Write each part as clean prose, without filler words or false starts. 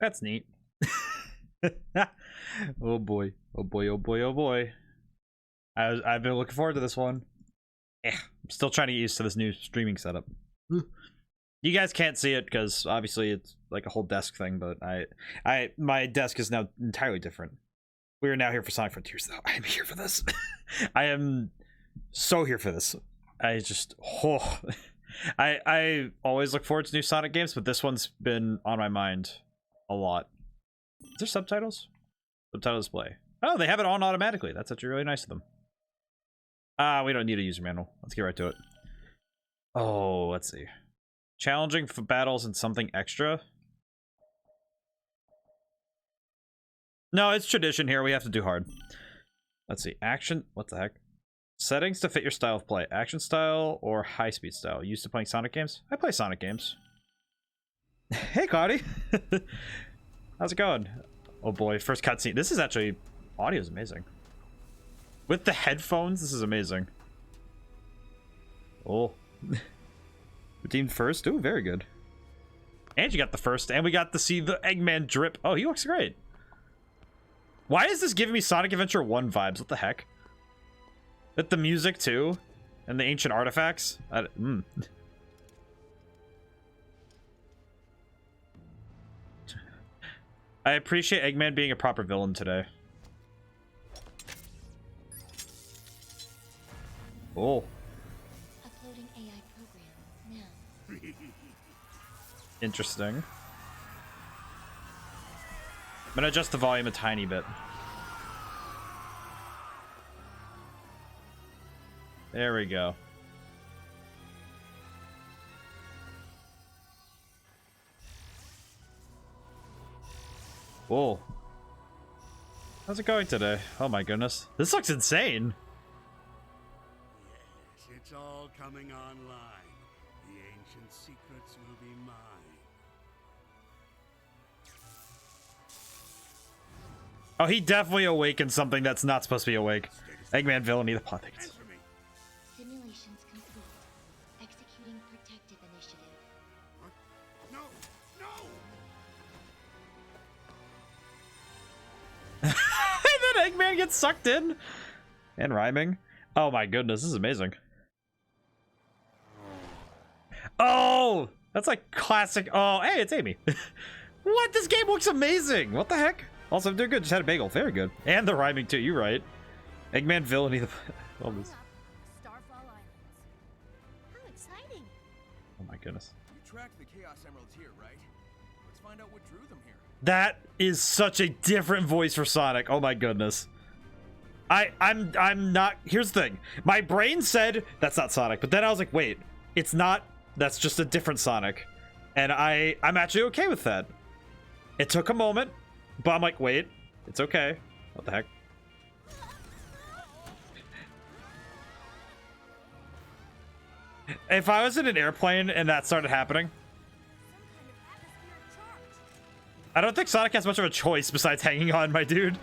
That's neat. Oh boy. Oh boy, oh boy, oh boy. I've been looking forward to this one. I'm still trying to get used to this new streaming setup. You guys can't see it because obviously it's like a whole desk thing, but my desk is now entirely different. We are now here for Sonic Frontiers though. I'm here for this. I am so here for this. I just I always look forward to new Sonic games, but this one's been on my mind a lot. Is there subtitles? Subtitle display. Oh, they have it on automatically. That's actually really nice of them. We don't need a user manual. Let's get right to it. Oh, let's see. Challenging for battles and something extra. No, it's tradition here. We have to do hard. Let's see. Action. What the heck? Settings to fit your style of play. Action style or high-speed style. Used to playing Sonic games? I play Sonic games. Hey, Cloudy. How's it going? Oh boy, first cutscene. This is actually... Audio is amazing. With the headphones, this is amazing. Oh. Redeemed first. Ooh, very good. And you got the first, and we got to see the Eggman drip. Oh, he looks great. Why is this giving me Sonic Adventure 1 vibes? What the heck? With the music, too? And the ancient artifacts? I appreciate Eggman being a proper villain today. Oh. Uploading AI program now. Interesting. I'm gonna adjust the volume a tiny bit. There we go. Whoa. How's it going today? Oh my goodness. This looks insane. Yes, it's all coming online. The ancient secrets will be mine. Oh, he definitely awakened something that's not supposed to be awake. Eggman villainy, the plot thickens. Answer me. Simulations complete. Executing protective initiative. What? No! No! And then Eggman gets sucked in. And rhyming. Oh my goodness, this is amazing. Oh! That's like classic. Oh, hey, it's Amy. What? This game looks amazing. What the heck? Also, I'm doing good. Just had a bagel. Very good. And the rhyming too. You're right. Eggman villainy. All this. Starfall Islands. How exciting! Oh my goodness. You tracked the Chaos Emeralds here, right? Let's find out what drew them here. That is such a different voice for Sonic. Oh my goodness. I'm not. Here's the thing. My brain said that's not Sonic, but then I was like, wait, it's not. That's just a different Sonic, and I'm actually okay with that. It took a moment, but I'm like, wait, it's okay. What the heck? If I was in an airplane and that started happening, I don't think Sonic has much of a choice besides hanging on, my dude.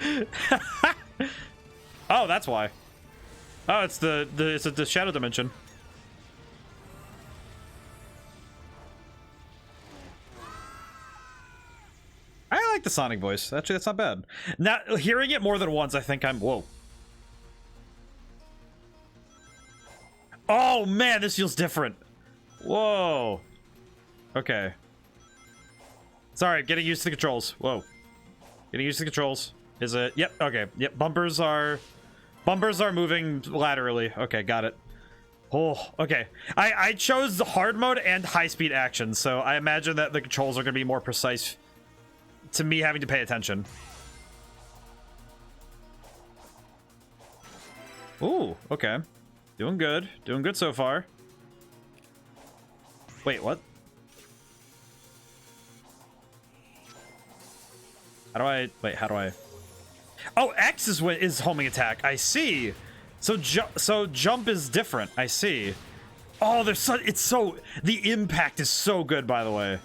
Oh, that's why. Oh, it's the shadow dimension. I like the Sonic voice. Actually, that's not bad. Now, hearing it more than once, I think I'm... Whoa. Oh, man, this feels different. Whoa. Okay. Sorry, getting used to the controls. Whoa. Getting used to the controls. Is it? Yep, okay. Yep, bumpers are moving laterally. Okay, got it. Oh, okay. I chose the hard mode and high-speed action, so I imagine that the controls are going to be more precise to me having to pay attention. Ooh, okay. Doing good. Doing good so far. Wait, what? How do I... Wait, how do I... Oh, X is what is homing attack. I see. So jump is different. I see. Oh, there's so... It's so... The impact is so good, by the way.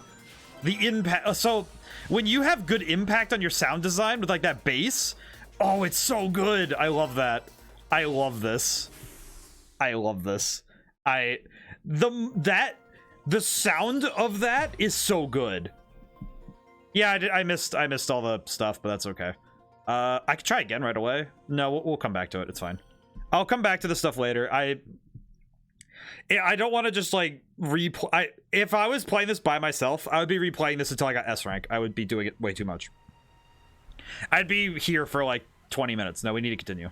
The impact... So, when you have good impact on your sound design with, like, that bass... Oh, it's so good. I love that. I love this. I love this. The sound of that is so good. Yeah, I missed all the stuff, but that's okay. I could try again right away. No, we'll come back to it. It's fine. I'll come back to the stuff later. I don't want to just like replay. If I was playing this by myself, I would be replaying this until I got S rank. I would be doing it way too much. I'd be here for like 20 minutes. No, we need to continue.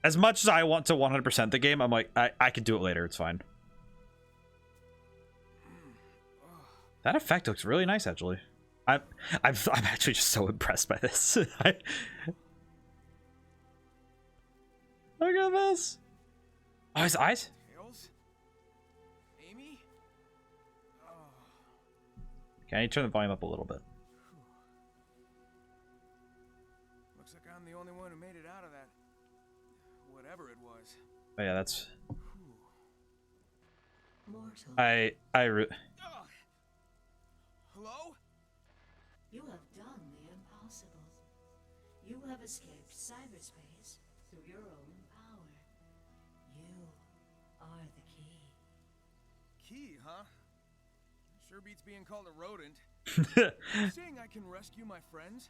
As much as I want to 100% the game, I'm like, I could do it later. It's fine. That effect looks really nice, actually. I'm actually just so impressed by this. Look at this. Oh, his eyes. Tails? Amy? Oh. Okay, I need to turn the volume up a little bit. Looks like I'm the only one who made it out of that. Whatever it was. Oh yeah, that's. Mortal, Hello? you have done the impossible. You have escaped cyberspace through your own power. You are the key. Key, huh? Sure beats being called a rodent. Saying I can rescue my friends?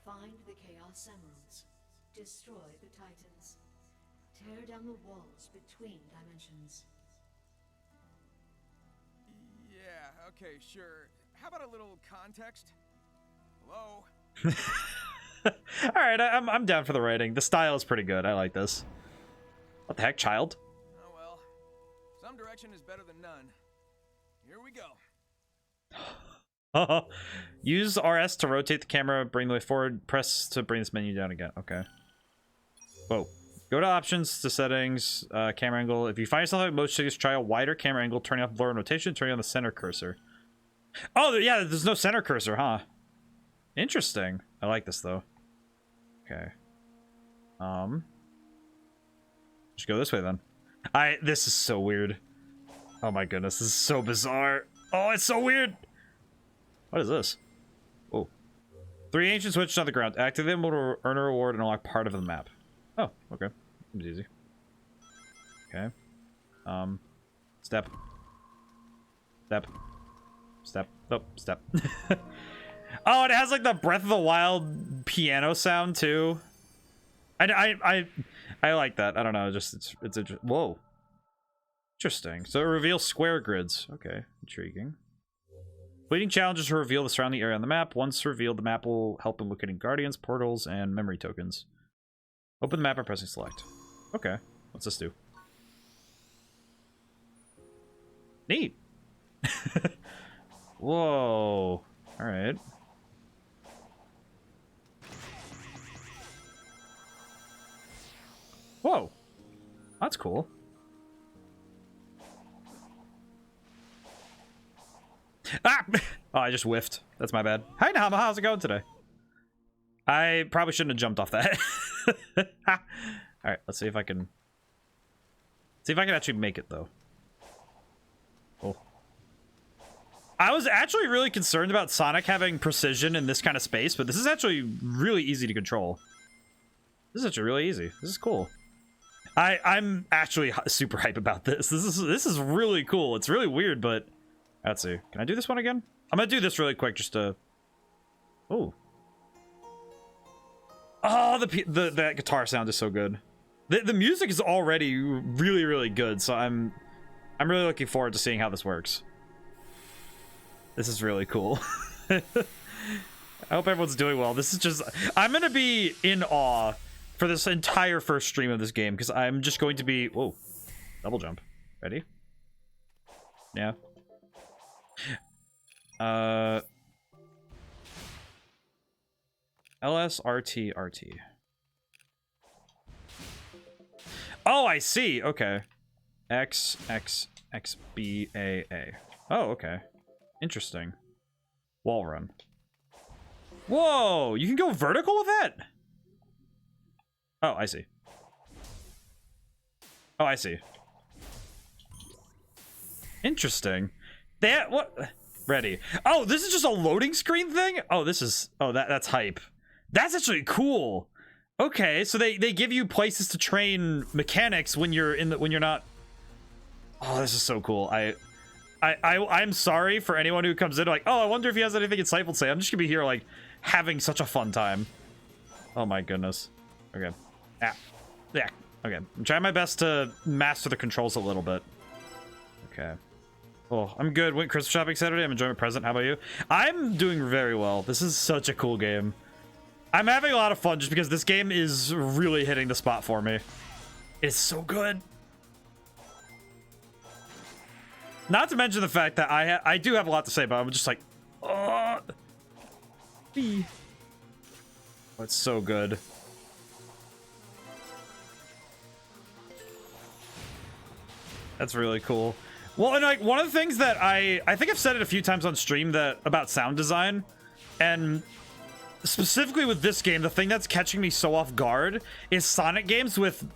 Find the Chaos Emeralds. Destroy the Titans. Tear down the walls between dimensions. Yeah, okay, sure. How about a little context? Hello? All right, I'm down for the writing. The style is pretty good. I like this. What the heck, child? Oh well. Some direction is better than none. Here we go. Use RS to rotate the camera, bring the way forward, press to bring this menu down again. Okay. Whoa. Go to options, to settings, camera angle. If you find yourself at motion sickness, try a wider camera angle, turning off blur and rotation, turning on the center cursor. Oh, yeah, there's no center cursor, huh? Interesting. I like this, though. Okay. Just go this way, then. This is so weird. Oh my goodness, this is so bizarre. Oh, it's so weird. What is this? Oh. 3 ancient switches on the ground. Activate them will earn a reward and unlock part of the map. Oh, okay. Seems easy. Okay. Step. Step. Step. Oh, step. Oh, it has like the Breath of the Wild piano sound too. I like that. I don't know. Just it's interesting. Whoa. Interesting. So it reveals square grids. Okay, intriguing. Completing challenges to reveal the surrounding area on the map. Once revealed, the map will help in locating guardians, portals, and memory tokens. Open the map by pressing select. Okay. What's this do? Neat. Whoa. All right. Whoa. That's cool. Ah! Oh, I just whiffed. That's my bad. Hi, Nahama. How's it going today? I probably shouldn't have jumped off that. All right, let's see if I can... See if I can actually make it, though. Cool. I was actually really concerned about Sonic having precision in this kind of space, but this is actually really easy to control. This is actually really easy. This is cool. I'm actually super hype about this. This is really cool. It's really weird, but... Let's see. Can I do this one again? I'm gonna do this really quick just to... Oh. Oh, that guitar sound is so good. The music is already really, really good, so I'm really looking forward to seeing how this works. This is really cool. I hope everyone's doing well. This is just... I'm gonna be in awe for this entire first stream of this game, because I'm just going to be... Whoa. Double jump. Ready? Yeah. LS, RT, RT. Oh, I see. Okay. X, X, X, B, A, A. Oh, okay. Interesting. Wall run. Whoa! You can go vertical with that? Oh, I see. Oh, I see. Interesting. That what? Ready. Oh, this is just a loading screen thing? Oh, this is... Oh, that's hype. That's actually cool. Okay, so they give you places to train mechanics when you're in the... When you're not... Oh, this is so cool. I'm sorry for anyone who comes in like, oh, I wonder if he has anything insightful to say. I'm just gonna be here like having such a fun time. Oh my goodness. Okay. Ah. Yeah. Okay. I'm trying my best to master the controls a little bit. Okay. Oh, I'm good. Went Christmas shopping Saturday. I'm enjoying my present. How about you? I'm doing very well. This is such a cool game. I'm having a lot of fun just because this game is really hitting the spot for me. It's so good. Not to mention the fact that I do have a lot to say, but I'm just like, oh, it's so good. That's really cool. Well, and like one of the things that I think I've said it a few times on stream that about sound design, and specifically with this game, the thing that's catching me so off guard is Sonic games with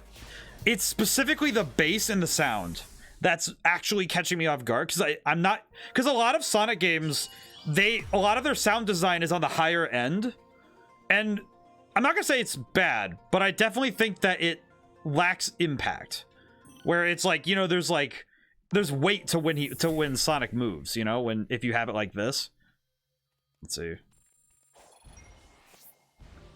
it's specifically the bass and the sound that's actually catching me off guard, because I'm not, because a lot of Sonic games, a lot of their sound design is on the higher end, and I'm not gonna say it's bad, but I definitely think that it lacks impact, where it's like, you know, there's weight to when Sonic moves, you know, if you have it like this. Let's see.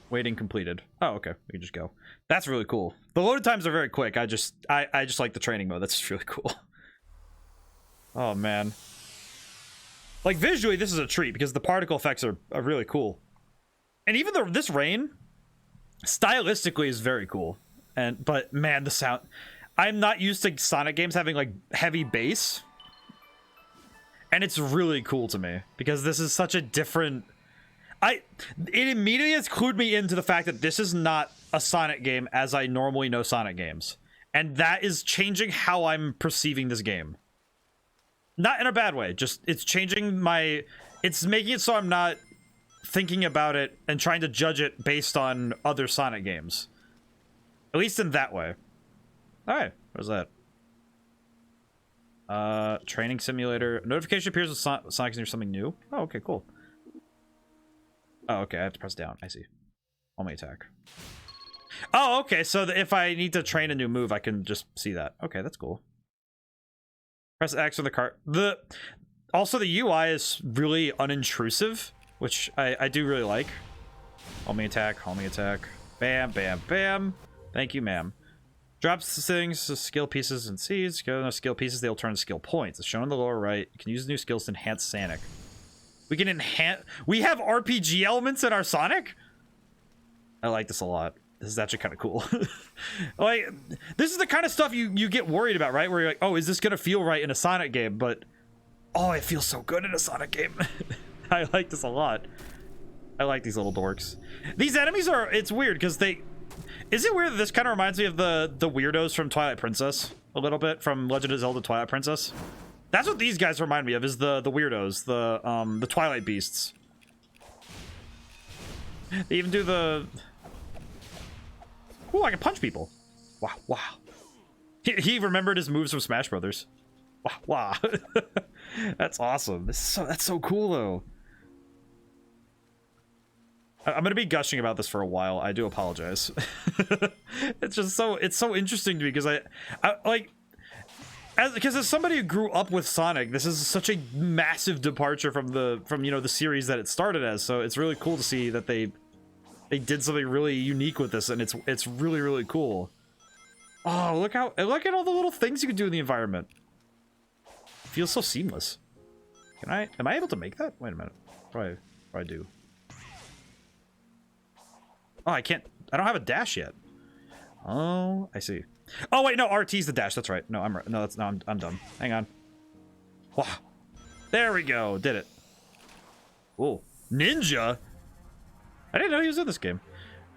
Waiting completed. Oh, okay. We can just go. That's really cool. The loaded times are very quick. I just like the training mode. That's just really cool. Oh man. Like visually, this is a treat because the particle effects are really cool. And even though this rain, stylistically, is very cool. But man, the sound. I'm not used to Sonic games having like heavy bass. And it's really cool to me because this is such a different. It immediately has clued me into the fact that this is not a Sonic game as I normally know Sonic games. And that is changing how I'm perceiving this game. Not in a bad way, just it's changing it's making it so I'm not thinking about it and trying to judge it based on other Sonic games. At least in that way. Alright, what's that? Training simulator. Notification appears with Sonic's near something new. Oh, okay, cool. Oh, okay, I have to press down. I see. Only attack. Oh, okay, so if I need to train a new move, I can just see that. Okay, that's cool. Press X on the cart. Also, the UI is really unintrusive, which I do really like. Homie attack, homie attack. Bam, bam, bam. Thank you, ma'am. Drops things, skill pieces and seeds. Go to skill pieces, they'll turn to skill points. It's shown on the lower right. You can use new skills to enhance Sonic. We can enhance. We have RPG elements in our Sonic? I like this a lot. This is actually kind of cool. Like, this is the kind of stuff you get worried about, right? Where you're like, oh, is this going to feel right in a Sonic game? But, oh, it feels so good in a Sonic game. I like this a lot. I like these little dorks. These enemies are, it's weird because is it weird that this kind of reminds me of the weirdos from Twilight Princess? A little bit, from Legend of Zelda Twilight Princess? That's what these guys remind me of, is the weirdos, the Twilight Beasts. They even do the... Ooh, I can punch people. Wow, wow. He remembered his moves from Smash Brothers. Wow, wow. That's awesome. That's so cool, though. I'm gonna be gushing about this for a while. I do apologize. It's so interesting to me because I like... Because as somebody who grew up with Sonic, this is such a massive departure from you know, the series that it started as. So it's really cool to see that they did something really unique with this, and it's really, really cool. Oh, look at all the little things you can do in the environment. It feels so seamless. Am I able to make that? Wait a minute. What do I do? Oh, I don't have a dash yet. Oh, I see. Oh wait, no, RT's the dash. That's right. No, I'm right. No, I'm done. Hang on. Wow. There we go. Did it. Oh, ninja. I didn't know he was in this game.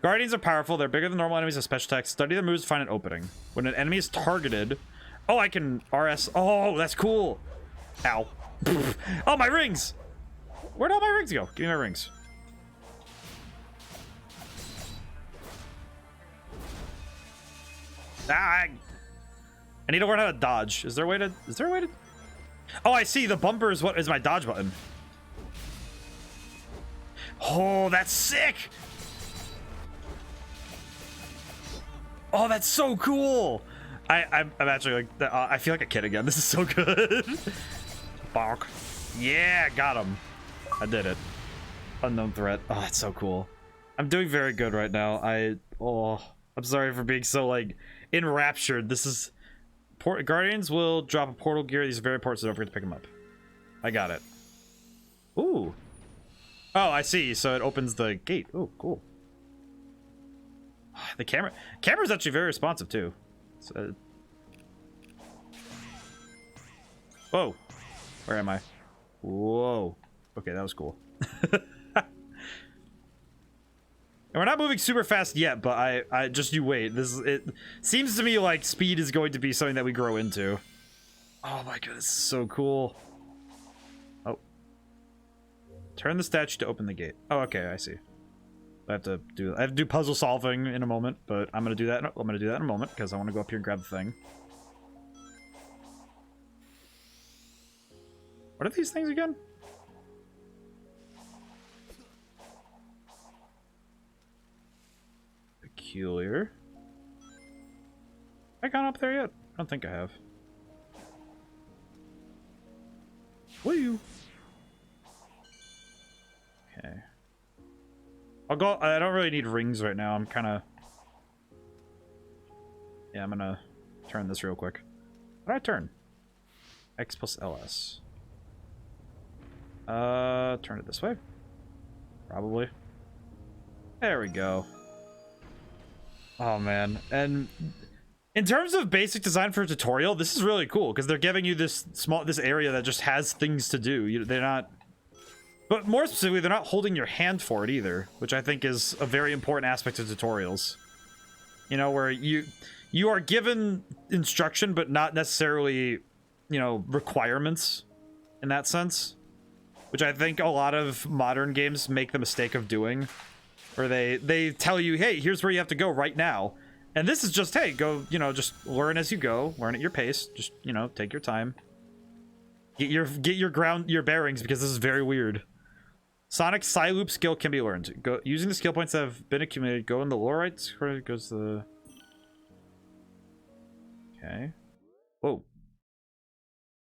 Guardians are powerful. They're bigger than normal enemies and special attacks. Study their moves to find an opening. When an enemy is targeted, oh, I can RS. Oh, that's cool. Ow. Oh, my rings. Where'd all my rings go? Give me my rings. Ah, I need to learn how to dodge. Is there a way to... Oh, I see. The bumper is what is my dodge button. Oh, that's sick. Oh, that's so cool. I'm actually like... I feel like a kid again. This is so good. Bonk. Yeah, got him. I did it. Unknown threat. Oh, that's so cool. I'm doing very good right now. I'm sorry for being so, like, enraptured. This is... Guardians will drop a portal gear. These are very important, so don't forget to pick them up. I got it. Ooh. Oh, I see. So it opens the gate. Oh, cool. The camera's actually very responsive, too. So... Whoa. Where am I? Whoa. Okay, that was cool. And we're not moving super fast yet, but I just you wait. It seems to me like speed is going to be something that we grow into. Oh my goodness, this is so cool. Oh. Turn the statue to open the gate. Oh, okay, I see. I have to do puzzle solving in a moment, but I'm gonna do that. I'm gonna do that in a moment because I want to go up here and grab the thing. What are these things again? Peculiar. Have I gone up there yet? I don't think I have. Woo! Okay. I'll go. I don't really need rings right now. I'm kind of... Yeah, I'm gonna turn this real quick. How do I turn? X plus LS. Turn it this way. Probably. There we go. Oh man, and in terms of basic design for a tutorial, this is really cool because they're giving you this area that just has things to do. They're not, but more specifically, they're not holding your hand for it either, which I think is a very important aspect of tutorials. You know, where you are given instruction, but not necessarily, you know, requirements in that sense, which I think a lot of modern games make the mistake of doing. Or they tell you, hey, here's where you have to go right now. And this is just, hey, go, you know, just learn as you go. Learn at your pace. Just, you know, take your time. Get your bearings, because this is very weird. Sonic Psyloop skill can be learned. Go using the skill points that have been accumulated. Go in the lower right. Where goes the... Okay. Whoa.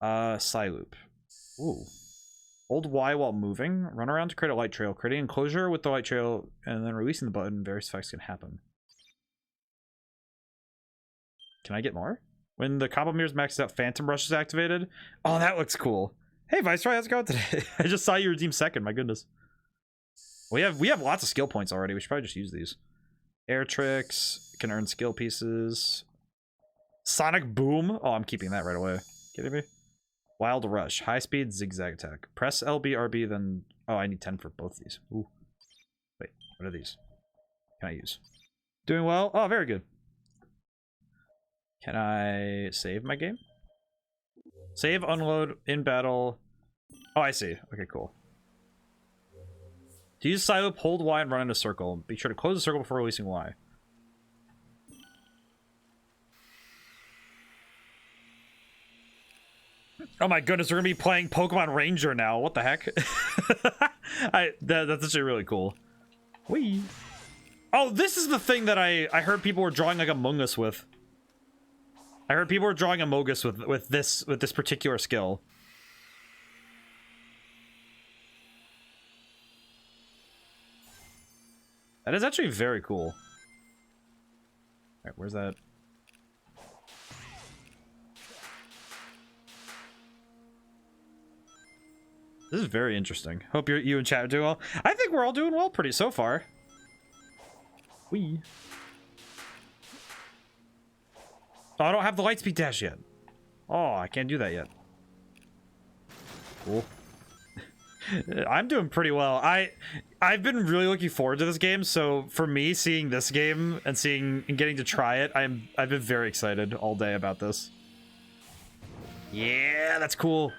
Psyloop. Ooh. Hold Y while moving. Run around to create a light trail. Creating enclosure with the light trail and then releasing the button. Various effects can happen. Can I get more? When the combo mirror's maxed out, Phantom Rush is activated. Oh, that looks cool. Hey, Viceroy, how's it going today? I just saw you redeem second. My goodness. We have lots of skill points already. We should probably just use these. Air tricks. Can earn skill pieces. Sonic Boom. Oh, I'm keeping that right away. Kidding me? Wild Rush. High speed zigzag attack. Press LB, RB, then... Oh, I need 10 for both these. Ooh. Wait, what are these? Can I use? Doing well? Oh, very good. Can I save my game? Save, unload, in battle. Oh, I see. Okay, cool. To use Psyloop, hold Y and run in a circle. Be sure to close the circle before releasing Y. Oh my goodness, we're gonna be playing Pokemon Ranger now. What the heck? That's actually really cool. Whee! Oh, this is the thing that I heard people were drawing like Among Us with. I heard people were drawing Among Us with this particular skill. That is actually very cool. Alright, where's that? This is very interesting. Hope you and chat are doing well. I think we're all doing well pretty so far. Whee. Oh, I don't have the lightspeed dash yet. Oh, I can't do that yet. Cool. I'm doing pretty well. I've been really looking forward to this game, so for me, seeing this game and getting to try it, I've been very excited all day about this. Yeah, that's cool.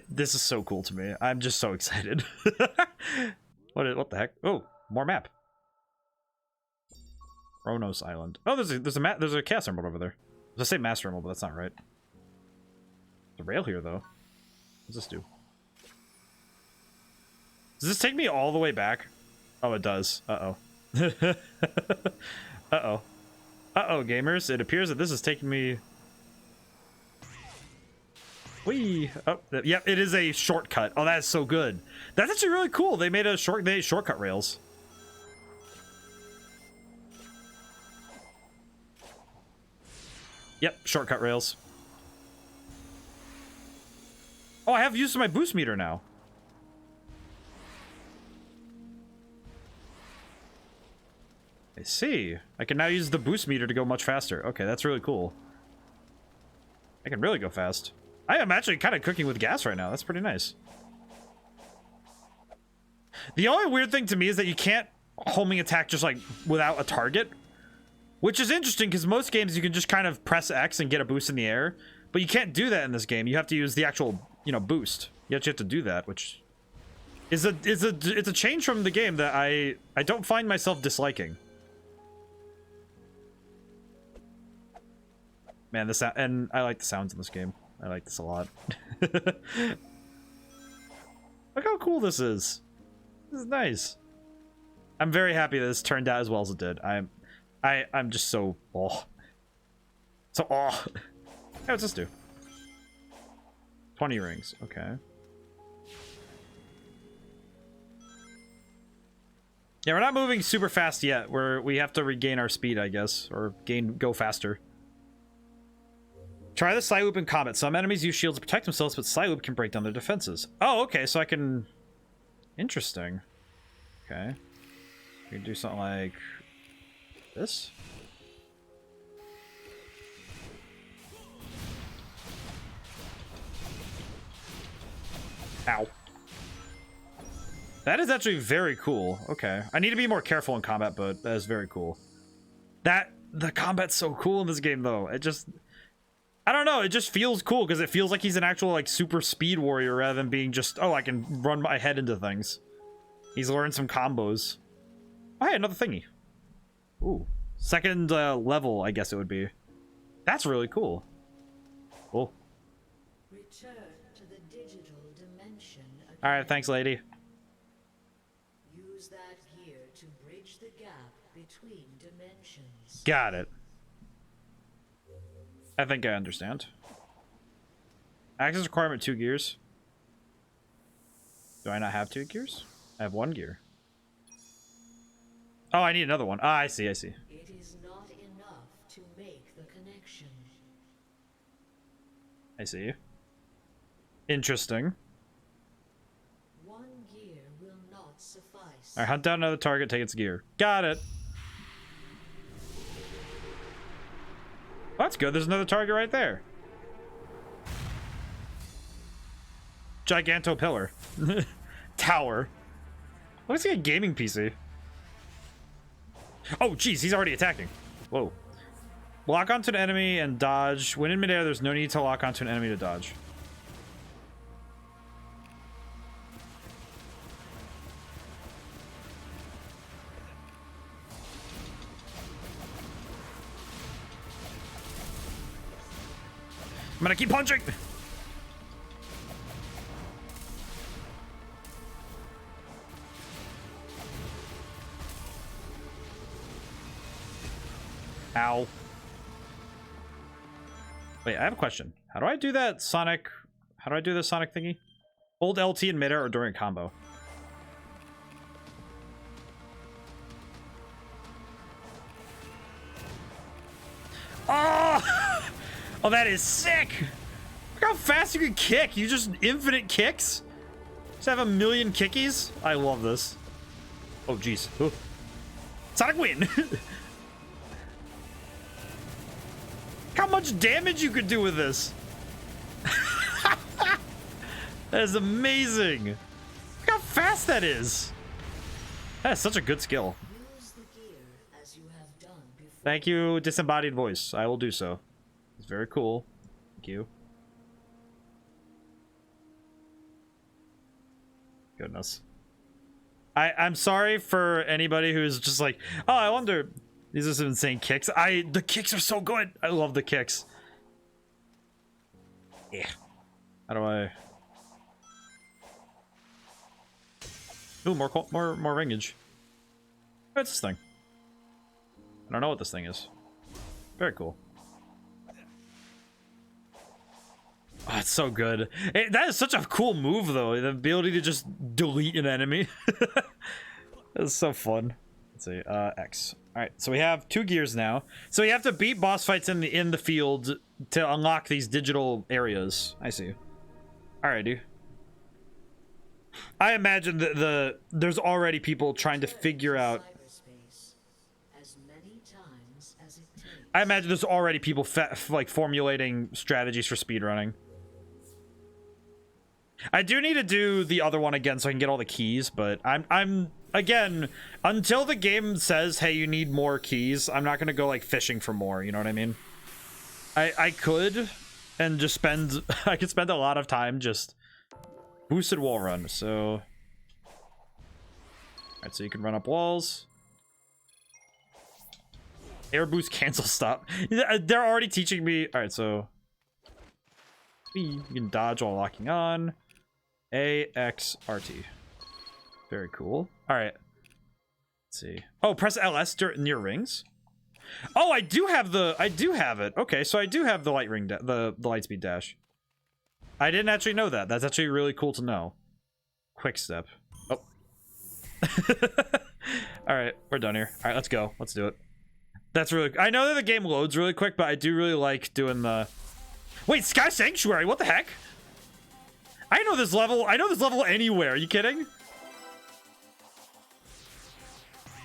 This is so cool to me. I'm just so excited. What the heck? Oh, more map. Ronos Island. Oh, there's a Chaos Emerald over there. I say Master Emerald, but that's not right. There's a rail here though. What does this do? Does this take me all the way back? Oh, it does. Uh-oh. Uh-oh. Uh-oh, gamers. It appears that this is taking me... Whee! Oh, yeah, it is a shortcut. Oh, that is so good. That's actually really cool. They made shortcut rails. Yep, shortcut rails. Oh, I have used my boost meter now. I see. I can now use the boost meter to go much faster. Okay, that's really cool. I can really go fast. I am actually kind of cooking with gas right now. That's pretty nice. The only weird thing to me is that you can't homing attack just like without a target, which is interesting because most games you can just kind of press X and get a boost in the air, but you can't do that in this game. You have to use the actual, you know, boost. You actually have to do that, which is it's a change from the game that I don't find myself disliking. Man, and I like the sounds in this game. I like this a lot. Look how cool this is. This is nice. I'm very happy that this turned out as well as it did. I'm just so Hey, what's this do? 20 rings. Okay. Yeah, we're not moving super fast yet. We have to regain our speed, I guess, or go faster. Try the Psyloop in combat. Some enemies use shields to protect themselves, but Psyloop can break down their defenses. Oh, okay, so I can... Interesting. Okay. We can do something like... this? Ow. That is actually very cool. Okay. I need to be more careful in combat, but that is very cool. The combat's so cool in this game, though. It just... I don't know, it just feels cool because it feels like he's an actual like super speed warrior rather than being just, oh, I can run my head into things. He's learned some combos. Oh, hey, another thingy. Ooh. Second level, I guess it would be. That's really cool. Cool. Return to the digital dimension again. Alright, thanks, lady. Use that gear to bridge the gap between dimensions. Got it. I think I understand. Access requirement 2 gears. Do I not have 2 gears? I have 1 gear. Oh, I need another one. Ah, I see, I see. It is not enough to make the connection. I see. Interesting. 1 gear will not suffice. Alright, hunt down another target, take its gear. Got it. Oh, that's good. There's another target right there. Giganto pillar. Tower. Looks like a gaming PC. Oh, jeez, he's already attacking. Whoa. Lock onto an enemy and dodge. When in midair, there's no need to lock onto an enemy to dodge. I'm gonna keep punching! Ow. Wait, I have a question. How do I do that Sonic... How do I do the Sonic thingy? Hold LT in midair or during combo? Oh! Oh, that is sick! Look how fast you can kick! You just infinite kicks? Just have a million kickies? I love this. Oh, jeez. Oh. Sonic win! How much damage you could do with this? That is amazing! Look how fast that is! That is such a good skill. Use the gear as you have done before. Thank you, disembodied voice. I will do so. It's very cool. Thank you. Goodness. I'm sorry for anybody who's just like, oh, I wonder. These are some insane kicks. The kicks are so good. I love the kicks. Yeah. How do I? Ooh, more ringage. What's this thing? I don't know what this thing is. Very cool. Oh, That's so good. That is such a cool move, though. The ability to just delete an enemy. That's so fun. Let's see. X. All right. So we have 2 gears now. So you have to beat boss fights in the field to unlock these digital areas. I see. Alrighty. I imagine that there's already people trying to figure out. Cyberspace as many times as it takes. I imagine there's already people like formulating strategies for speedrunning. I do need to do the other one again so I can get all the keys, but I'm again, until the game says, hey, you need more keys, I'm not gonna go like fishing for more, you know what I mean? I could and just spend I could spend a lot of time just boosted wall run, so alright, so you can run up walls. Air boost cancel stop. They're already teaching me. Alright, so you can dodge while locking on. A, X, RT. Very cool. Alright. Let's see. Oh, press LS near rings? Oh, I do have it. Okay, so I do have the light ring, the light speed dash. I didn't actually know that. That's actually really cool to know. Quick step. Oh. Alright, we're done here. Alright, let's go. Let's do it. That's really... I know that the game loads really quick, but I do really like doing the... Wait, Sky Sanctuary, what the heck? I know this level anywhere. Are you kidding?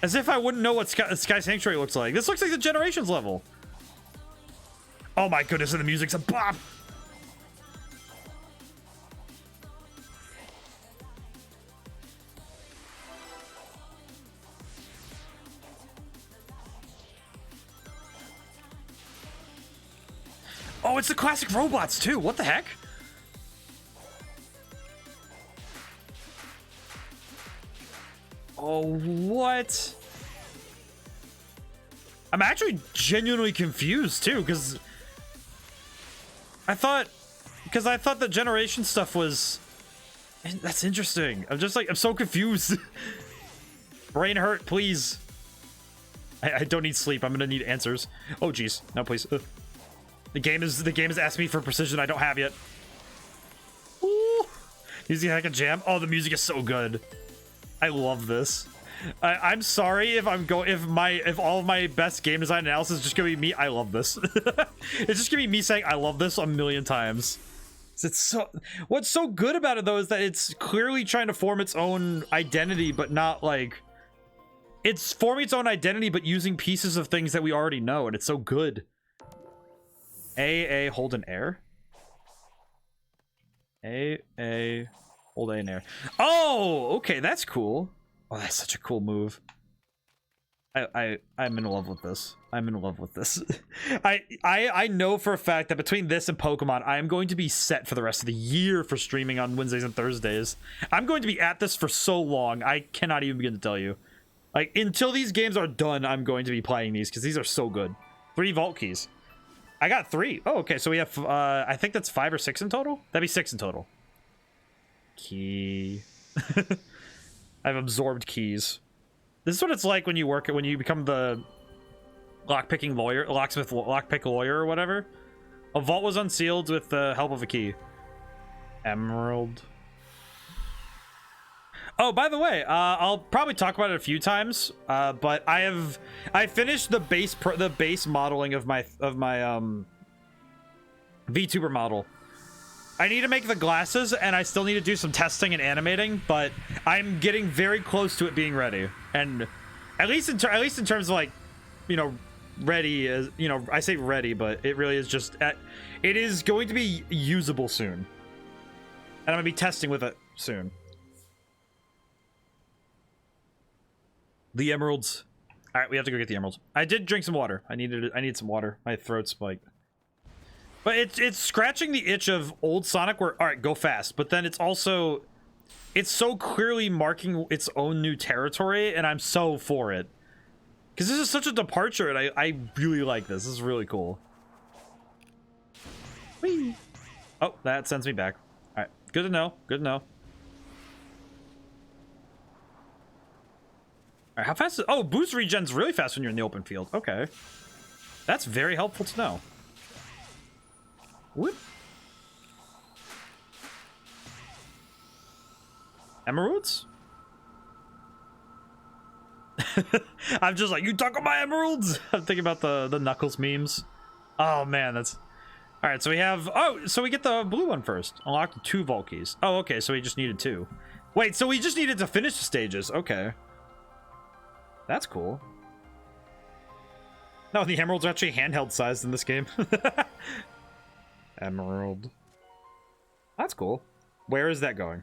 As if I wouldn't know what Sky Sanctuary looks like. This looks like the Generations level. Oh my goodness, and the music's a bop. Oh, it's the classic robots too. What the heck? Oh, what? I'm actually genuinely confused too, because I thought the generation stuff was... That's interesting. I'm so confused. Brain hurt, please. I don't need sleep. I'm gonna need answers. Oh, jeez. No, please. The game is asking me for precision I don't have yet. Ooh. Music like a jam. Oh, the music is so good. I love this. I'm sorry if if all of my best game design analysis is just gonna be me. I love this. It's just gonna be me saying I love this a million times. What's so good about it though is that it's clearly trying to form its own identity, but not like it's forming its own identity, but using pieces of things that we already know, and it's so good. A hold an air. A hold A in air. Oh, okay, that's cool. Oh, that's such a cool move. I'm in love with this. I'm in love with this. I know for a fact that between this and Pokemon, I am going to be set for the rest of the year for streaming on Wednesdays and Thursdays. I'm going to be at this for so long. I cannot even begin to tell you. Like, until these games are done, I'm going to be playing these because these are so good. 3 vault keys. I got 3. Oh, okay. So we have, I think that's 5 or 6 in total. That'd be 6 in total. Key. I've absorbed keys. This is what it's like when you become the lockpicking lawyer, lockpick lawyer or whatever. A vault was unsealed with the help of a key. Emerald. Oh, by the way, I'll probably talk about it a few times, but I finished the base modeling of my VTuber model. I need to make the glasses, and I still need to do some testing and animating, but I'm getting very close to it being ready. And at least in terms of, like, you know, ready, as you know, I say ready, but it really is just it is going to be usable soon, and I'm gonna be testing with it soon. The emeralds. All right, we have to go get the emeralds. I did drink some water. I need some water. My throat's like... But it's scratching the itch of old Sonic where, all right, go fast. But then it's also... It's so clearly marking its own new territory, and I'm so for it. Because this is such a departure, and I really like this. This is really cool. Whee! Oh, that sends me back. All right, good to know. Good to know. All right, how fast is... Oh, boost regen's really fast when you're in the open field. Okay. That's very helpful to know. Whoop. Emeralds? I'm just like, you talk about my emeralds. I'm thinking about the Knuckles memes. Oh man, that's all right. So we have, oh, so we get the blue one first. Unlock the 2 vault keys. Oh, okay. So we just needed 2. Wait, so we just needed to finish the stages. Okay, that's cool. No, the emeralds are actually handheld sized in this game. Emerald. That's cool. Where is that going?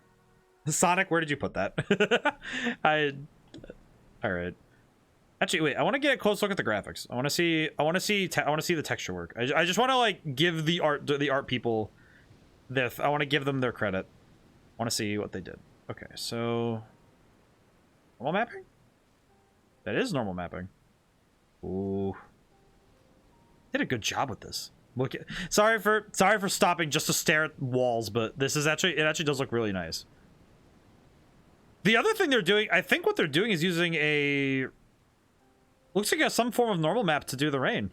Sonic, where did you put that? All right. Actually, wait. I want to get a close look at the graphics. I want to see the texture work. I just want to like give the art people I want to give them their credit. I want to see what they did. Okay, so normal mapping. That is normal mapping. Ooh, did a good job with this. Look at, sorry for stopping just to stare at walls, but this is it actually does look really nice. The other thing they're doing, I think what they're doing is using looks like some form of normal map to do the rain.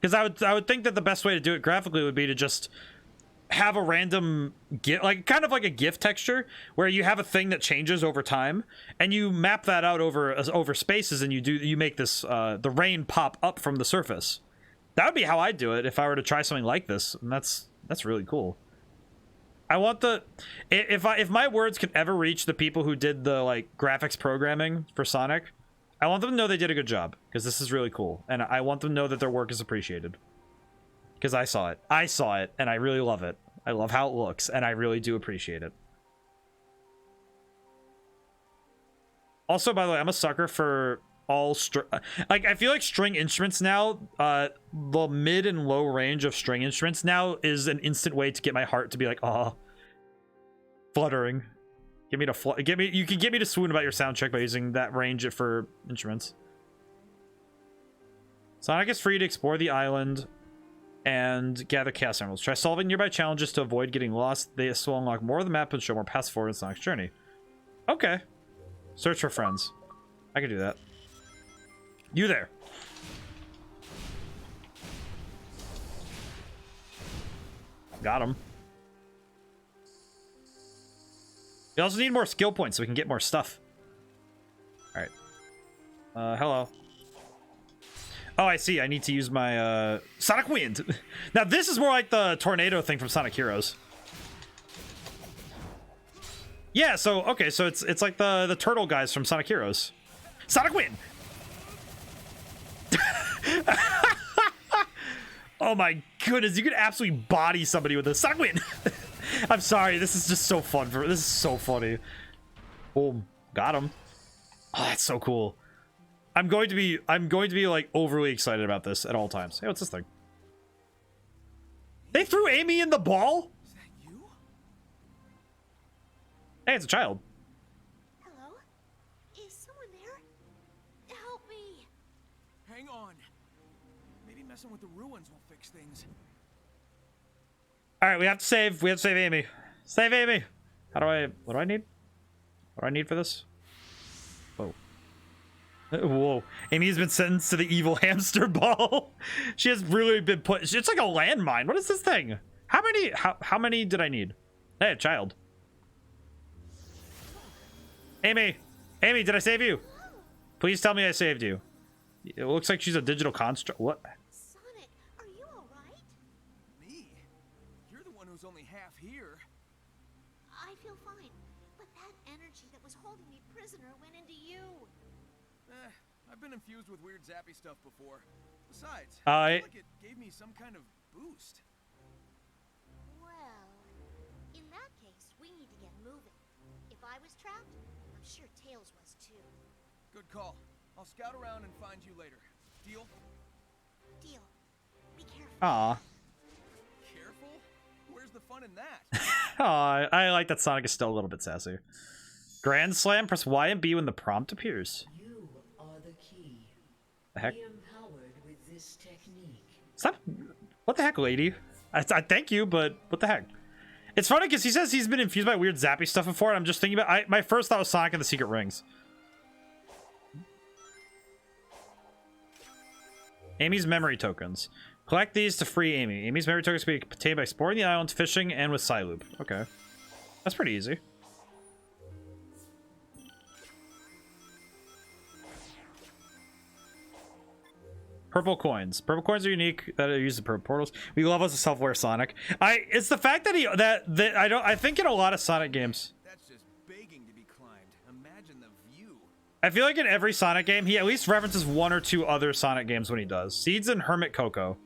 Because I would think that the best way to do it graphically would be to just have a random GIF, like kind of like a GIF texture, where you have a thing that changes over time, and you map that out over spaces, and you make this the rain pop up from the surface. That would be how I'd do it if I were to try something like this, and that's really cool. I want if my words can ever reach the people who did the like graphics programming for Sonic, I want them to know they did a good job, because this is really cool, and I want them to know that their work is appreciated. Because I saw it, and I really love it. I love how it looks, and I really do appreciate it. Also, by the way, I'm a sucker for all like, I feel like string instruments now, the mid and low range of string instruments now is an instant way to get my heart to be like, oh, fluttering. You can get me to swoon about your sound check by using that range for instruments. Sonic is free to explore the island and gather Chaos Emeralds. Try solving nearby challenges to avoid getting lost. They will unlock more of the map and show more paths forward in Sonic's journey. Okay. Search for friends. I can do that. You there. Got him. We also need more skill points so we can get more stuff. Alright. Hello. Oh, I see. I need to use my Sonic Wind. Now this is more like the tornado thing from Sonic Heroes. Yeah, so okay, so it's like the turtle guys from Sonic Heroes. Sonic Wind. Oh my goodness, you could absolutely body somebody with this. Sonic Wind. I'm sorry, this is just so fun. This is so funny. Boom, got him. Oh, that's so cool. I'm going to be like overly excited about this at all times. Hey, what's this thing? They threw Amy in the ball? Is that you? Hey, it's a child. Hello? Is someone there? Help me! Hang on. Maybe messing with the ruins will fix things. All right, we have to save Amy. Save Amy. What do I need? What do I need for this? Whoa. Whoa. Amy's been sentenced to the evil hamster ball. She has really been put. It's like a landmine. What is this thing? How many did I need? Hey, a child. Amy, did I save you? Please tell me I saved you. It looks like she's a digital construct. What? Sonic, are you alright? Me? You're the one who's only half here. I feel fine, but that energy that was holding me prisoner went into you. I've been infused with weird zappy stuff before. Besides, I feel like it gave me some kind of boost. Well, in that case, we need to get moving. If I was trapped, I'm sure Tails was too. Good call. I'll scout around and find you later. Deal? Deal. Be careful. Aw. Careful? Where's the fun in that? Aw, I like that Sonic is still a little bit sassy. Grand Slam, press Y and B when the prompt appears. You are the key. The heck? Be empowered with this technique. Stop. What the heck, lady? I thank you, but what the heck? It's funny because he says he's been infused by weird zappy stuff before, and I'm just thinking about... my first thought was Sonic and the Secret Rings. Amy's memory tokens. Collect these to free Amy. Amy's memory tokens can be obtained by exploring the island, fishing, and with Psyloop. Okay. That's pretty easy. Purple coins. Purple coins are unique that are used in purple portals. We love us a self-aware Sonic. It's the fact that I think in a lot of Sonic games. That's just begging to be climbed. Imagine the view. I feel like in every Sonic game, he at least references one or two other Sonic games when he does. Seeds and Hermit Cocoa.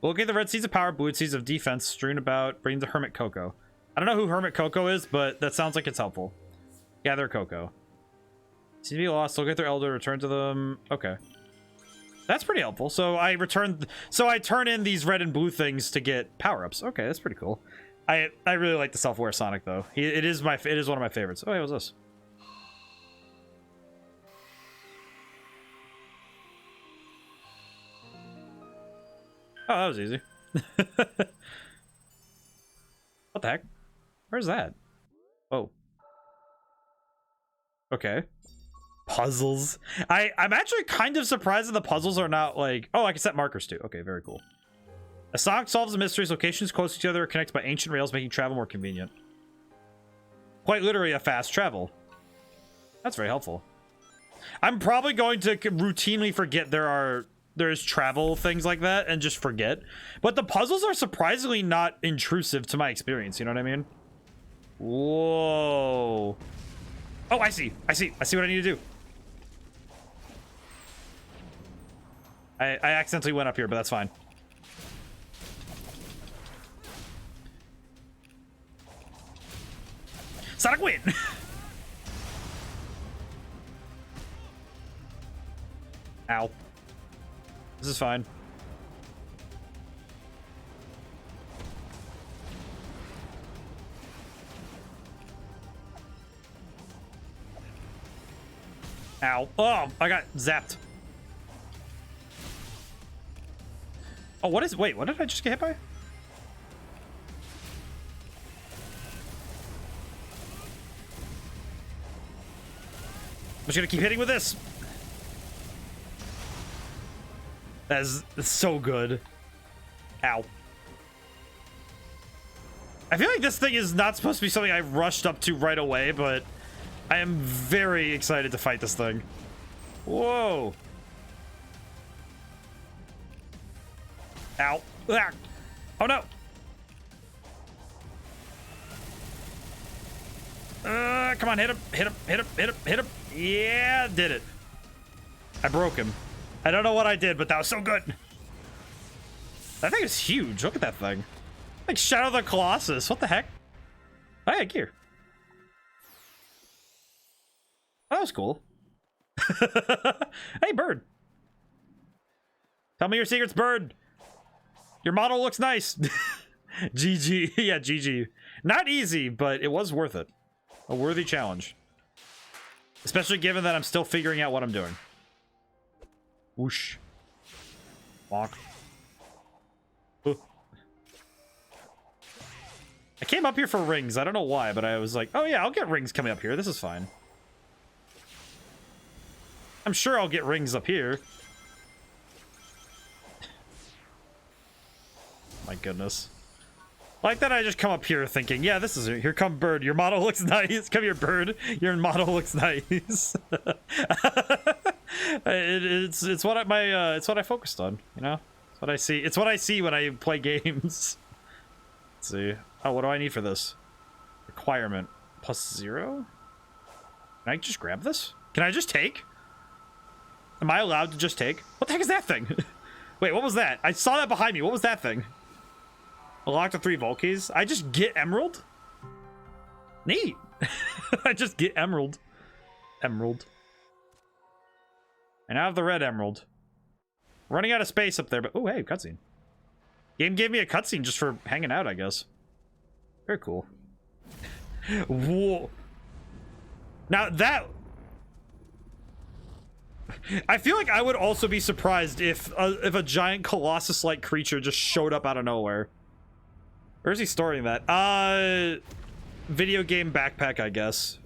Locate the red seeds of power, blue seeds of defense strewn about, bring the Hermit Cocoa. I don't know who Hermit Cocoa is, but that sounds like it's helpful. Gather Cocoa. Seem to be lost. Locate their elder. Return to them. Okay. That's pretty helpful. So I turn in these red and blue things to get power-ups. Okay, that's pretty cool. I really like the self-aware Sonic though. It is one of my favorites. Oh, hey, what's this? Oh, that was easy. What the heck? Where's that? Oh. Okay. Puzzles. I'm actually kind of surprised that the puzzles are not like... Oh, I can set markers too. Okay, very cool. A Sonic solves the mysteries. Locations close to each other are connected by ancient rails, making travel more convenient. Quite literally a fast travel. That's very helpful. I'm probably going to routinely forget there's travel things like that and just forget. But the puzzles are surprisingly not intrusive to my experience. You know what I mean? Whoa. Oh, I see what I need to do. I accidentally went up here, but that's fine. Sonic win! Ow. This is fine. Ow. Oh, I got zapped. Oh, wait, what did I just get hit by? I'm just gonna keep hitting with this. That's so good. Ow. I feel like this thing is not supposed to be something I rushed up to right away, but I am very excited to fight this thing. Whoa. Ow. Ah. Oh no. Come on, hit him. Hit him. Hit him. Hit him. Hit him. Yeah, did it. I broke him. I don't know what I did, but that was so good. That thing is huge. Look at that thing. Like Shadow of the Colossus. What the heck? Oh, yeah, gear. That was cool. Hey, bird. Tell me your secrets, bird. Your model looks nice. GG. Yeah, GG. Not easy, but it was worth it. A worthy challenge. Especially given that I'm still figuring out what I'm doing. Whoosh. Bonk. Ooh. I came up here for rings. I don't know why, but I was like, oh yeah, I'll get rings coming up here. This is fine. I'm sure I'll get rings up here. My goodness. Like that I just come up here thinking, yeah, this is it. Here come bird. Your model looks nice. Come here, bird. Your model looks nice. It's what it's what I focused on, you know? It's what I see. It's what I see when I play games. Let's see. Oh, what do I need for this? Requirement. +0? Can I just grab this? Can I just take? Am I allowed to just take? What the heck is that thing? Wait, what was that? I saw that behind me. What was that thing? Unlock the 3 vault keys. I just get emerald? Neat. I just get emerald. Emerald. And I have the red emerald. Running out of space up there, but... Oh, hey, cutscene. Game gave me a cutscene just for hanging out, I guess. Very cool. Whoa. Now, that... I feel like I would also be surprised if a giant Colossus-like creature just showed up out of nowhere. Where's he storing that? Video game backpack, I guess.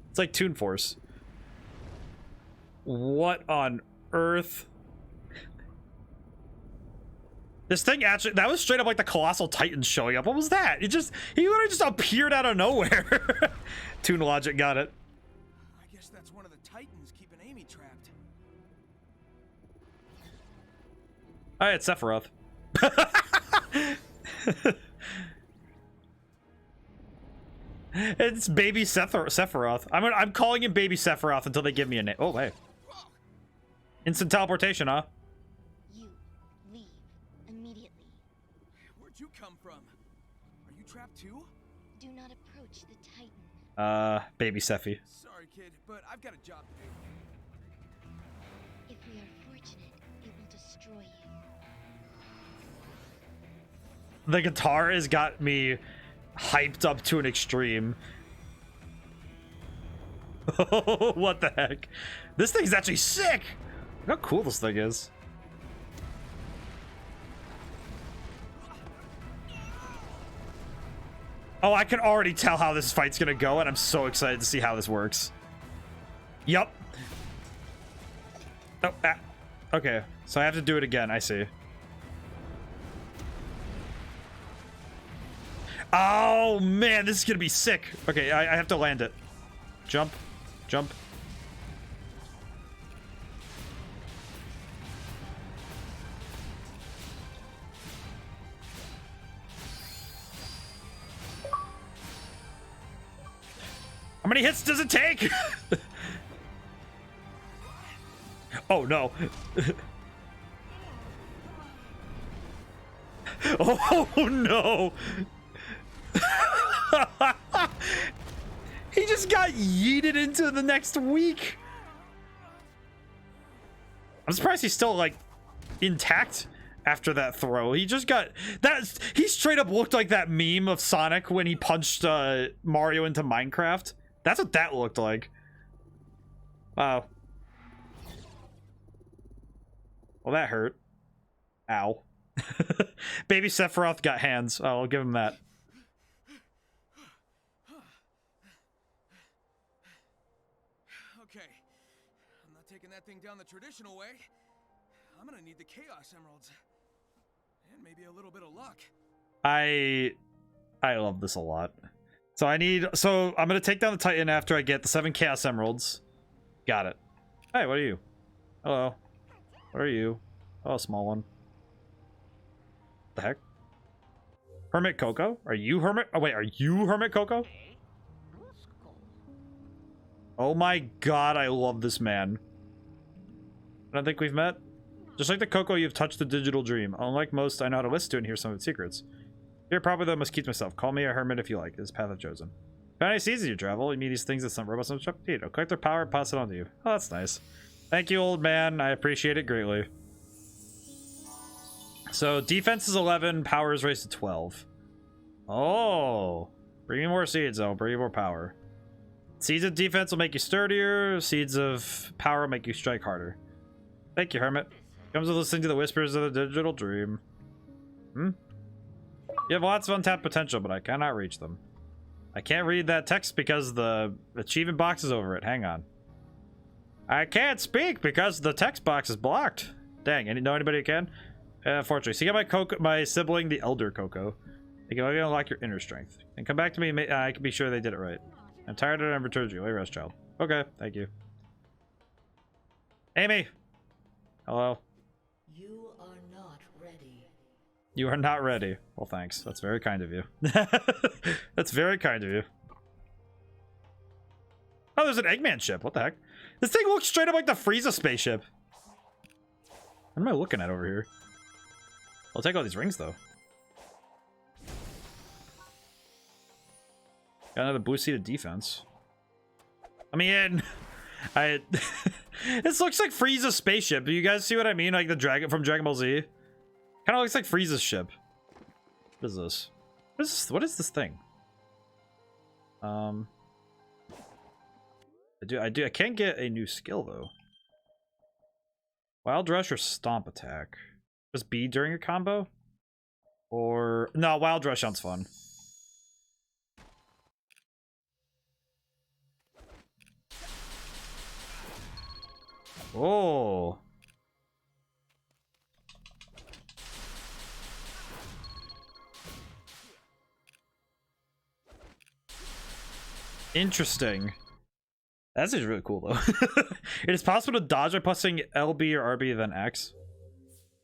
It's like Toon Force. What on earth? This thing actually, that was straight up like the Colossal Titans showing up. What was that? He literally just appeared out of nowhere. Toon Logic got it. I guess that's one of the Titans keeping Amy trapped. All right, Sephiroth. It's baby Sephiroth. I'm calling him baby Sephiroth until they give me a name. Oh, wait. Instant teleportation, huh? You leave immediately. Where'd you come from? Are you trapped too? Do not approach the Titan. Baby Sephi. Sorry, kid, but I've got a job to do. If we are fortunate, it will destroy you. The guitar has got me hyped up to an extreme. What the heck? This thing's actually sick! Look how cool this thing is. Oh, I can already tell how this fight's gonna go, and I'm so excited to see how this works. Yup. Oh, okay. So I have to do it again, I see. Oh, man, this is gonna be sick. Okay, I have to land it. Jump. Jump. How many hits does it take? Oh, no. Oh, no. He just got yeeted into the next week. I'm surprised he's still, like, intact after that throw. He just got that. He straight up looked like that meme of Sonic when he punched Mario into Minecraft. That's what that looked like. Wow. Well, that hurt. Ow. Baby Sephiroth got hands. Oh, I'll give him that. Okay, I'm not taking that thing down the traditional way. I'm gonna need the Chaos Emeralds. And maybe a little bit of luck. I love this a lot. So I'm gonna take down the Titan after I get the 7 Chaos Emeralds. Got it. Hey, what are you? Hello. What are you? Oh, small one. The heck? Hermit Coco? Are you Hermit? Oh, wait, are you Hermit Coco? Oh my god, I love this man. I don't think we've met. Just like the Coco, you've touched the digital dream. Unlike most, I know how to listen to and hear some of its secrets. Here, probably though, must keep myself. Call me a hermit if you like. This path I've chosen. Found any seeds as you travel. You meet these things that some robots don't shop. I'll collect their power and pass it on to you. Oh, that's nice. Thank you, old man. I appreciate it greatly. So, defense is 11, power is raised to 12. Oh. Bring me more seeds, though. Bring me more power. Seeds of defense will make you sturdier. Seeds of power will make you strike harder. Thank you, hermit. Comes with listening to the whispers of the digital dream. You have lots of untapped potential, but I cannot reach them. I can't read that text because the achievement box is over it. Hang on. I can't speak because the text box is blocked. Dang, know anybody who can? Fortunately, so you got my sibling, the Elder Coco. They can only unlock your inner strength. And come back to me, I can be sure they did it right. I'm tired and I've returned you. Lay rest, child. Okay, thank you. Amy! Hello. You are not ready. You are not ready. Well, thanks. That's very kind of you. That's very kind of you. Oh, there's an Eggman ship. What the heck? This thing looks straight up like the Frieza spaceship. What am I looking at over here? I'll take all these rings, though. Got another boost seat of defense. I mean, this looks like Frieza's spaceship. Do you guys see what I mean? Like the dragon from Dragon Ball Z? Kind of looks like Frieza's ship. What is this? What is this thing? I can't get a new skill though. Wild Rush or Stomp Attack? Just B during a combo? Or no, Wild Rush sounds fun. Oh. Interesting. That's just really cool though. It is possible to dodge by pressing LB or RB then X.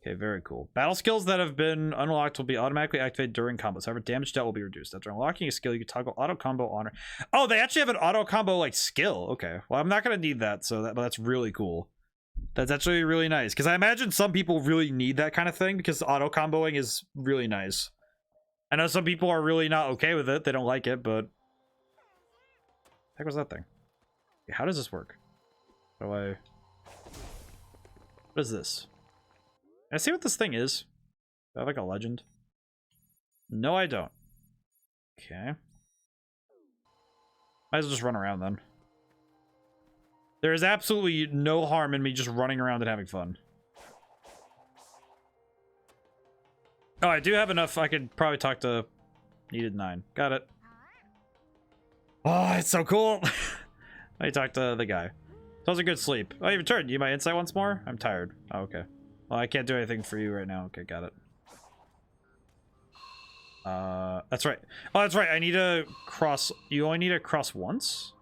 Okay, very cool. Battle skills that have been unlocked will be automatically activated during combos. However, damage dealt will be reduced. After unlocking a skill, you can toggle auto combo on. Oh, they actually have an auto combo like skill. Okay, well, I'm not gonna need that, so but that's really cool. That's actually really nice because I imagine some people really need that kind of thing because auto comboing is really nice. I know some people are really not okay with it; they don't like it. But heck was that thing? Okay, how does this work? How do I? What is this? Can I see what this thing is? Do I have like a legend? No, I don't. Okay. Might as well just run around then. There is absolutely no harm in me just running around and having fun. Oh, I do have enough. I could probably talk to needed 9. Got it. Oh, it's so cool. I talked to the guy. That was a good sleep. Oh, you returned. You my insight once more? I'm tired. Oh, okay. Well, I can't do anything for you right now. Okay, got it. That's right. Oh, that's right. I need to cross. You only need to cross once?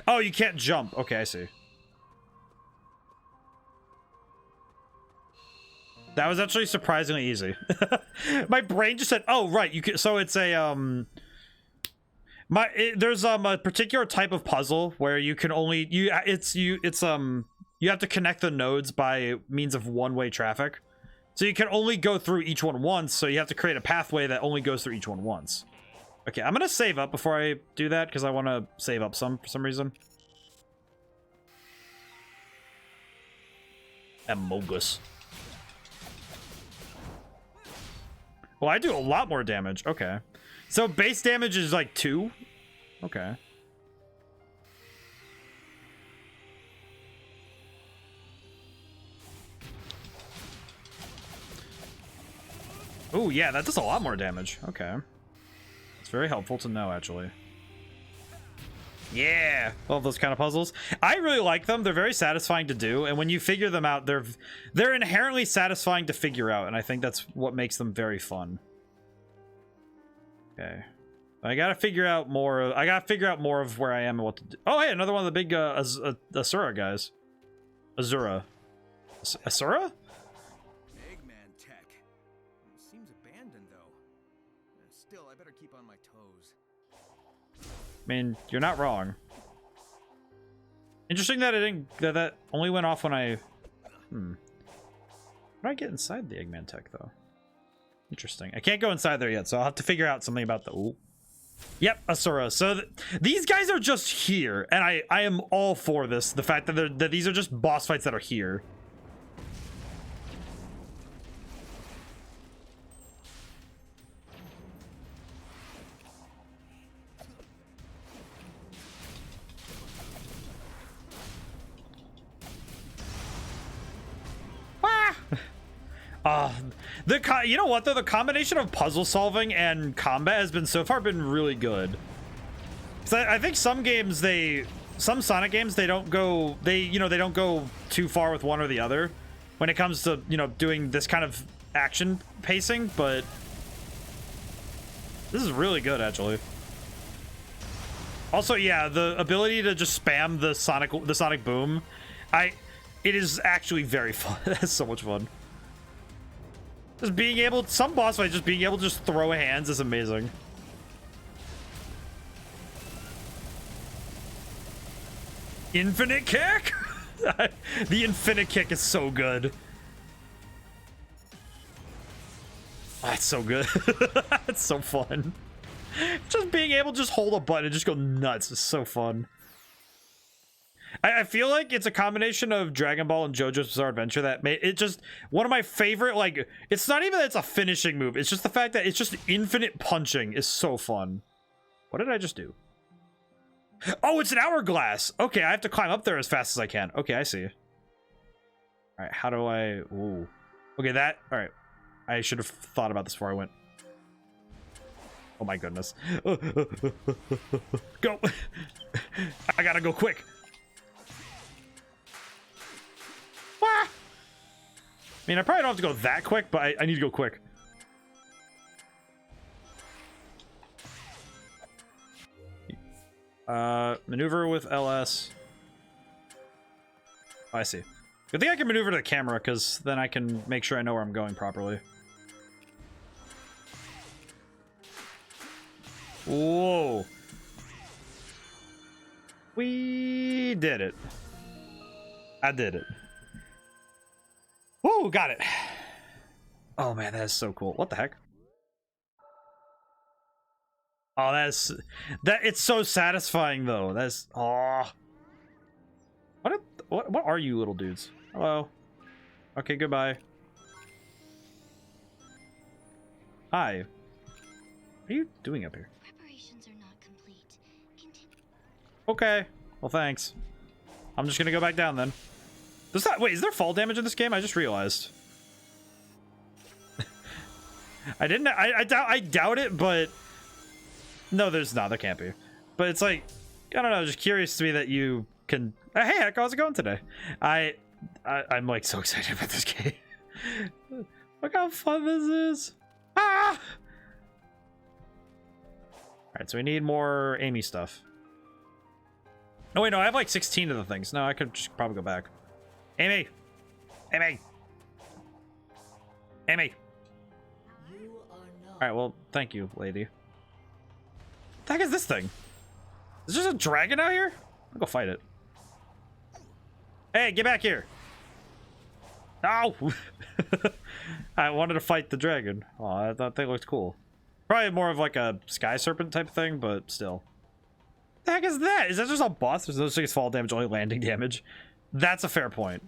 Oh, you can't jump. Okay, I see. That was actually surprisingly easy. My brain just said, "Oh, right, you can." So it's a there's a particular type of puzzle where you can only you have to connect the nodes by means of one-way traffic. So you can only go through each one once, so you have to create a pathway that only goes through each one once. Okay, I'm gonna save up before I do that because I want to save up some for some reason. Amogus. Well, I do a lot more damage. Okay. So base damage is like 2? Okay. Oh, yeah, that does a lot more damage. Okay. It's very helpful to know, actually. Yeah, all those kind of puzzles. I really like them. They're very satisfying to do, and when you figure them out, they're inherently satisfying to figure out, and I think that's what makes them very fun. Okay. I gotta figure out more. I gotta figure out more of where I am and what to do. Oh, hey, another one of the big Asura guys. Asura. Asura? Eggman tech. Seems abandoned though. Still, I better keep on my toes. I mean, you're not wrong. Interesting that it didn't. That only went off when I. How do I get inside the Eggman tech though? Interesting. I can't go inside there yet, so I'll have to figure out something about the. Ooh. Yep, Asura. So these guys are just here, and I am all for this. The fact that these are just boss fights that are here. You know what though? The combination of puzzle solving and combat has been so far been really good. So I think some games some Sonic games they don't go too far with one or the other when it comes to doing this kind of action pacing, but this is really good actually. Also, yeah, the ability to just spam the Sonic boom, it is actually very fun. That's so much fun. Just being able, some boss fights, just being able to just throw hands is amazing. Infinite kick? The infinite kick is so good. That's so good. It's so fun. Just being able to just hold a button and just go nuts is so fun. I feel like it's a combination of Dragon Ball and JoJo's Bizarre Adventure that made it just one of my favorite, like, it's not even that it's a finishing move. It's just the fact that it's just infinite punching is so fun. What did I just do? Oh, it's an hourglass. Okay, I have to climb up there as fast as I can. Okay, I see. All right, how do I... Ooh. Okay, that... All right. I should have thought about this before I went. Oh my goodness. Go! I gotta go quick. I mean, I probably don't have to go that quick, but I need to go quick. Maneuver with LS. Oh, I see. Good thing I can maneuver to the camera, because then I can make sure I know where I'm going properly. Whoa. We did it. I did it. Whoa, got it. Oh man, that is so cool. What the heck? Oh, it's so satisfying though. That's what are you little dudes? Hello. Okay, goodbye. Hi. What are you doing up here? Preparations are not complete. Continue. Okay. Well, thanks. I'm just gonna go back down then. Wait, is there fall damage in this game? I just realized. I doubt it, but no, there's not. There can't be. But it's like, I don't know, just curious to me that you can. Hey, heck, how's it going today? I'm like so excited about this game. Look how fun this is. Ah! All right, so we need more Amy stuff. Oh wait, no, I have like 16 of the things. No, I could just probably go back. Amy, Amy, Amy. You are not. All right, well, thank you, lady. What the heck is this thing? Is there just a dragon out here? I'll go fight it. Hey, get back here. No! I wanted to fight the dragon. Oh, I thought they looked cool. Probably more of like a sky serpent type thing, but still. What the heck is that? Is that just a boss? There's no things fall damage, only landing damage. That's a fair point.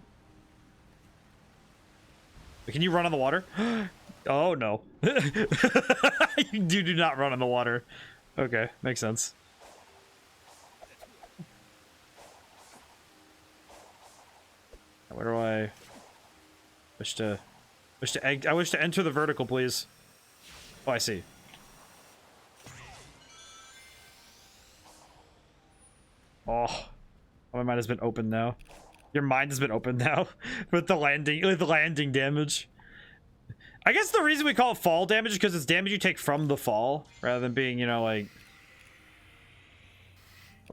Can you run on the water? Oh, no. You do not run on the water. Okay, makes sense. Where do I wish to I wish to enter the vertical, please. Oh, I see. Oh, my mind has been opened now. Your mind has been opened now with the landing damage. I guess the reason we call it fall damage is because it's damage you take from the fall rather than being, you know, like.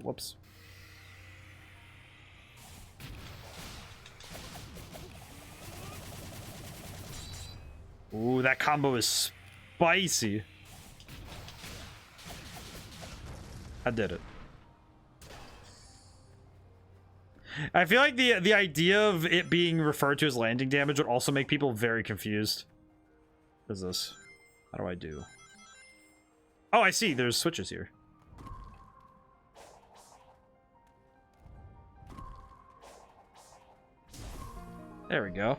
Whoops. Ooh, that combo is spicy. I did it. I feel like the idea of it being referred to as landing damage would also make people very confused. What is this? How do I do? Oh, I see. There's switches here. There we go.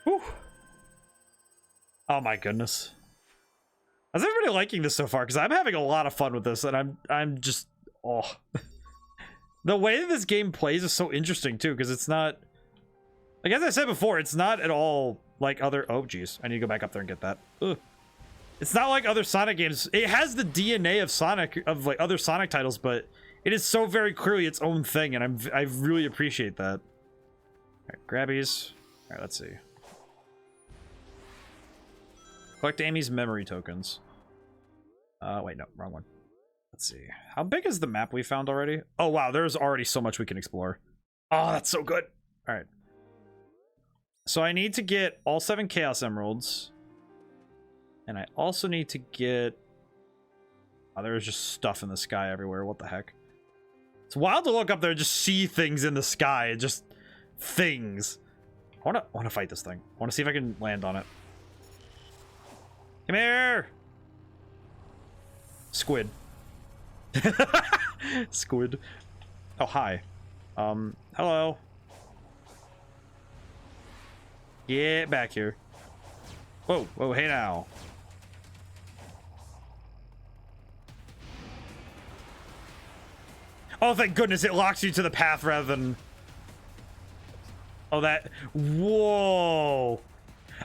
Whew. Oh my goodness. How's everybody liking this so far? Because I'm having a lot of fun with this, and I'm just the way that this game plays is so interesting too, because it's not like, as I said before, it's not at all like other. Oh geez, I need to go back up there and get that. Ugh. It's not like other Sonic games. It has the DNA of Sonic, of like other Sonic titles, but it is so very clearly its own thing, and I really appreciate that. All right, grabbies. All right, let's see. Collect Amy's memory tokens. Wait, no, wrong one. Let's see. How big is the map we found already? Oh, wow, there's already so much we can explore. Oh, that's so good. All right. So I need to get all 7 Chaos Emeralds. And I also need to get... Oh, there's just stuff in the sky everywhere. What the heck? It's wild to look up there and just see things in the sky. Just things. I wanna fight this thing. I wanna see if I can land on it. Come here! Squid. Squid. Oh, hi. Hello. Get back here. Whoa, whoa, hey now. Oh, thank goodness it locks you to the path rather than... Oh, that... Whoa!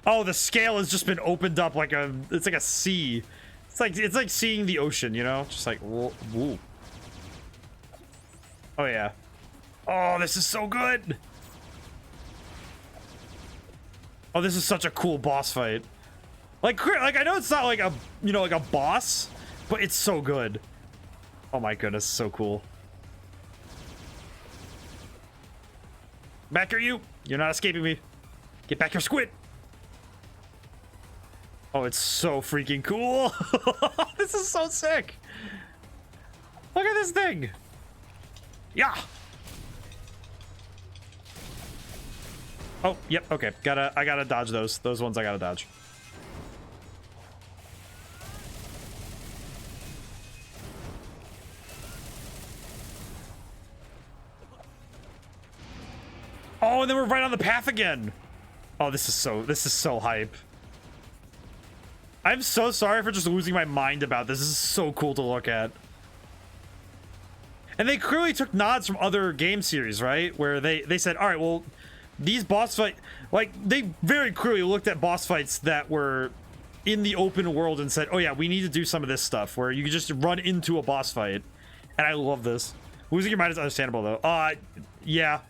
Oh, the scale has just been opened up like a... It's like a sea. It's like seeing the ocean, you know? Just like... Whoa. Oh, yeah. Oh, this is so good! Oh, this is such a cool boss fight. Like I know it's not like a, you know, like a boss, but it's so good. Oh my goodness, so cool. Back here, you! You're not escaping me. Get back here, squid. Oh, it's so freaking cool. This is so sick. Look at this thing. Yeah. Oh, yep. Okay. I gotta dodge those. Those ones I gotta dodge. Oh, and then we're right on the path again. Oh, this is so hype. I'm so sorry for just losing my mind about this. This is so cool to look at. And they clearly took nods from other game series, right? Where they said, all right, well, these boss fight, like, they very clearly looked at boss fights that were in the open world and said, oh yeah, we need to do some of this stuff where you can just run into a boss fight. And I love this. Losing your mind is understandable, though. Yeah.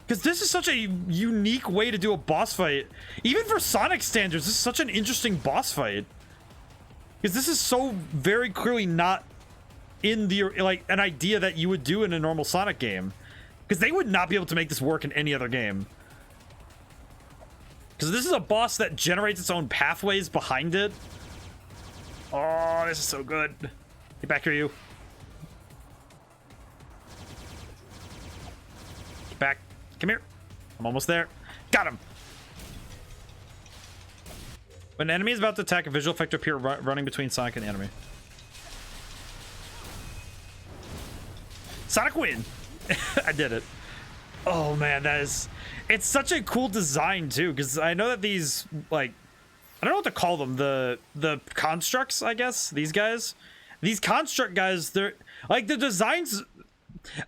Because this is such a unique way to do a boss fight. Even for Sonic standards, this is such an interesting boss fight. Because this is so very clearly not in the, like, an idea that you would do in a normal Sonic game. Because they would not be able to make this work in any other game. Because this is a boss that generates its own pathways behind it. Oh, this is so good. Get back here, you. Get back. Come here. I'm almost there. Got him. When an enemy is about to attack, a visual effect will appear running between Sonic and the enemy. Sonic win. I did it. Oh man, that is... It's such a cool design too, because I know that these, like... I don't know what to call them. The constructs, I guess. These guys. These construct guys, they're... Like, the designs...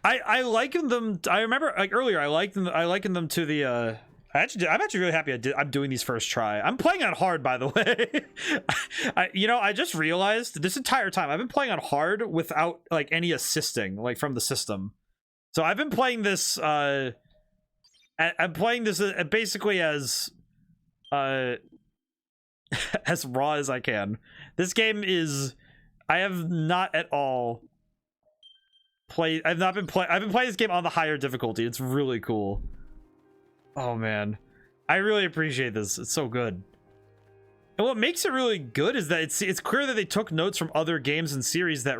I liken them... I remember, like, earlier, I likened them to the... I'm actually really happy I'm doing these first try. I'm playing on hard, by the way. I just realized this entire time I've been playing on hard without like any assisting, like from the system. So I've been playing this. I'm playing this basically as raw as I can. This game is. I have not at all played. I've been playing this game on the higher difficulty. It's really cool. Oh man, I really appreciate this. It's so good. And what makes it really good is that it's clear that they took notes from other games and series that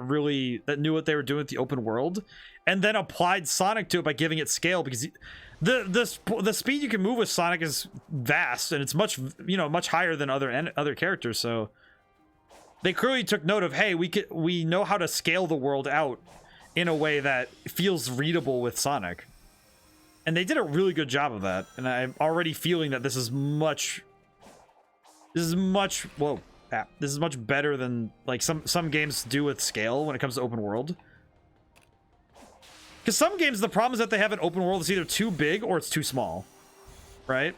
knew what they were doing with the open world, and then applied Sonic to it by giving it scale, because the speed you can move with Sonic is vast, and it's much higher than other characters. So they clearly took note of, hey, we know how to scale the world out in a way that feels readable with Sonic. And they did a really good job of that. And I'm already feeling that this is much better than like some games do with scale when it comes to open world. Because some games, the problem is that they have an open world that's either too big or it's too small. Right?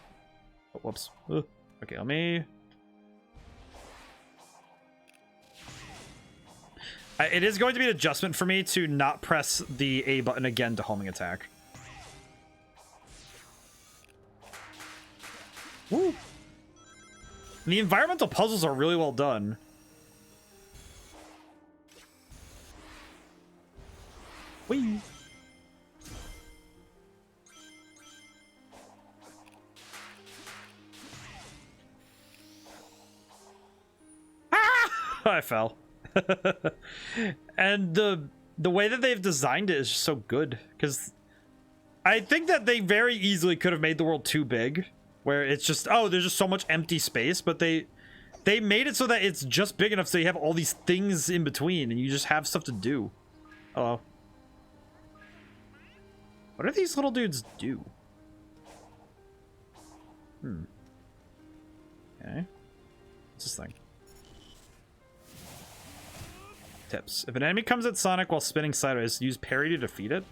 Oh, whoops. Ugh. Okay, let me... It is going to be an adjustment for me to not press the A button again to homing attack. Woo. And the environmental puzzles are really well done. Whee. Ah! I fell. And the way that they've designed it is just so good, because I think that they very easily could have made the world too big, where it's just, oh, there's just so much empty space, but they made it so that it's just big enough so you have all these things in between and you just have stuff to do. Hello. What do these little dudes do? Okay. What's this thing? Tips. If an enemy comes at Sonic while spinning sideways, use parry to defeat it.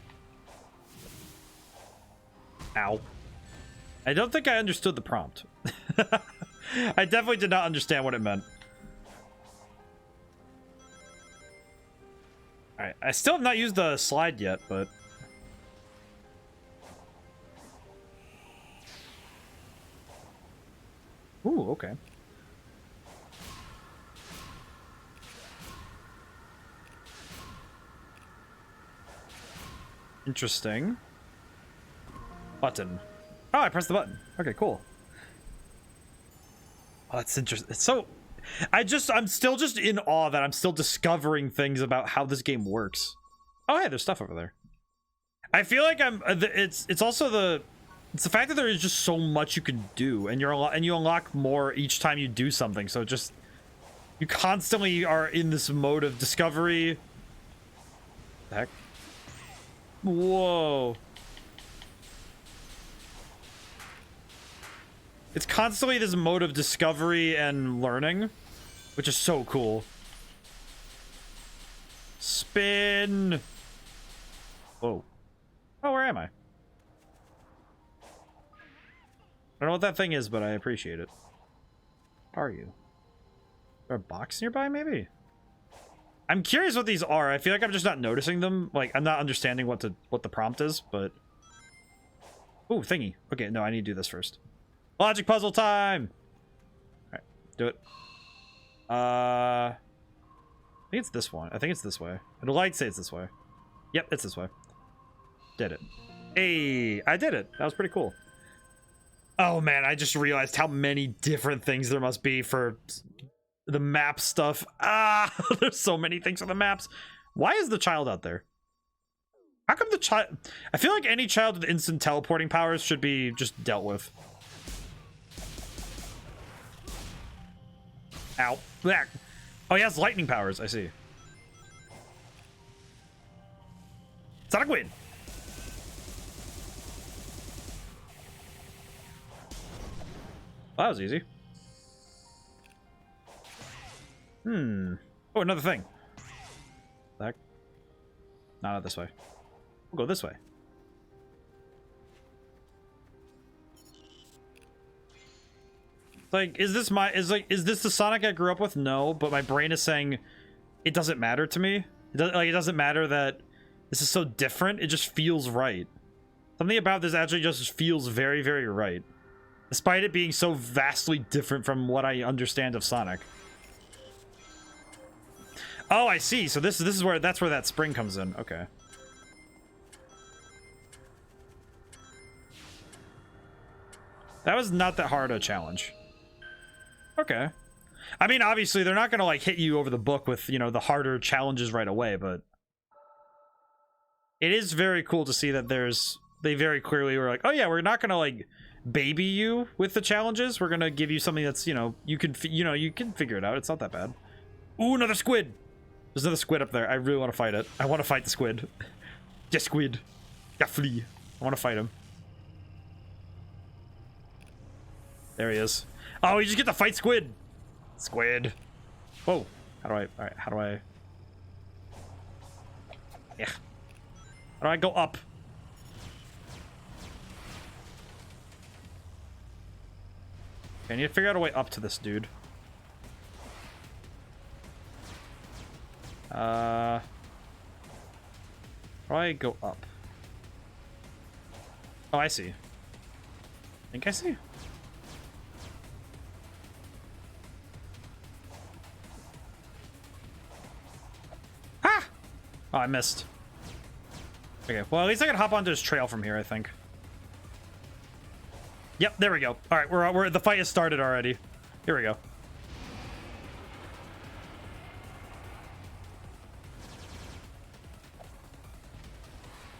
Ow. I don't think I understood the prompt. I definitely did not understand what it meant. Alright, I still have not used the slide yet, but... Ooh, okay. Interesting. Button. Oh, I pressed the button. Okay, cool. Oh, that's interesting. It's so... I'm still just in awe that I'm still discovering things about how this game works. Oh, hey, there's stuff over there. I feel like it's also the fact that there is just so much you can do, and you unlock more each time you do something. So just you constantly are in this mode of discovery. The heck? Whoa. It's constantly this mode of discovery and learning, which is so cool. Spin. Whoa. Oh, where am I? I don't know what that thing is, but I appreciate it. What are you? Is there a box nearby, maybe? I'm curious what these are. I feel like I'm just not noticing them. Like, I'm not understanding what the prompt is, but... Ooh, thingy. Okay, no, I need to do this first. Logic puzzle time! Alright, do it. I think it's this one. I think it's this way. The lights say it's this way. Yep, it's this way. Did it. Hey, I did it. That was pretty cool. Oh man, I just realized how many different things there must be for the map stuff. Ah, there's so many things for the maps. Why is the child out there? How come the child... I feel like any child with instant teleporting powers should be just dealt with. Ow. Black. Oh, he has lightning powers. I see. Sonic Wind. Well, that was easy. Oh, another thing. Back. No, not this way. We'll go this way. Like, is this the Sonic I grew up with? No, but my brain is saying it doesn't matter to me. It doesn't matter that this is so different. It just feels right. Something about this actually just feels very, very right. Despite it being so vastly different from what I understand of Sonic. Oh, I see. So this is where that spring comes in. Okay. That was not that hard a challenge. Okay. I mean, obviously, they're not going to, like, hit you over the book with, you know, the harder challenges right away, but... It is very cool to see that they very clearly were like, oh yeah, we're not going to, like, baby you with the challenges. We're going to give you something that's, you know, you can figure it out. It's not that bad. Ooh, another squid! There's another squid up there. I really want to fight it. I want to fight the squid. Yeah, squid. Yeah, flea. I want to fight him. There he is. Oh, you just get to fight squid. Squid. Whoa. How do I... Alright, how do I... Yeah. How do I go up? Okay, I need to figure out a way up to this dude. How do I go up? Oh, I see. I think I see. Ah! Oh, I missed. Okay, well, at least I can hop onto his trail from here, I think. Yep, there we go. All right, we're the fight has started already. Here we go.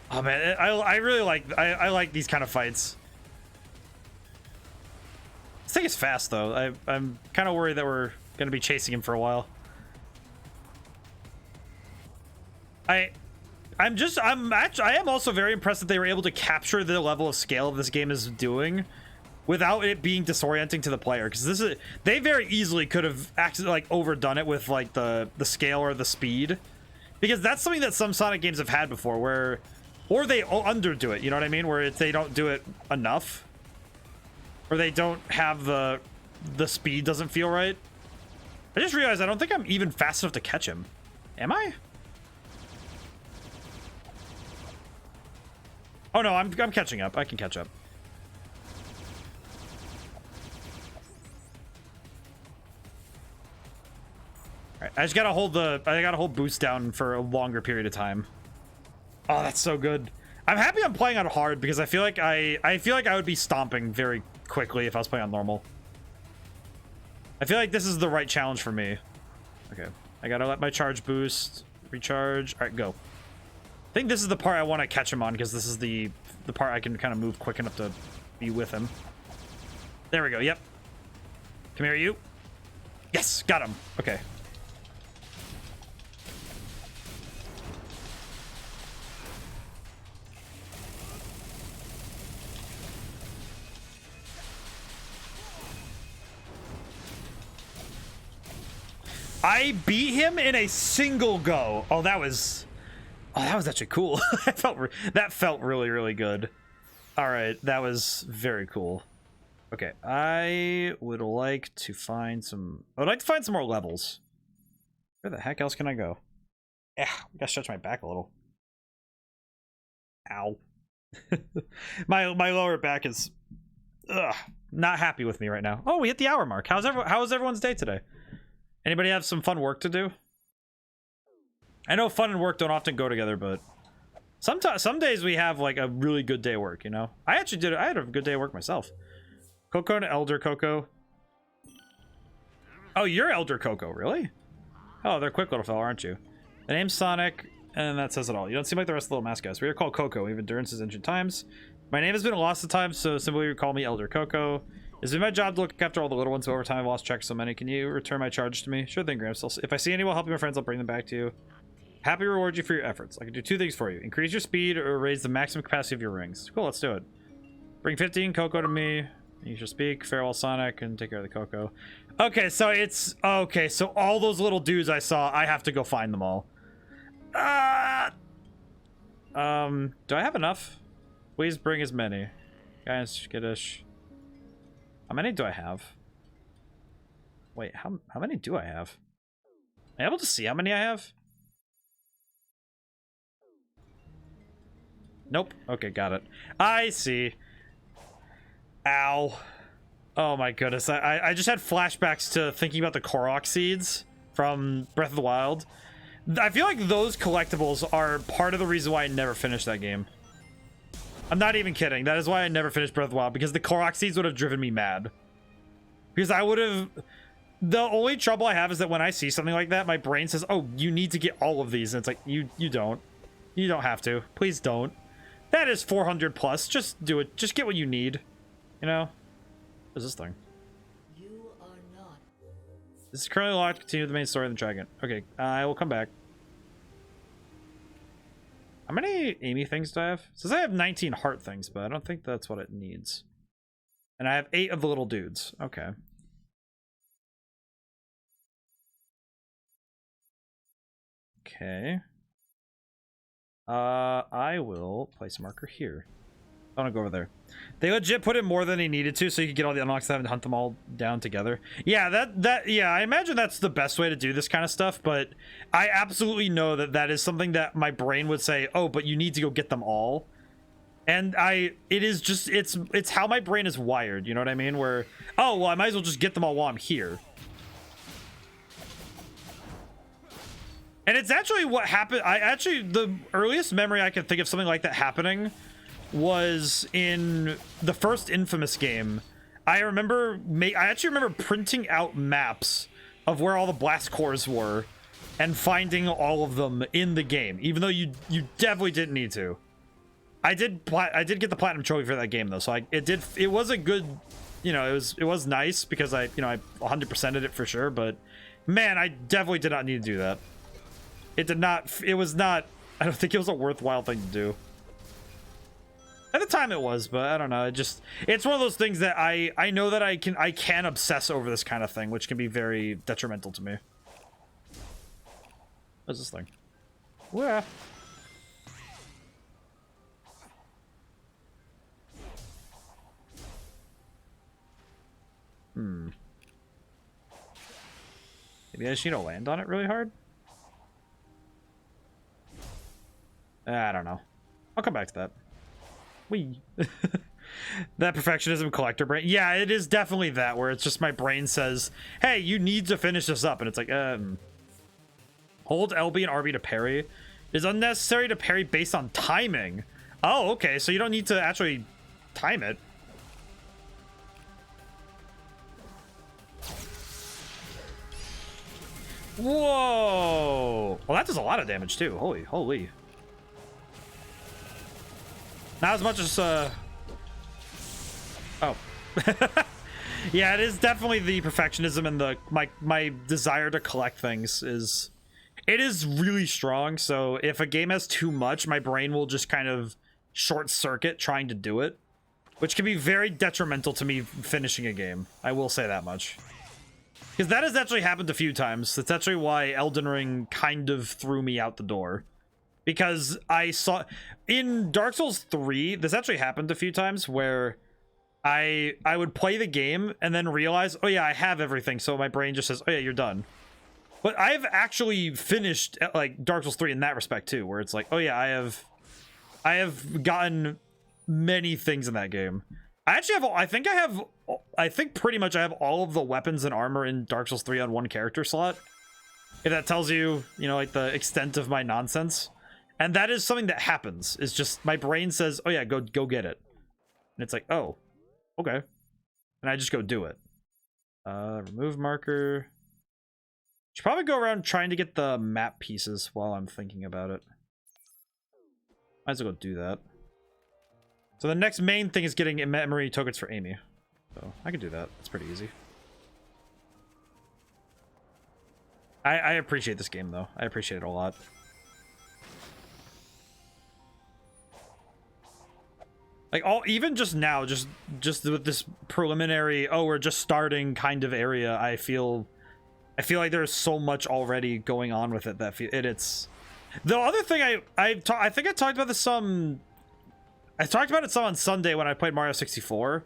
Oh man, I really I like these kind of fights. This thing is fast though. I'm kind of worried that we're gonna be chasing him for a while. I am also very impressed that they were able to capture the level of scale this game is doing without it being disorienting to the player, because they very easily could have actually like overdone it with like the scale or the speed, because that's something that some Sonic games have had before, where or they underdo it, you know what I mean, where they don't do it enough, or they don't have the speed doesn't feel right. I just realized I don't think I'm even fast enough to catch him. Am I? Oh no, I'm catching up. I can catch up. Alright, I just gotta hold boost down for a longer period of time. Oh, that's so good. I'm happy I'm playing on hard because I feel like I feel like I would be stomping very quickly if I was playing on normal. I feel like this is the right challenge for me. Okay, I gotta let my charge boost recharge. All right, go. I think this is the part I want to catch him on because this is the part I can kind of move quick enough to be with him. There we go. Yep. Come here, you. Yes, got him. Okay. I beat him in a single go. Oh, that was actually cool. That felt really, really good. All right, that was very cool. Okay, I would like to find some. I would like to find some more levels. Where the heck else can I go? Yeah, I gotta stretch my back a little. Ow. my lower back is not happy with me right now. Oh, we hit the hour mark. How was everyone's day today? Anybody have some fun work to do? I know fun and work don't often go together, but some days we have like a really good day of work, you know? I had a good day of work myself. Coco and Elder Coco. Oh, you're Elder Coco, really? Oh, they're quick little fella, aren't you? The name's Sonic, and that says it all. You don't seem like the rest of the little mascots. We are called Coco. We have endurance since ancient times. My name has been lost at times, so simply call me Elder Coco. It's been my job to look after all the little ones, but over time I've lost track of so many. Can you return my charge to me? Sure thing, Gramps. If I see anyone helping my friends, I'll bring them back to you. Happy to reward you for your efforts. I can do 2 things for you. Increase your speed or raise the maximum capacity of your rings. Cool, let's do it. Bring 15 Coco to me. You shall speak. Farewell, Sonic, and take care of the Coco. Okay, so it's... Okay, so all those little dudes I saw, I have to go find them all. Do I have enough? Please bring as many. Guys, skittish. How many do I have? Wait, how many do I have? Am I able to see how many I have? Nope. Okay, got it. I see. Ow. Oh my goodness. I just had flashbacks to thinking about the Korok seeds from Breath of the Wild. I feel like those collectibles are part of the reason why I never finished that game. I'm not even kidding. That is why I never finished Breath of the Wild, because the Korok seeds would have driven me mad. Because I would have... The only trouble I have is that when I see something like that, my brain says, oh, you need to get all of these. And it's like, you don't. You don't have to. Please don't. That is 400 plus. Just do it. Just get what you need. You know? What is this thing? You are not. This is currently locked. Continue the main story of the dragon. Okay, I will come back. How many Amy things do I have? It says I have 19 heart things, but I don't think that's what it needs. And I have 8 of the little dudes. Okay. Okay. I will place a marker here. I want to go over there. They legit put in more than they needed to, so you could get all the unlocks and hunt them all down together. Yeah, yeah, I imagine that's the best way to do this kind of stuff, but I absolutely know that that is something that my brain would say, oh, but you need to go get them all. And it is just, it's how my brain is wired, you know what I mean? Where, oh, well, I might as well just get them all while I'm here. And it's actually what happened. The earliest memory I can think of something like that happening was in the first Infamous game. I actually remember printing out maps of where all the blast cores were and finding all of them in the game, even though you definitely didn't need to. I did get the platinum trophy for that game though, so it was a good, you know, it was nice because I 100%ed it for sure, but man, I definitely did not need to do that. I don't think it was a worthwhile thing to do. At the time it was, but I don't know. It's one of those things that I know that I can obsess over this kind of thing, which can be very detrimental to me. What's this thing? Where? Maybe I just need to land on it really hard? I don't know. I'll come back to that. Whee. That perfectionism collector brain. Yeah, it is definitely that, where it's just my brain says, hey, you need to finish this up. And it's like, hold LB and RB to parry. It is unnecessary to parry based on timing. Oh, okay, so you don't need to actually time it. Whoa! Well, that does a lot of damage too. Holy. Not as much as oh. Yeah, it is definitely the perfectionism and the my desire to collect things is really strong. So if a game has too much, my brain will just kind of short circuit trying to do it, which can be very detrimental to me finishing a game. I will say that much. Because that has actually happened a few times. That's actually why Elden Ring kind of threw me out the door. Because I saw... In Dark Souls 3, this actually happened a few times where I would play the game and then realize, oh yeah, I have everything. So my brain just says, oh yeah, you're done. But I've actually finished like Dark Souls 3 in that respect too, where it's like, oh yeah, I have gotten many things in that game. I think pretty much I have all of the weapons and armor in Dark Souls 3 on one character slot. If that tells you, you know, like the extent of my nonsense. And that is something that happens. It's just my brain says, oh yeah, go get it. And it's like, oh, okay. And I just go do it. Remove marker. Should probably go around trying to get the map pieces while I'm thinking about it. Might as well go do that. So the next main thing is getting memory tokens for Amy. So I can do that. It's pretty easy. I appreciate this game though. I appreciate it a lot. Like even just now, just with this preliminary, oh, we're just starting kind of area, I feel like there's so much already going on with it that it's the other thing I think I talked about this some. I talked about it some on Sunday when I played Mario 64,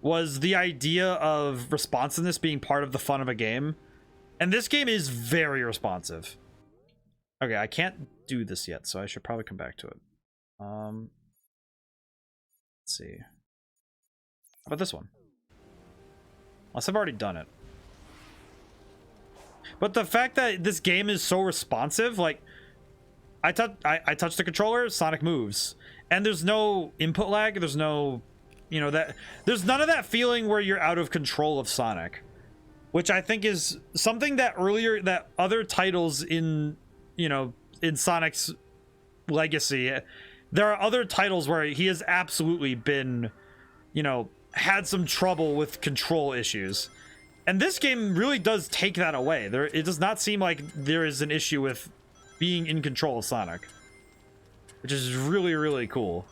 was the idea of responsiveness being part of the fun of a game. And this game is very responsive. Okay, I can't do this yet, so I should probably come back to it. Let's see. How about this one? Unless I've already done it. But the fact that this game is so responsive, like, I touch the controller, Sonic moves. And there's no input lag, there's no, you know, there's none of that feeling where you're out of control of Sonic. Which I think is something that other titles in, you know, in Sonic's legacy, there are other titles where he has absolutely been, you know, had some trouble with control issues. And this game really does take that away. It does not seem like there is an issue with being in control of Sonic. Which is really, really cool.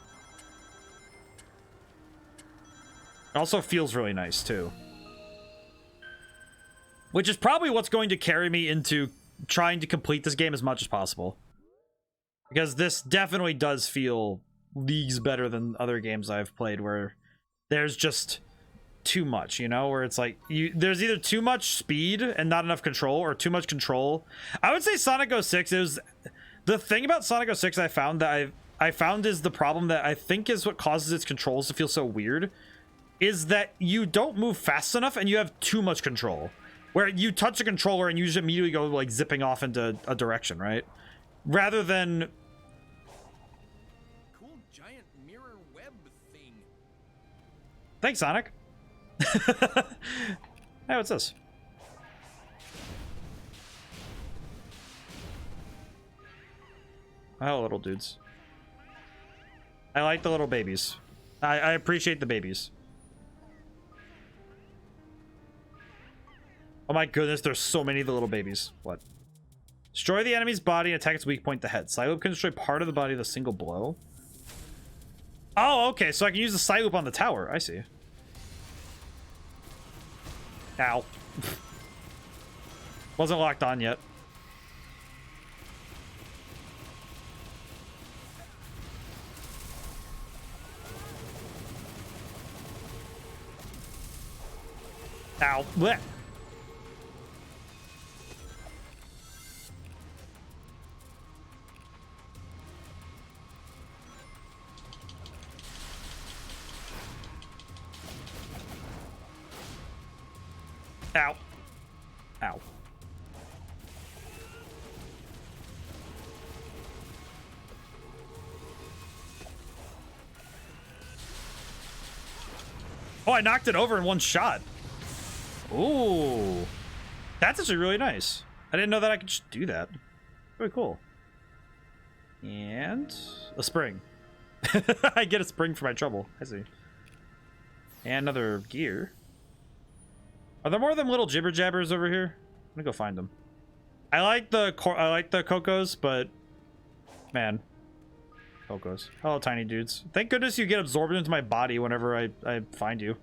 It also feels really nice, too. Which is probably what's going to carry me into trying to complete this game as much as possible. Because this definitely does feel leagues better than other games I've played where there's just too much, you know? Where it's like, there's either too much speed and not enough control, or too much control. I would say Sonic 06 is... The thing about Sonic 06 I found is the problem that I think is what causes its controls to feel so weird, is that you don't move fast enough and you have too much control. Where you touch a controller and you just immediately go like zipping off into a direction, right? Rather than... Cool giant mirror web thing. Thanks, Sonic. Hey, what's this? Oh, little dudes. I like the little babies. I appreciate the babies. Oh my goodness, there's so many of the little babies. What? Destroy the enemy's body and attack its weak point, the head. Psyloop can destroy part of the body with a single blow. Oh, okay, so I can use the Psyloop on the tower. I see. Ow. Wasn't locked on yet. Ow. Blech. Ow. Ow. Oh, I knocked it over in one shot. Ooh. That's actually really nice. I didn't know that I could just do that. Really cool. And a spring. I get a spring for my trouble. I see. And another gear. Are there more of them little jibber jabbers over here? I'm gonna go find them. I like the Cocos, but man, Cocos. Hello, tiny dudes. Thank goodness you get absorbed into my body whenever I find you.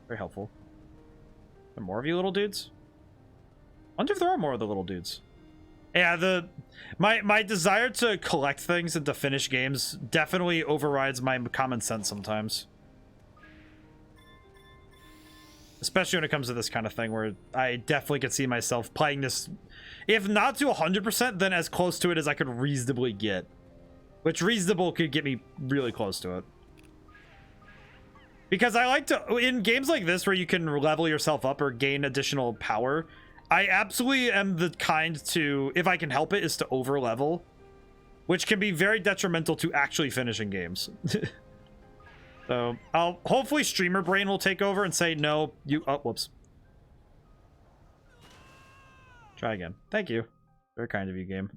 Very helpful. Are there more of you little dudes? I wonder if there are more of the little dudes. Yeah, my desire to collect things and to finish games definitely overrides my common sense sometimes. Especially when it comes to this kind of thing where I definitely could see myself playing this, if not to 100%, then as close to it as I could reasonably get. Which reasonable could get me really close to it. Because I like to, in games like this where you can level yourself up or gain additional power, I absolutely am the kind to, if I can help it, is to over level. Which can be very detrimental to actually finishing games. So, hopefully streamer brain will take over and say, no, you, oh, whoops. Try again. Thank you. Very kind of you, game.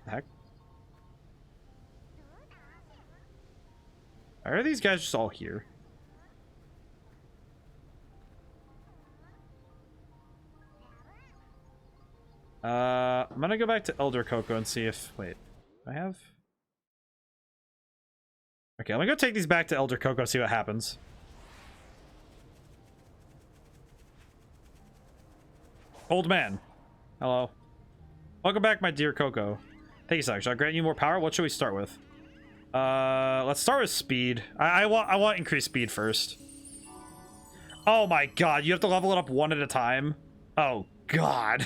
The heck? Why are these guys just all here? I'm gonna go back to Elder Coco and see if, wait. I have... Okay, let me go take these back to Elder Coco, see what happens. Old man. Hello. Welcome back, my dear Coco. Thank you, Sonic. Shall I grant you more power? What should we start with? Let's start with speed. I want increased speed first. Oh my god, you have to level it up one at a time? Oh god.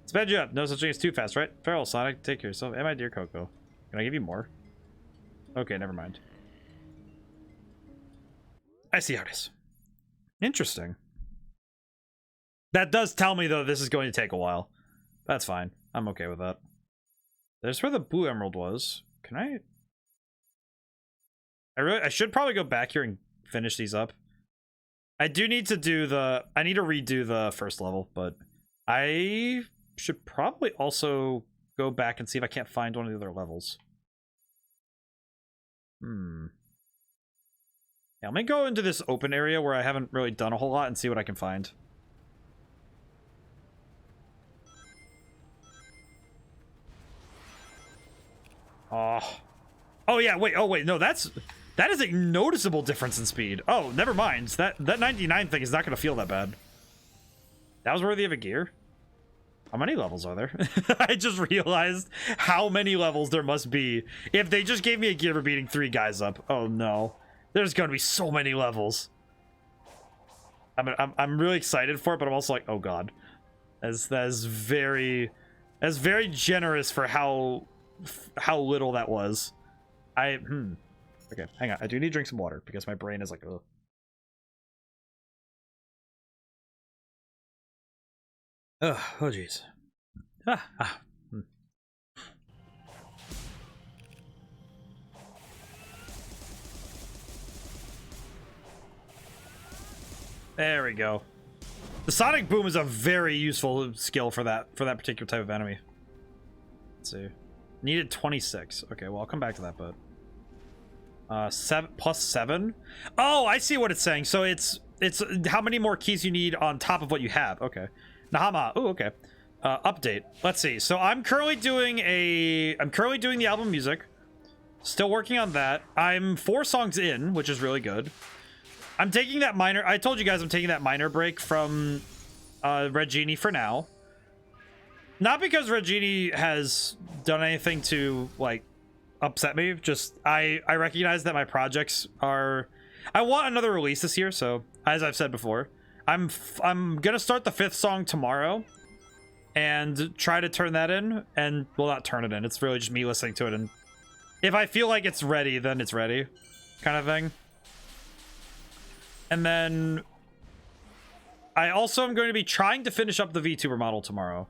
Sped you up. No such thing as too fast, right? Farewell, Sonic. Take care of yourself. And my dear Coco. Can I give you more? Okay, never mind. I see how it is. Interesting. That does tell me, though, this is going to take a while. That's fine. I'm okay with that. There's where the blue emerald was. Can I... I should probably go back here and finish these up. I do need to do the... I need to redo the first level, but... I... should probably also go back and see if I can't find one of the other levels. Yeah, let me go into this open area where I haven't really done a whole lot and see what I can find. Oh yeah, wait, no, that is a noticeable difference in speed. Oh, never mind. That 99 thing is not gonna feel that bad. That was worthy of a gear. How many levels are there? I just realized how many levels there must be if they just gave me a gear for beating 3 guys up. Oh no, there's gonna be so many levels. I'm really excited for it, but I'm also like, oh god, that's very generous for how little that was. Okay, hang on. I do need to drink some water because my brain is like, ugh. Oh jeez. There we go. The sonic boom is a very useful skill for that particular type of enemy. Let's see. Needed 26. Okay, well I'll come back to that, but 7 plus 7. Oh, I see what it's saying. So it's how many more keys you need on top of what you have. Okay. Nahama. Oh, okay. Update. Let's see. So I'm currently doing the album music. Still working on that. I'm 4 songs in, which is really good. I'm taking that minor. I told you guys I'm taking that minor break from Red Genie for now. Not because Red Genie has done anything to like upset me. Just I recognize that my projects are. I want another release this year. So as I've said before, I'm gonna start the 5th song tomorrow and try to turn that in. And well, not turn it in. It's really just me listening to it, and if I feel like it's ready, then it's ready, kind of thing. And then I also am going to be trying to finish up the VTuber model tomorrow.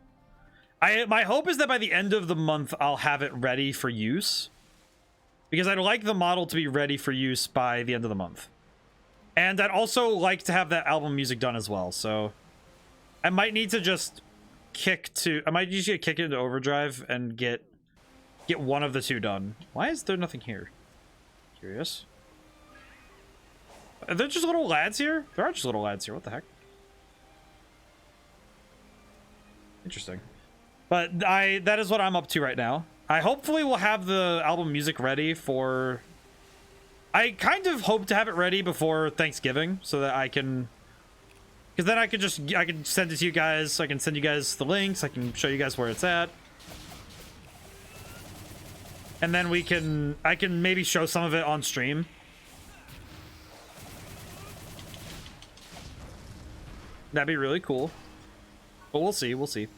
My hope is that by the end of the month, I'll have it ready for use. because I'd like the model to be ready for use by the end of the month. And I'd also like to have that album music done as well, so I might need to just I might usually kick it into overdrive and get one of the two done. Why is there nothing here? Curious. Are there just little lads here? There are just little lads here. What the heck? Interesting. But that is what I'm up to right now. I hopefully will have the album music ready for... I kind of hope to have it ready before Thanksgiving so that I can... Because then I can send it to you guys. I can send you guys the links. I can show you guys where it's at. And then I can maybe show some of it on stream. That'd be really cool. But we'll see, we'll see.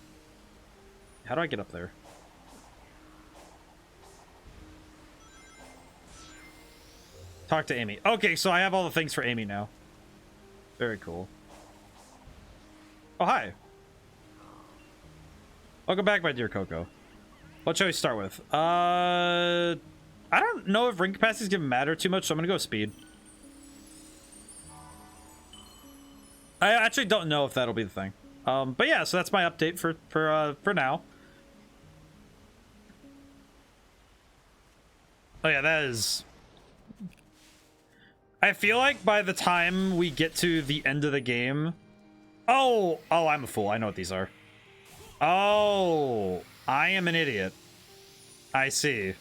How do I get up there? Talk to Amy. Okay, so I have all the things for Amy now. Very cool. Oh, hi. Welcome back, my dear Coco. What shall we start with? I don't know if ring capacity is going to matter too much, so I'm going to go speed. I actually don't know if that'll be the thing. But yeah, so that's my update for now. Oh yeah, that is... I feel like by the time we get to the end of the game... Oh, I'm a fool. I know what these are. Oh, I am an idiot. I see.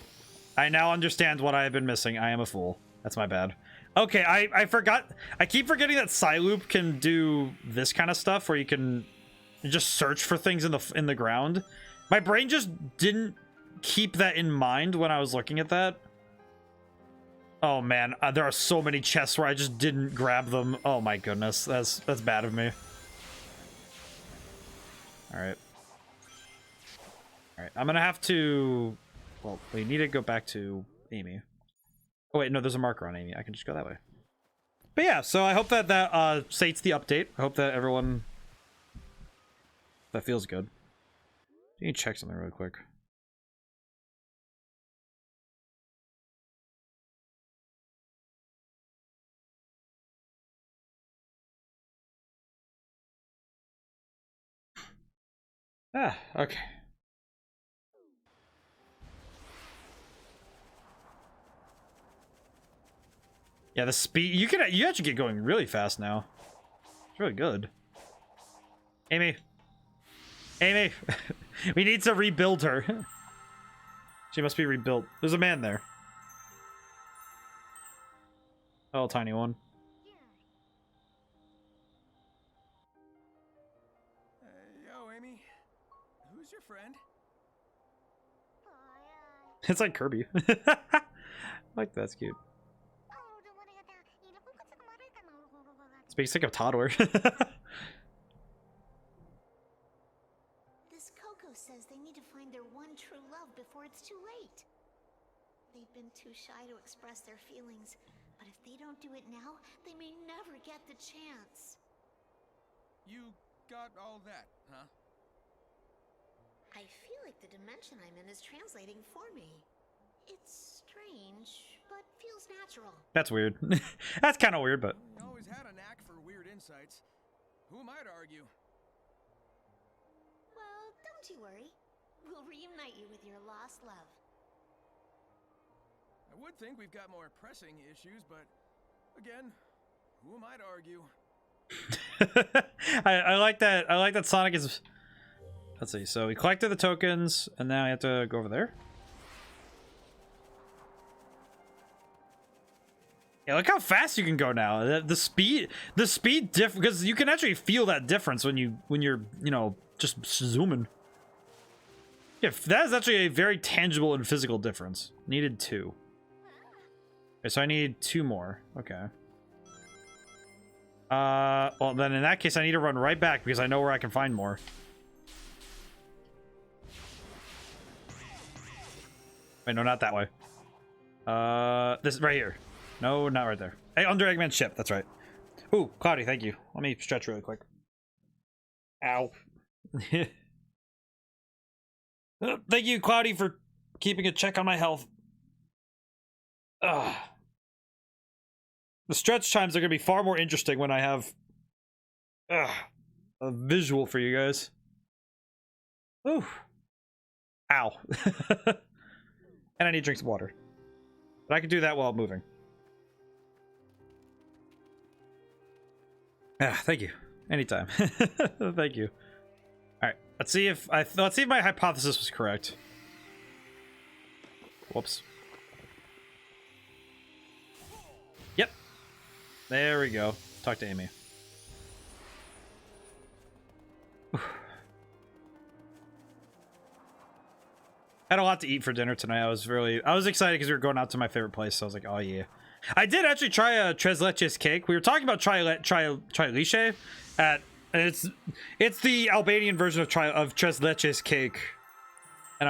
I now understand what I have been missing. I am a fool. That's my bad. Okay, I forgot. I keep forgetting that Psyloop can do this kind of stuff where you can just search for things in the ground. My brain just didn't keep that in mind when I was looking at that. Oh man, there are so many chests where I just didn't grab them. Oh my goodness, that's bad of me. All right, I'm gonna have to. Well, we need to go back to Amy. Oh wait, no, there's a marker on Amy. I can just go that way. But yeah, so I hope that sates the update. I hope that everyone that feels good. I need to check something real quick. Ah, okay. Yeah, the speed you actually get going really fast now. It's really good. Amy. Amy. We need to rebuild her. She must be rebuilt. There's a man there. Oh, tiny one. Yo, Amy. Who's your friend? It's like Kirby. Like that's cute. Speaks like a toddler. This Coco says they need to find their one true love before it's too late. They've been too shy to express their feelings, but if they don't do it now, they may never get the chance. You got all that, huh? I feel like the dimension I'm in is translating for me. It's strange, but feels natural. That's weird. That's kind of weird, but... You always had a knack for weird insights. Who am I to argue? Well, don't you worry. We'll reunite you with your lost love. I would think we've got more pressing issues, but again, who am I to argue? I like that. I like that Sonic is... Let's see. So we collected the tokens, and now I have to go over there. Yeah, look how fast you can go now. The speed difference, because you can actually feel that difference when you're just zooming. Yeah, that is actually a very tangible and physical difference. Needed 2. Okay, so I need 2 more. Okay. Well then in that case I need to run right back because I know where I can find more. Wait, no, not that way. This is right here. No, not right there. Hey, under Eggman's ship. That's right. Ooh, Cloudy, thank you. Let me stretch really quick. Ow. Thank you, Cloudy, for keeping a check on my health. Ugh. The stretch times are going to be far more interesting when I have a visual for you guys. Ooh. Ow. And I need to drink some water. But I can do that while moving. Thank you. Anytime. Thank you. All right. Let's see if my hypothesis was correct. Whoops. Yep. There we go. Talk to Amy. Had a lot to eat for dinner tonight. I was excited because we were going out to my favorite place. So I was like, oh yeah. I did actually try a tres leches cake. We were talking about tri leche at, and it's the Albanian version of tres leches cake. And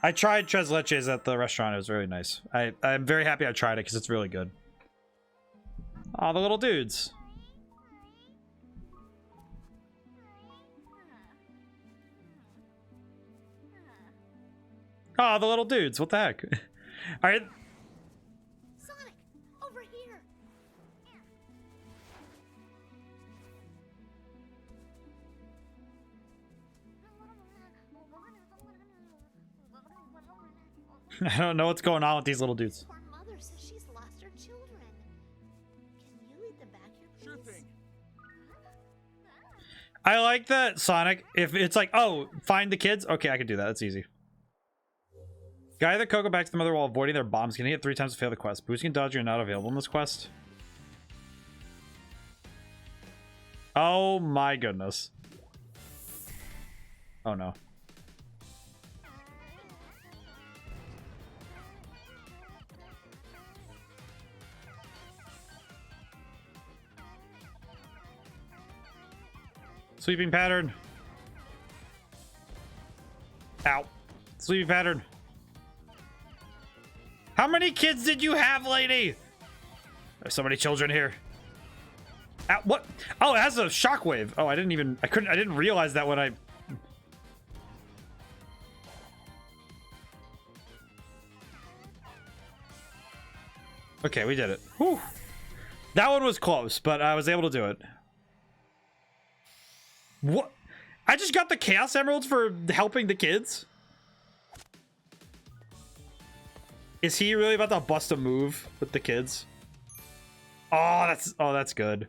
I tried tres leches at the restaurant. It was really nice. I'm very happy I tried it because it's really good. Oh, the little dudes. Oh, the little dudes. What the heck? All right. Sonic, over here. I don't know what's going on with these little dudes. Poor mother says she's lost her children. Can you lead them back here, please? Sure thing. I like that Sonic, if it's like, oh, find the kids. Okay, I can do that. That's easy. Guide the Coco back to the mother while avoiding their bombs. Getting hit 3 times to fail the quest. Boosting and dodging are not available in this quest. Oh my goodness. Oh no. Sweeping pattern. Ow. Sweeping pattern. How many kids did you have, lady? There's so many children here. Ow, what? Oh, it has a shockwave. Oh, I didn't realize that when I... Okay, we did it. Whew. That one was close, but I was able to do it. What? I just got the Chaos Emeralds for helping the kids? Is he really about to bust a move with the kids? Oh, that's good.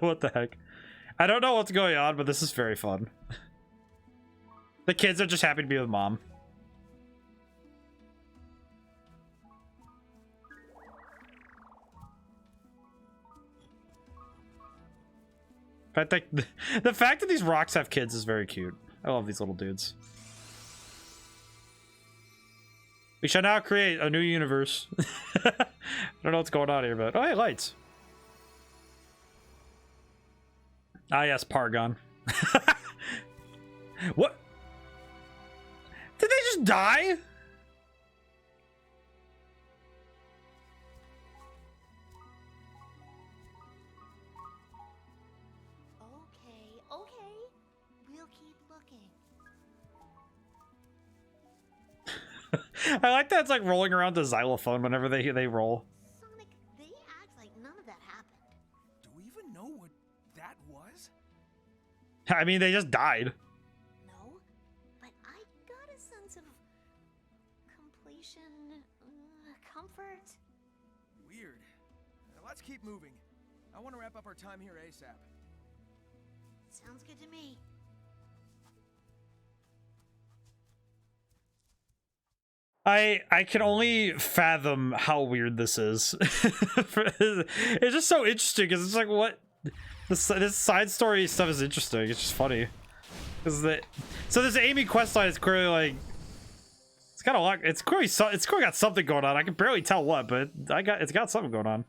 What the heck? I don't know what's going on, but this is very fun. The kids are just happy to be with mom. I think the fact that these rocks have kids is very cute. I love these little dudes. We shall now create a new universe. I don't know what's going on here, but... Oh, hey, lights. Ah, yes, Paragon. What? Did they just die? Okay. We'll keep looking. I like that it's like rolling around the xylophone whenever they roll. Sonic, they act like none of that happened. Do we even know what that was? I mean, they just died. No, but I got a sense of completion, comfort. Weird. Now let's keep moving. I want to wrap up our time here ASAP. Sounds good to me. I can only fathom how weird this is. It's just so interesting because it's like, what this side story stuff is interesting. It's just funny because so this Amy quest line is clearly like, it's got a lot. It's clearly got something going on. I can barely tell what, but it's got something going on.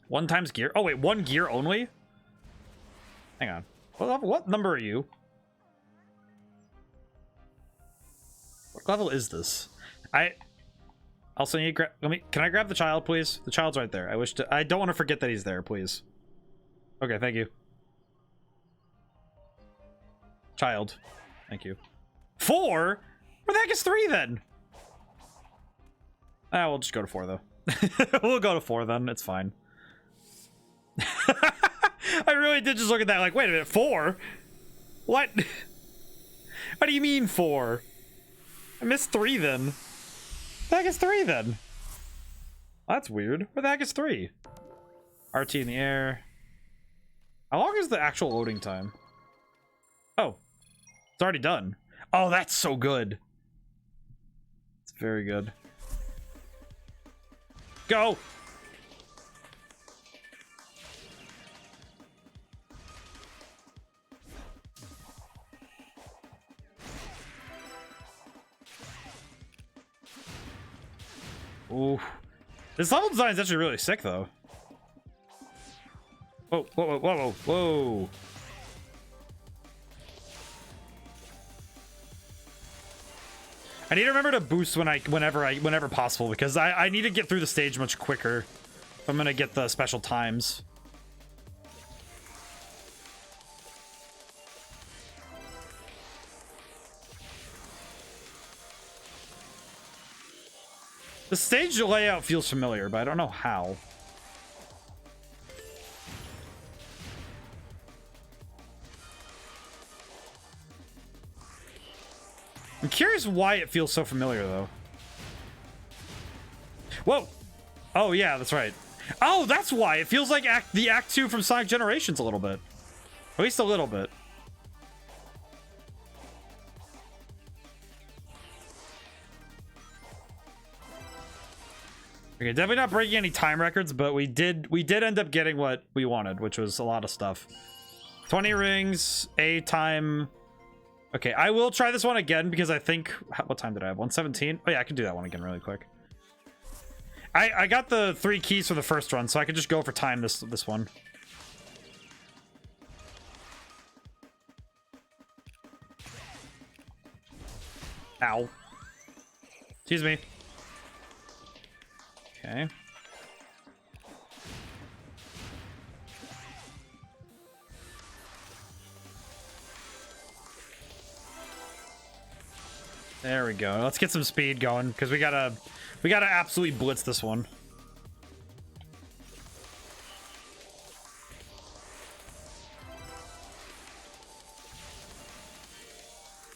1 times gear. Oh wait, 1 gear only. Hang on. What number are you? What level is this? I also need to grab. Can I grab the child, please? The child's right there. I don't want to forget that he's there, please. Okay, thank you. Child. Thank you. 4? Where the heck is 3 then? Ah, we'll just go to 4 though. We'll go to 4 then. It's fine. I really did just look at that like, wait a minute, 4? What? What do you mean 4? I missed 3 then. What the heck is 3 then? That's weird. Where the heck is 3? RT in the air. How long is the actual loading time? Oh, it's already done. Oh, that's so good. It's very good. Go! Ooh. This level design is actually really sick, though. Whoa, whoa, whoa, whoa, whoa. I need to remember to boost whenever possible, because I need to get through the stage much quicker if I'm gonna get the special times. The stage layout feels familiar, but I don't know how. I'm curious why it feels so familiar, though. Whoa! Oh, yeah, that's right. Oh, that's why! It feels like the Act 2 from Sonic Generations a little bit. At least a little bit. Okay, definitely not breaking any time records, but we did end up getting what we wanted, which was a lot of stuff. 20 rings, A time. Okay, I will try this one again because I think... What time did I have? 117? Oh yeah, I can do that one again really quick. I got the 3 keys for the first run, so I could just go for time this one. Ow. Excuse me. Okay. There we go. Let's get some speed going because we gotta absolutely blitz this one.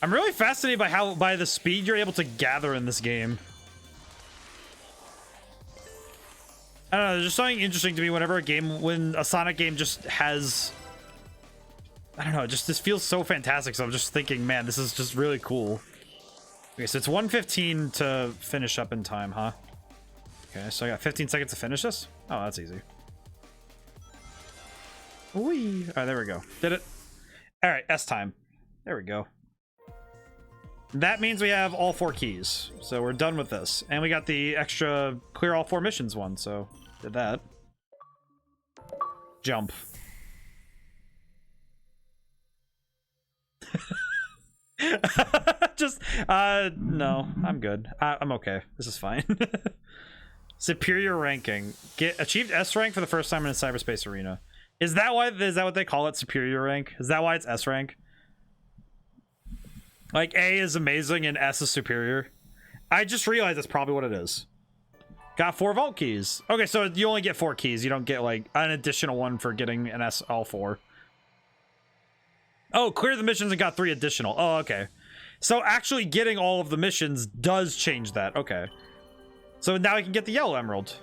I'm really fascinated by the speed you're able to gather in this game. I don't know, there's just something interesting to me when a Sonic game just has, I don't know, this feels so fantastic. So I'm just thinking, man, this is just really cool. Okay, so it's 1:15 to finish up in time, huh? Okay, so I got 15 seconds to finish this? Oh, that's easy. Whee! All right, there we go. Did it. All right, S time. There we go. That means we have all 4 keys. So we're done with this. And we got the extra clear all 4 missions one, so did that. Jump. Just, no, I'm good. I'm okay. This is fine. Superior ranking. Achieved S rank for the first time in a cyberspace arena. Is that what they call it? Superior rank? Is that why it's S rank? Like A is amazing and S is superior. I just realized that's probably what it is. Got 4 vault keys. Okay, so you only get 4 keys. You don't get like an additional one for getting an S all 4. Oh, clear the missions and got 3 additional. Oh, okay. So actually getting all of the missions does change that. Okay. So now we can get the yellow emerald.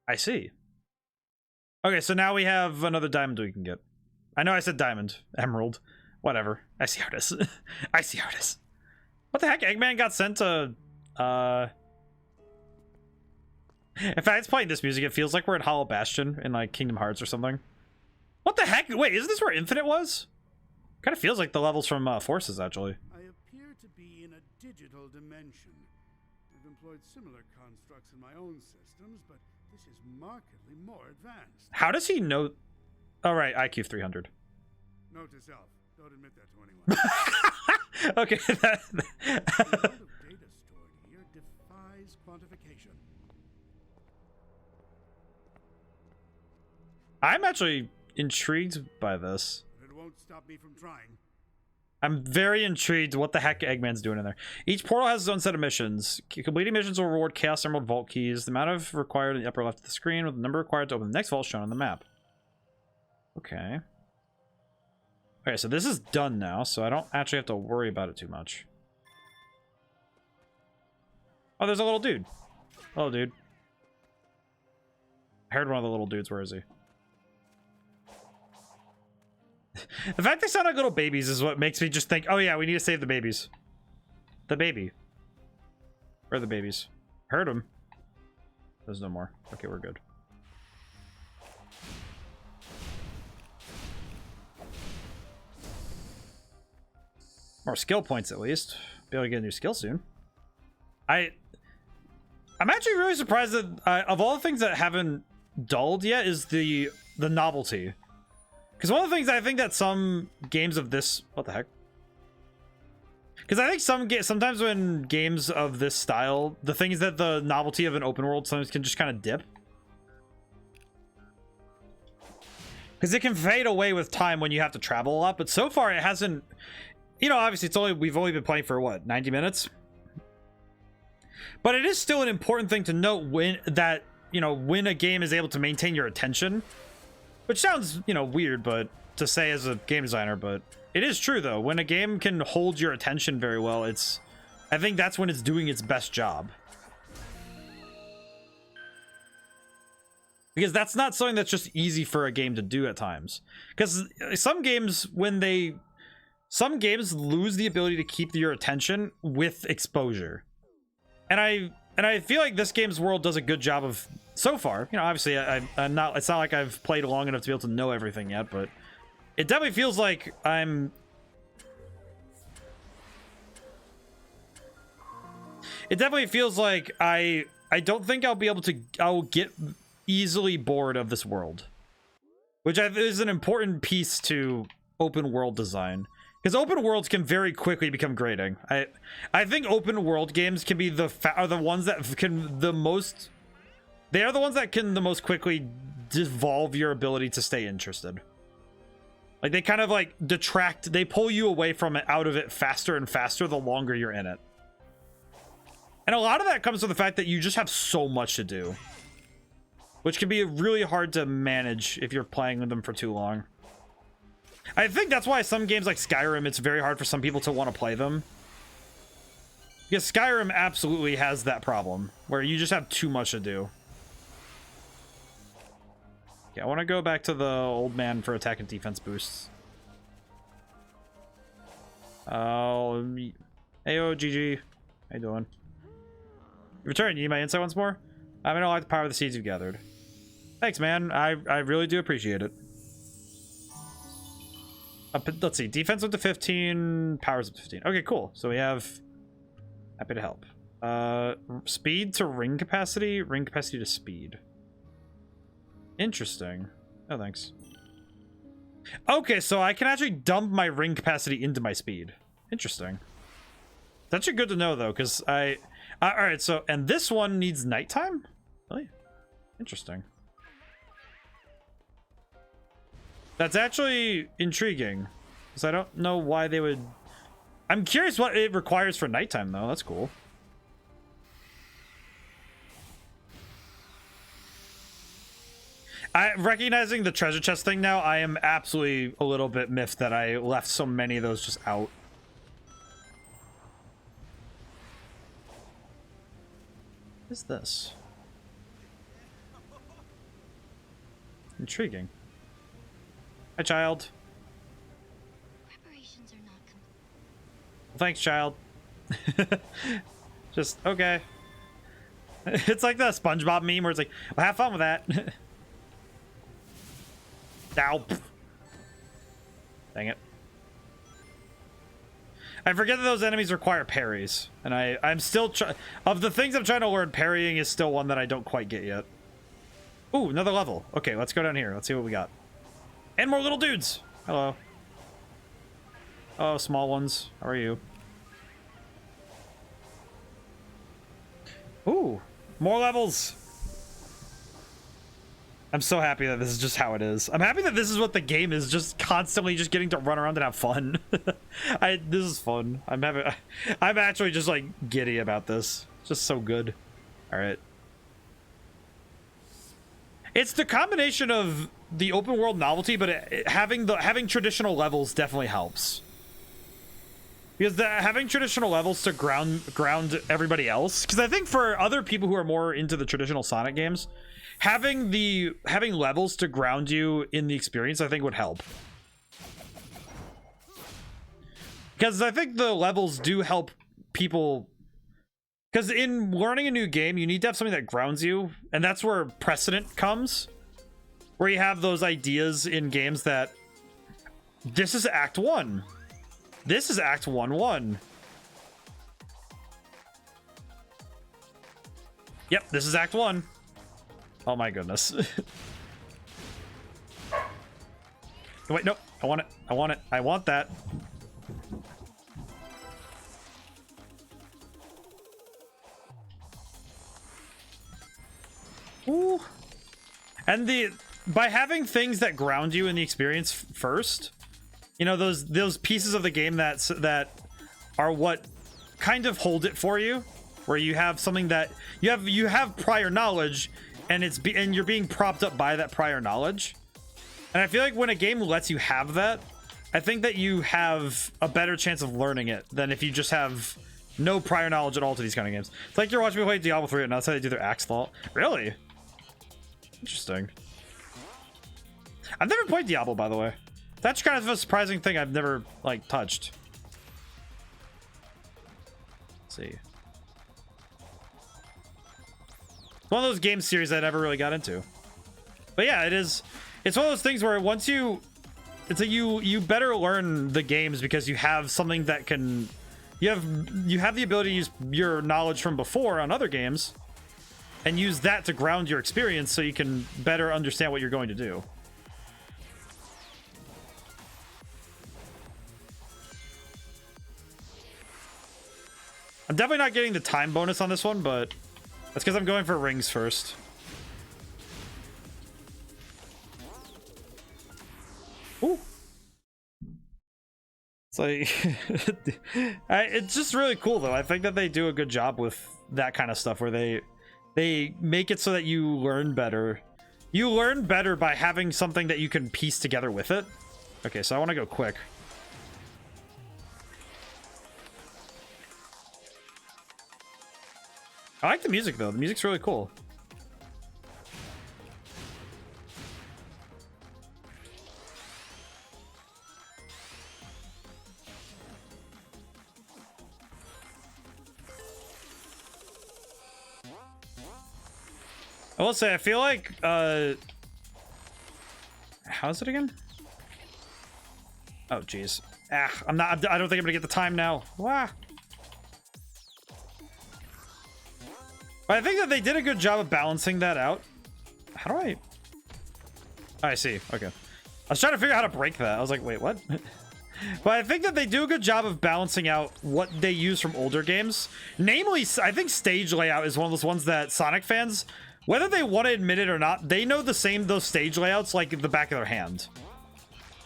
I see. Okay, so now we have another diamond we can get. I know I said diamond. Emerald. Whatever. I see how it is. I see how it is. What the heck? Eggman got sent to... In fact, it's playing this music. It feels like we're at Hollow Bastion in like Kingdom Hearts or something. What the heck? Wait, isn't this where Infinite was? Kind of feels like the levels from Forces, actually. I appear to be in a digital dimension. I've employed similar constructs in my own systems, but this is markedly more advanced. How does he know? Oh, right, IQ 300. Note to self, don't admit that to anyone. Okay. The amount of data stored here defies quantification. I'm actually intrigued by this. But it won't stop me from trying. I'm very intrigued what the heck Eggman's doing in there. Each portal has its own set of missions. Completing missions will reward Chaos Emerald Vault keys. The amount of required in the upper left of the screen with the number required to open the next vault shown on the map. Okay. Okay, so this is done now, so I don't actually have to worry about it too much. Oh, there's a little dude. Hello, dude. I heard one of the little dudes. Where is he? The fact they sound like little babies is what makes me just think, oh yeah, we need to save the babies. The baby. Where are the babies? Heard them. There's no more. Okay, we're good. More skill points, at least. Be able to get a new skill soon. I'm actually really surprised that of all the things that haven't dulled yet is the novelty. Because one of the things I think that some games of this... What the heck? Because I think sometimes when games of this style, the thing is that the novelty of an open world sometimes can just kind of dip. Because it can fade away with time when you have to travel a lot, but so far it hasn't... You know, obviously we've only been playing for what, 90 minutes? But it is still an important thing to note when a game is able to maintain your attention. Which sounds, weird, but to say as a game designer, but it is true though. When a game can hold your attention very well, I think that's when it's doing its best job. Because that's not something that's just easy for a game to do at times. Because some games lose the ability to keep your attention with exposure. And I feel like this game's world does a good job of, so far, obviously I'm not, it's not like I've played long enough to be able to know everything yet, but it definitely feels like I don't think I'll get easily bored of this world. Which is an important piece to open world design. Because open worlds can very quickly become grating. I think open world games can be the ones that can the most quickly devolve your ability to stay interested. Like they kind of like detract, they pull you away from it, out of it faster and faster the longer you're in it. And a lot of that comes from the fact that you just have so much to do, which can be really hard to manage if you're playing with them for too long. I think that's why some games like Skyrim, it's very hard for some people to want to play them. Because Skyrim absolutely has that problem, where you just have too much to do. Okay, I want to go back to the old man for attack and defense boosts. Ayo, GG. How you doing? Return, you need my insight once more? I don't like the power of the seeds you've gathered. Thanks, man. I really do appreciate it. Let's see, defense up to 15, powers up to 15. Okay, cool. So we have happy to help. Speed to ring capacity to speed. Interesting. Oh, thanks. Okay, so I can actually dump my ring capacity into my speed. Interesting. That's good to know though, because all right, so and this one needs nighttime? Really? Interesting. That's actually intriguing, because I don't know why they would... I'm curious what it requires for nighttime, though. That's cool. Recognizing the treasure chest thing now, I am absolutely a little bit miffed that I left so many of those just out. What is this? Intriguing. Hi, child. Preparations are not complete. Thanks, child. Just, okay. It's like the SpongeBob meme where it's like, well, have fun with that. Ow. Dang it. I forget that those enemies require parries. And I'm still of the things I'm trying to learn, parrying is still one that I don't quite get yet. Ooh, another level. Okay, let's go down here. Let's see what we got. And more little dudes. Hello. Oh, small ones. How are you? Ooh, more levels. I'm so happy that this is just how it is. I'm happy that this is what the game is, just constantly just getting to run around and have fun. This is fun. I'm actually just like giddy about this. It's just so good. All right. It's the combination of the open world novelty, but having traditional levels definitely helps. Because having traditional levels to ground everybody else. Because I think for other people who are more into the traditional Sonic games, having levels to ground you in the experience, I think would help. Because I think the levels do help people. Because in learning a new game, you need to have something that grounds you, and that's where precedent comes. Where you have those ideas in games that this is Act 1. This is Act 1-1. Yep, this is Act 1. Oh my goodness. Wait, no. I want it. I want it. I want that. Ooh. And by having things that ground you in the experience first, you know, those pieces of the game that are what kind of hold it for you, where you have something that you have prior knowledge, and you're being propped up by that prior knowledge. And I feel like when a game lets you have that, I think that you have a better chance of learning it than if you just have no prior knowledge at all to these kind of games. It's like you're watching me play Diablo 3 and that's how they do their axe vault. Really? Interesting. I've never played Diablo, by the way. That's kind of a surprising thing I've never, like, touched. Let's see. One of those game series I never really got into. But yeah, it's one of those things where once you better learn the games because you have something that can, you have the ability to use your knowledge from before on other games and use that to ground your experience so you can better understand what you're going to do. I'm definitely not getting the time bonus on this one, but that's because I'm going for rings first. Ooh. It's like it's just really cool though. I think that they do a good job with that kind of stuff where they make it so that you learn better. You learn better by having something that you can piece together with it. Okay, so I want to go quick. I like the music though. The music's really cool. I will say, I feel like, how's it again? Oh, jeez. I don't think I'm gonna get the time now. Wah. But I think that they did a good job of balancing that out. How do I... Oh, I see. Okay. I was trying to figure out how to break that. I was like, wait, what? But I think that they do a good job of balancing out what they use from older games. Namely, I think stage layout is one of those ones that Sonic fans, whether they want to admit it or not, they know those stage layouts like the back of their hand.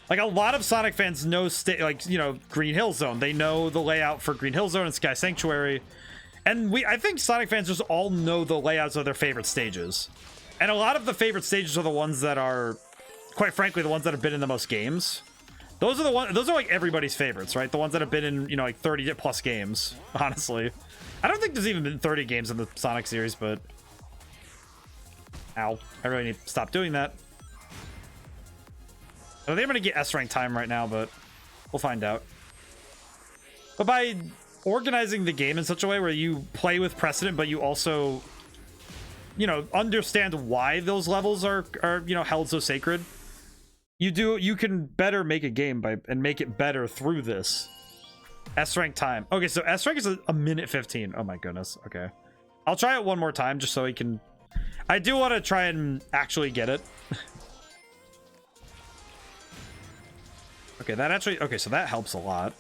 Like, a lot of Sonic fans know, like, you know, Green Hill Zone. They know the layout for Green Hill Zone and Sky Sanctuary. And I think Sonic fans just all know the layouts of their favorite stages. And a lot of the favorite stages are the ones that are, quite frankly, the ones that have been in the most games. Those are like everybody's favorites, right? The ones that have been in, you know, like 30 plus games, honestly. I don't think there's even been 30 games in the Sonic series, but... Ow. I really need to stop doing that. I think I'm going to get S-rank time right now, but we'll find out. But by organizing the game in such a way where you play with precedent, but you also, you know, understand why those levels are you know, held so sacred, you can better make a game and make it better through this. S-rank time. Okay, so S-rank is a minute 15. Oh my goodness. Okay. I'll try it one more time just so he can... I do want to try and actually get it. Okay, that actually... Okay, so that helps a lot.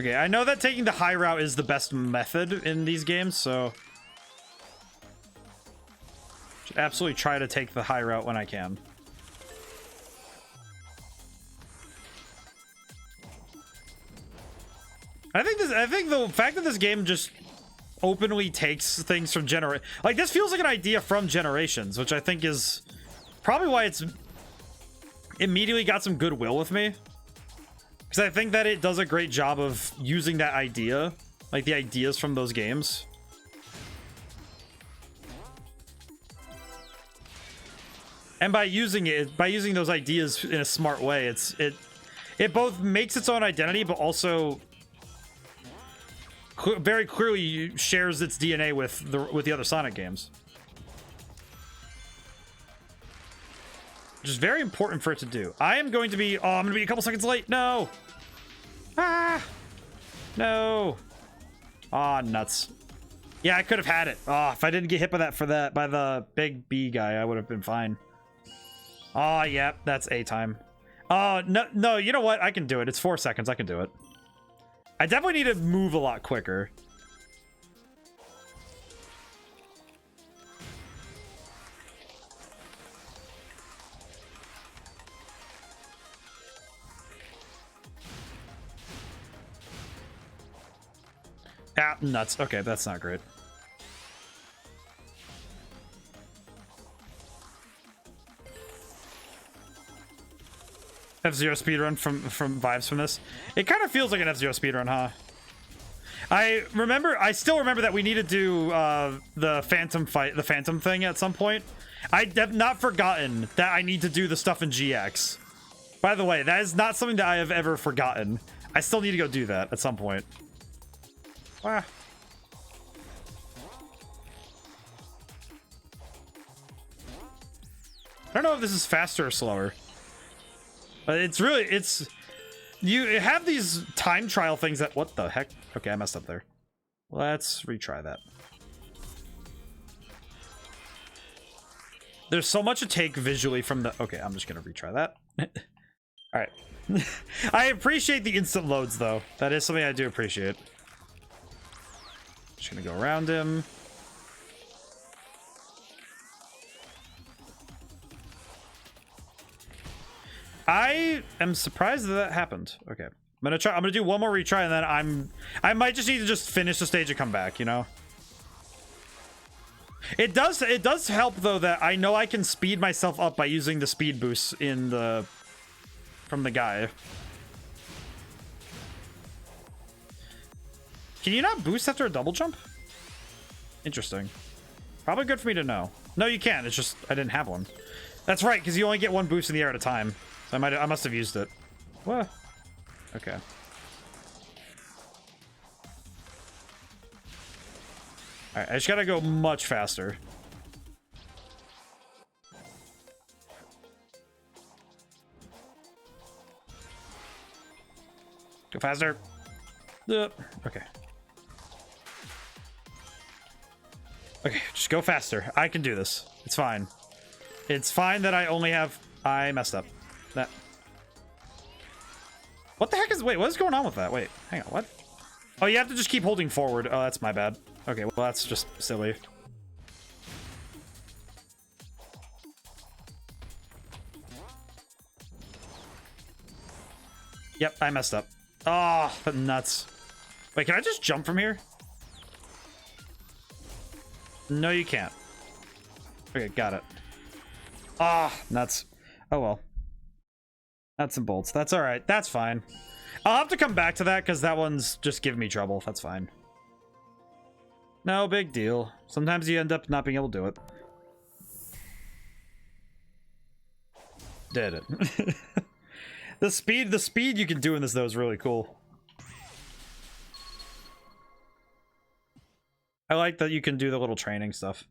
Okay, I know that taking the high route is the best method in these games, so should absolutely try to take the high route when I can. I think the fact that this game just openly takes things from like, this feels like an idea from Generations, which I think is probably why it's immediately got some goodwill with me. Because I think that it does a great job of using that idea, like the ideas from those games. And by using those ideas in a smart way, it both makes its own identity, but also very clearly shares its DNA with the other Sonic games. Which is very important for it to do. I'm going to be a couple seconds late. No. Ah. No. Ah, nuts. Yeah, I could have had it. Oh, if I didn't get hit by by the big B guy, I would have been fine. Oh, yeah, that's A time. Oh, no, you know what? I can do it. It's 4 seconds. I can do it. I definitely need to move a lot quicker. Ah, nuts. Okay, that's not great. F-Zero speedrun from vibes from this. It kind of feels like an F-Zero speedrun, huh? I still remember that we need to do the Phantom thing at some point. I have not forgotten that I need to do the stuff in GX. By the way, that is not something that I have ever forgotten. I still need to go do that at some point. Ah. I don't know if this is faster or slower. But you have these time trial things that, what the heck? Okay, I messed up there. Let's retry that. There's so much to take visually from the, okay, I'm just gonna retry that. All right. I appreciate the instant loads though. That is something I do appreciate. Just gonna go around him. I am surprised that happened. Okay. I'm gonna do one more retry and then I might just need to just finish the stage and come back, you know? It does help though that I know I can speed myself up by using the speed boosts from the guy. Can you not boost after a double jump? Interesting. Probably good for me to know. No, you can't. It's just I didn't have one. That's right, because you only get one boost in the air at a time. So I must have used it. What? Okay. Alright, I just gotta go much faster. Go faster. Okay. Okay, just go faster. I can do this. It's fine. It's fine that I messed up. That. What the heck is, wait, what is going on with that? Wait, hang on, what? Oh, you have to just keep holding forward. Oh, that's my bad. Okay, well, that's just silly. Yep, I messed up. Oh, but nuts. Wait, can I just jump from here? No, you can't. Okay, got it. Ah, nuts. Oh, well. Nuts and bolts. That's all right. That's fine. I'll have to come back to that because that one's just giving me trouble. That's fine. No big deal. Sometimes you end up not being able to do it. Did it. The speed you can do in this though is really cool. I like that you can do the little training stuff.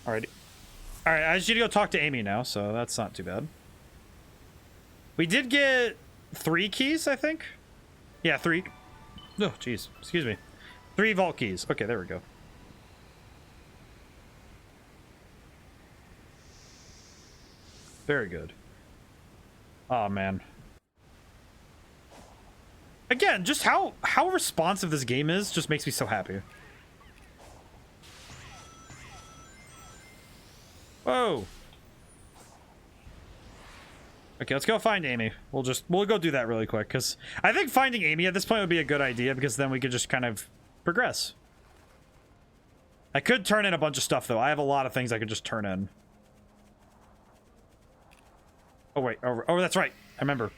Alrighty. Alright, I just need to go talk to Amy now, so that's not too bad. We did get 3 keys, I think? Yeah, 3. Oh, jeez. Excuse me. 3 vault keys. Okay, there we go. Very good. Oh, man. Again, just how responsive this game is just makes me so happy. Whoa. Okay, let's go find Amy. We'll go do that really quick, because I think finding Amy at this point would be a good idea, because then we could just kind of progress. I could turn in a bunch of stuff, though. I have a lot of things I could just turn in. Oh, wait. Oh, that's right. I remember.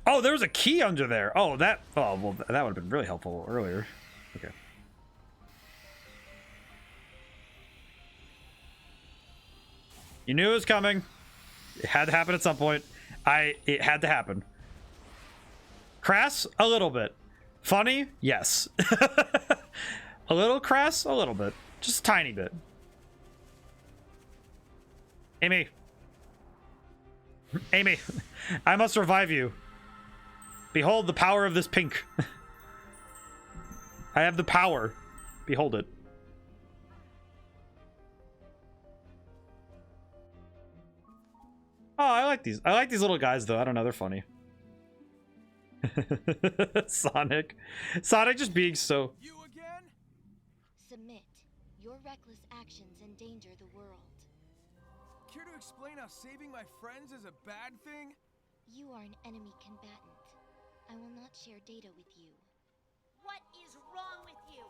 Oh, there was a key under there. Oh, that... Oh, well, that would have been really helpful earlier. Okay. You knew it was coming. It had to happen at some point. It had to happen. Crass? A little bit. Funny? Yes. A little crass? A little bit. Just a tiny bit. Amy. Amy. I must revive you. Behold the power of this pink. I have the power. Behold it. Oh, I like these. I like these little guys, though. I don't know. They're funny. Sonic. Sonic just being so... You again? Submit. Your reckless actions endanger the world. Care to explain how saving my friends is a bad thing? You are an enemy combatant. I will not share data with you. What is wrong with you?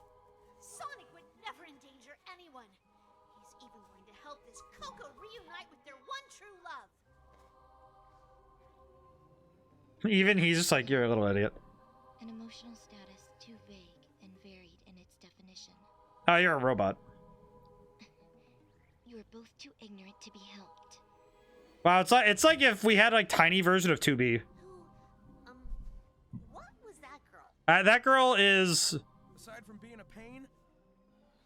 Sonic would never endanger anyone. He's even going to help this Coco reunite with their one true love. Even he's just like, you're a little idiot. An emotional status too vague and varied in its definition. Oh, you're a robot. You are both too ignorant to be helped. Wow, it's like if we had like tiny version of 2B. What was that girl? That girl is... Aside from being a pain,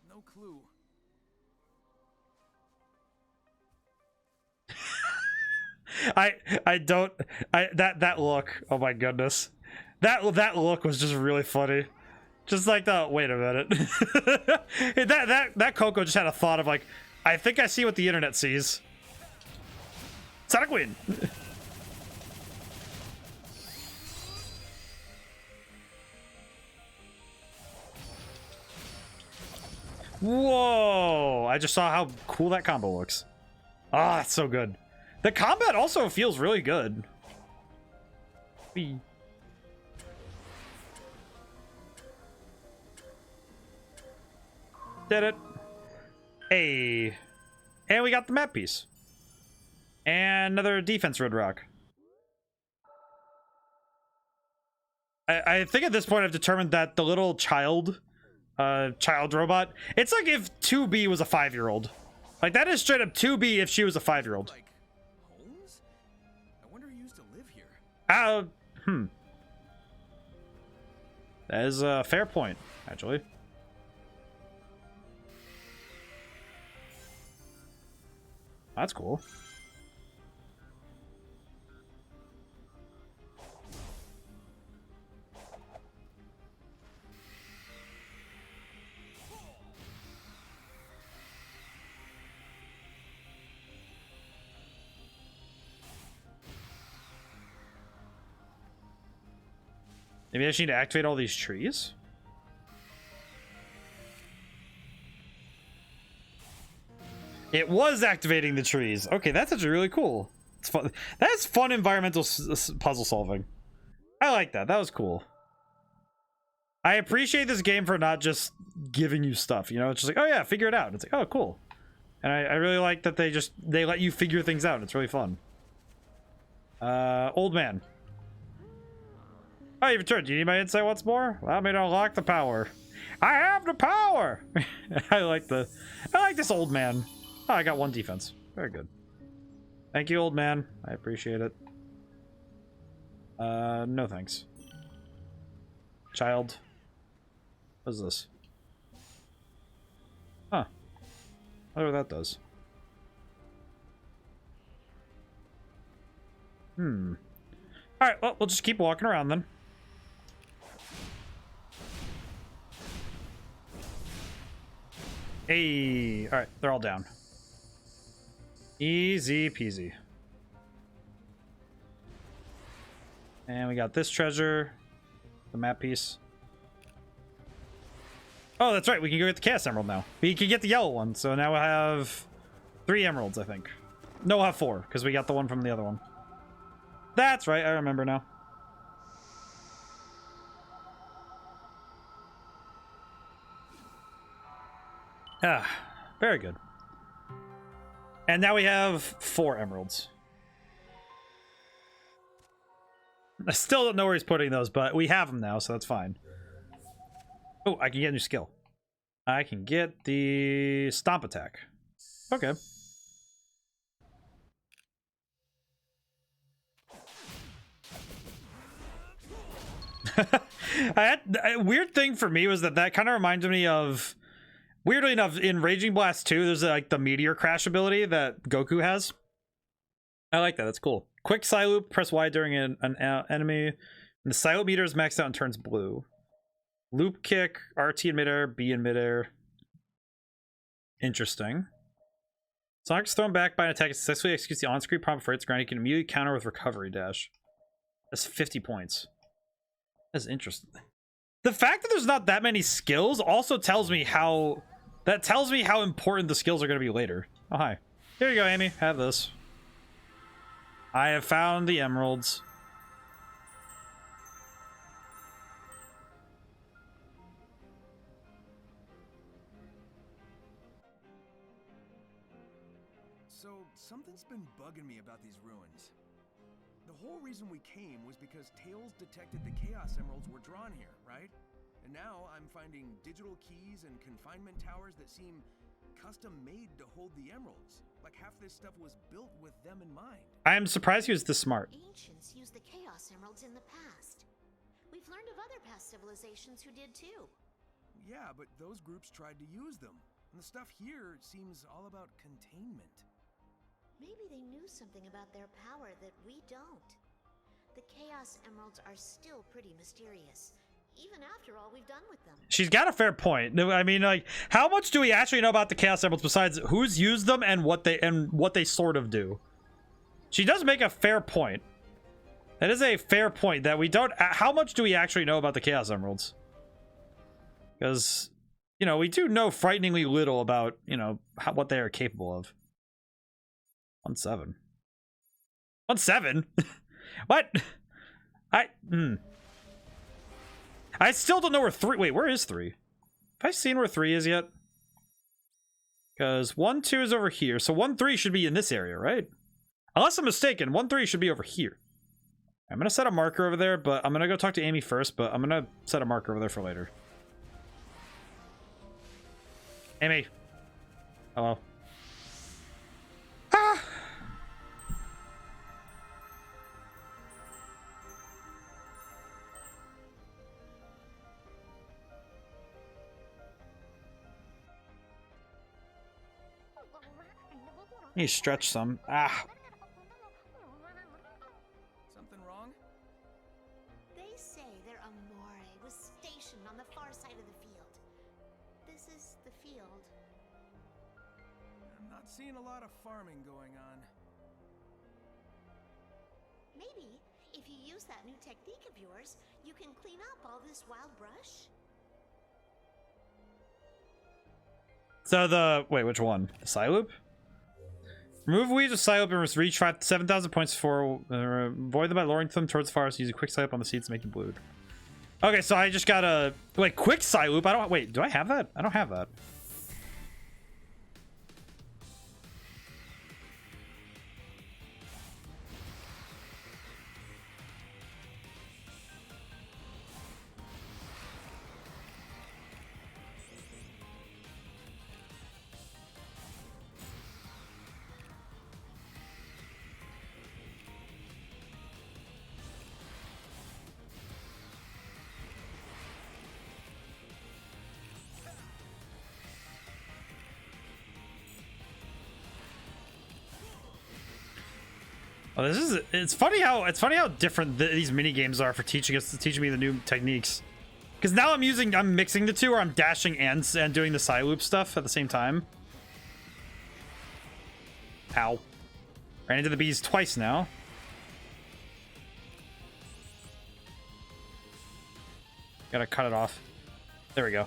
no clue. That look, oh my goodness. That look was just really funny. Just like the, wait a minute. that Coco just had a thought of like, I think I see what the internet sees. Sonic win. Whoa! I just saw how cool that combo looks. Ah, that's so good. The combat also feels really good. Whee. Did it. Hey. And we got the map piece. And another defense red rock. I think at this point I've determined that the little child robot, it's like if 2B was a 5-year-old. Like that is straight up 2B if she was a 5-year-old. Like Holmes? I wonder who used to live here. That is a fair point, actually. That's cool. Maybe I just need to activate all these trees? It was activating the trees. Okay, that's actually really cool. It's fun. That's fun environmental puzzle solving. I like that. That was cool. I appreciate this game for not just giving you stuff, you know? It's just like, oh yeah, figure it out. It's like, oh, cool. And I really like that they let you figure things out. It's really fun. Old man. Oh, you returned. Do you need my insight once more? Allow me to unlock the power. I have the power! I like this old man. Oh, I got 1 defense. Very good. Thank you, old man. I appreciate it. No thanks. Child. What is this? Huh. I wonder what that does. Alright, well, we'll just keep walking around then. Hey, all right, they're all down. Easy peasy. And we got this treasure. The map piece. Oh, that's right. We can go get the Chaos Emerald now. We can get the yellow one. So now we have 3 emeralds, I think. No, we'll have 4, because we got the one from the other one. That's right. I remember now. Ah, very good. And now we have 4 emeralds. I still don't know where he's putting those, but we have them now, so that's fine. Oh, I can get a new skill. I can get the stomp attack. Okay. A weird thing for me was that kind of reminded me of, weirdly enough, in Raging Blast 2, there's like the meteor crash ability that Goku has. I like that. That's cool. Quick Psy Loop, press Y during an enemy. And the Psy Loop meter is maxed out and turns blue. Loop kick, RT in midair, B in midair. Interesting. Sonic's thrown back by an attack and successfully executes the on-screen prompt for its ground. You can immediately counter with recovery dash. That's 50 points. That's interesting. The fact that there's not that many skills also tells me how... That tells me how important the skills are going to be later. Oh, hi. Here you go, Amy. Have this. I have found the emeralds. So, something's been bugging me about these ruins. The whole reason we came was because Tails detected the Chaos Emeralds were drawn here, right? And now I'm finding digital keys and confinement towers that seem custom-made to hold the emeralds. Like half this stuff was built with them in mind. I am surprised he was this smart. Ancients used the Chaos Emeralds in the past. We've learned of other past civilizations who did too. Yeah, but those groups tried to use them. And the stuff here seems all about containment. Maybe they knew something about their power that we don't. The Chaos Emeralds are still pretty mysterious, even after all we've done with them. She's got a fair point. I mean, like, how much do we actually know about the Chaos Emeralds besides who's used them and what they sort of do? She does make a fair point. That is a fair point that we don't... How much do we actually know about the Chaos Emeralds? Because, you know, we do know frighteningly little about, you know, what they are capable of. 1-7. 1-7? What? I still don't know where 3... Wait, where is 3? Have I seen where 3 is yet? Because 1-2 is over here. So 1-3 should be in this area, right? Unless I'm mistaken, 1-3 should be over here. I'm going to set a marker over there, but I'm going to go talk to Amy first, but I'm going to set a marker over there for later. Amy. Hello. Ah! You stretch some. Ah. Something wrong? They say their Amore was stationed on the far side of the field. This is the field. I'm not seeing a lot of farming going on. Maybe, if you use that new technique of yours, you can clean up all this wild brush? So the... Wait, which one? The Psy Loop? Remove weeds with Psy Loop and reach 7,000 points for... avoid them by lowering them towards the forest. Use a quick Psy Loop on the seeds to make them blued. Okay, so I just gotta... Wait, quick Psy Loop? I don't... Wait, do I have that? I don't have that. Oh, this is... It's funny how different these mini games are for teaching me the new techniques. Because now I'm mixing the two, or I'm dashing and doing the Psy Loop stuff at the same time. Ow. Ran into the bees twice now. Gotta cut it off. There we go.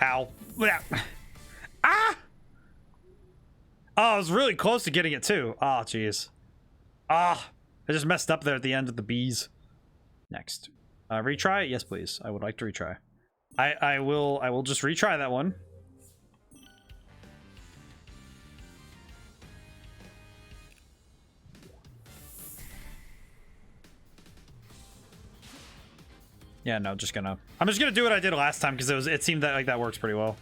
Ow. Ah! Oh, I was really close to getting it too. Oh, jeez. Ah, I just messed up there at the end of the bees. Next. Retry? Yes, please. I would like to retry. I will just retry that one. Yeah, no, I'm just gonna do what I did last time because it seemed that like that works pretty well.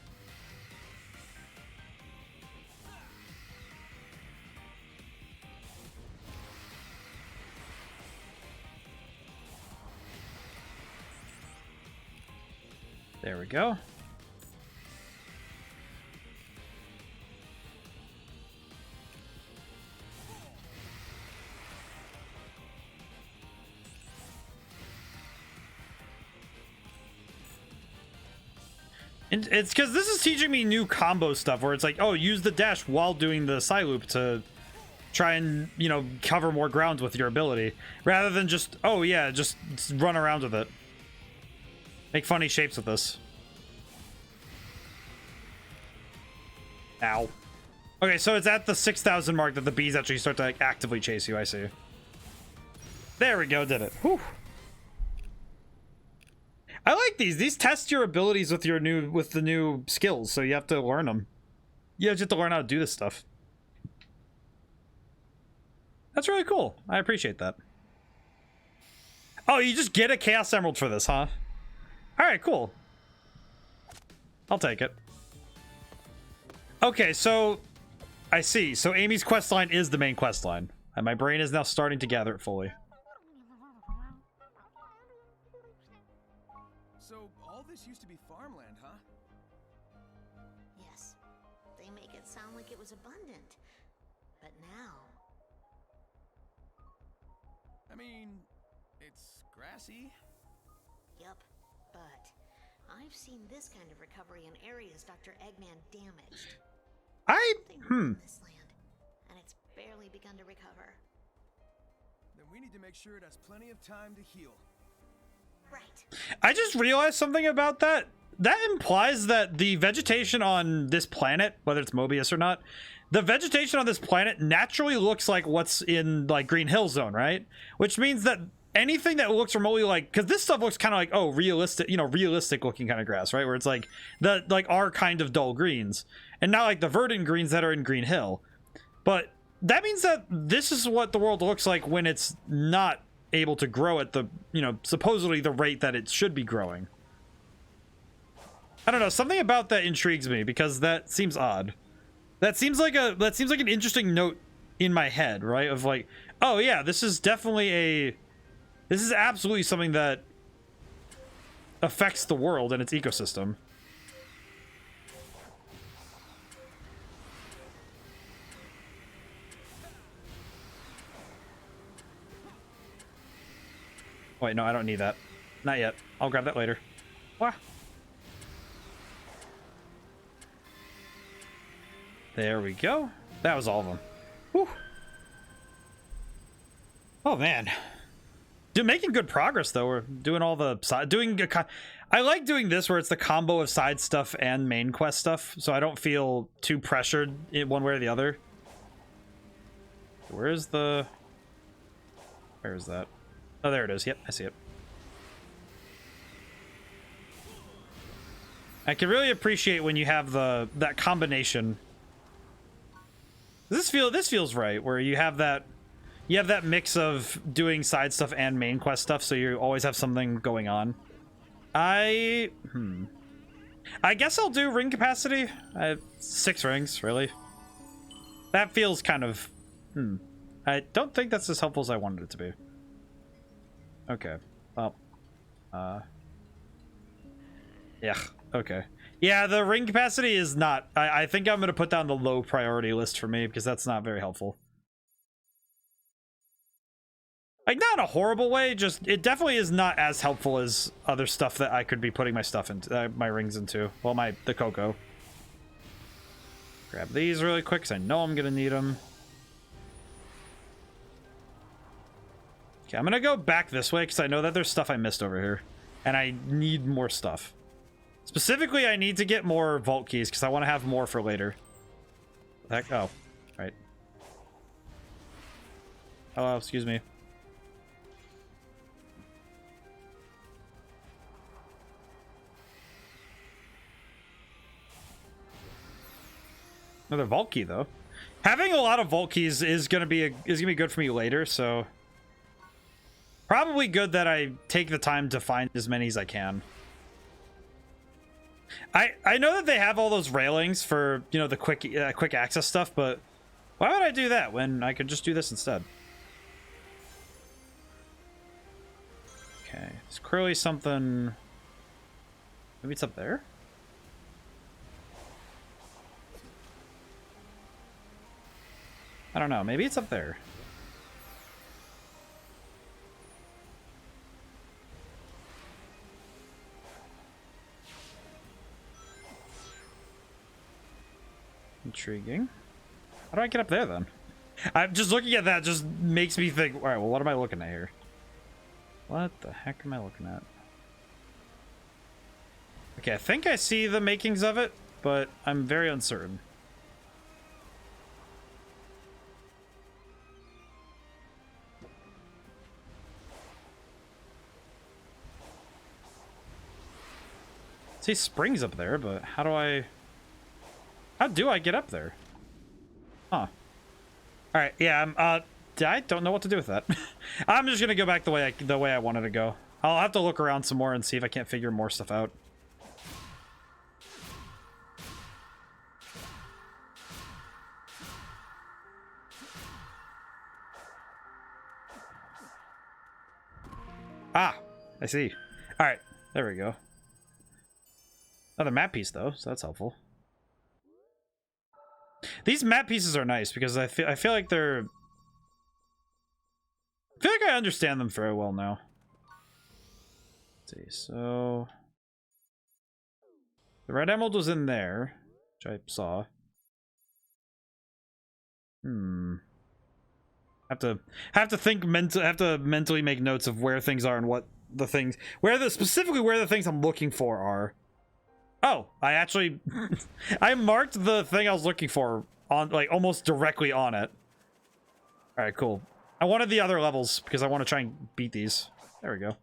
There we go. And it's because this is teaching me new combo stuff where it's like, oh, use the dash while doing the side loop to try and, you know, cover more ground with your ability rather than just, oh yeah, just run around with it. Make funny shapes with this. Ow. Okay, so it's at the 6,000 mark that the bees actually start to like actively chase you. I see. There we go, did it. Whew. I like these. These test your abilities with the new skills, so you have to learn them. You just have to learn how to do this stuff. That's really cool. I appreciate that. Oh, you just get a Chaos Emerald for this, huh? Alright, cool. I'll take it. Okay, so I see. So Amy's questline is the main questline. And my brain is now starting to gather it fully. So all this used to be farmland, huh? Yes. They make it sound like it was abundant. But now... I mean, it's grassy. Yup. But I've seen this kind of recovery in areas Dr. Eggman damaged. Something in this land, and it's barely begun to recover. Then we need to make sure it has plenty of time to heal. Right. I just realized something about that. That implies that the vegetation on this planet, whether it's Mobius or not, the vegetation on this planet naturally looks like what's in like Green Hill Zone, right? Which means that anything that looks remotely like, because this stuff looks kind of like, oh, realistic, you know, realistic looking kind of grass, right? Where it's like the like our kind of dull greens, and not like the verdant greens that are in Green Hill. But that means that this is what the world looks like when it's not able to grow at the, you know, supposedly the rate that it should be growing. I don't know, something about that intrigues me because that seems odd. That seems like an interesting note in my head, right? Of like, oh yeah, this is absolutely something that affects the world and its ecosystem. Wait, no, I don't need that. Not yet. I'll grab that later. Wah. There we go. That was all of them. Whew. Oh, man. Dude, making good progress, though. We're doing all the side... I like doing this where it's the combo of side stuff and main quest stuff, so I don't feel too pressured in one way or the other. Where is that? Oh, there it is. Yep, I see it. I can really appreciate when you have that combination. This feels right, where you have that mix of doing side stuff and main quest stuff, so you always have something going on. I guess I'll do ring capacity. I have 6 rings, really. That feels kind of I don't think that's as helpful as I wanted it to be. Okay. Well, yeah, okay. Yeah, the ring capacity is not... I think I'm going to put down the low priority list for me, because that's not very helpful. Like, not in a horrible way, just... It definitely is not as helpful as other stuff that I could be putting my stuff into, my rings into. Well, the Cocoa. Grab these really quick because I know I'm gonna need them. Okay, I'm gonna go back this way because I know that there's stuff I missed over here. And I need more stuff. Specifically, I need to get more vault keys because I want to have more for later. Heck, oh, right. Hello, excuse me. Another vault key though. Having a lot of vault keys is gonna be good for me later, so probably good that I take the time to find as many as I can. I know that they have all those railings for, you know, the quick access stuff, but why would I do that when I could just do this instead? Okay, it's clearly something. Maybe it's up there. I don't know. Maybe it's up there. Intriguing. How do I get up there then? I'm just looking at that just makes me think, all right, well, what am I looking at here? What the heck am I looking at? Okay, I think I see the makings of it, but I'm very uncertain. See springs up there, but how do I get up there? Huh. Alright, yeah, I don't know what to do with that. I'm just gonna go back the way I wanted to go. I'll have to look around some more and see if I can't figure more stuff out. Ah, I see. Alright, there we go. Another map piece though, so that's helpful. These map pieces are nice because I feel like they're... I feel like I understand them very well now. Let's see, so... The red emerald was in there, which I saw. Have to think have to mentally make notes of where things are and what the things... specifically where the things I'm looking for are. Oh, I actually... I marked the thing I was looking for on, like, almost directly on it. Alright, cool. I wanted the other levels because I want to try and beat these. There we go.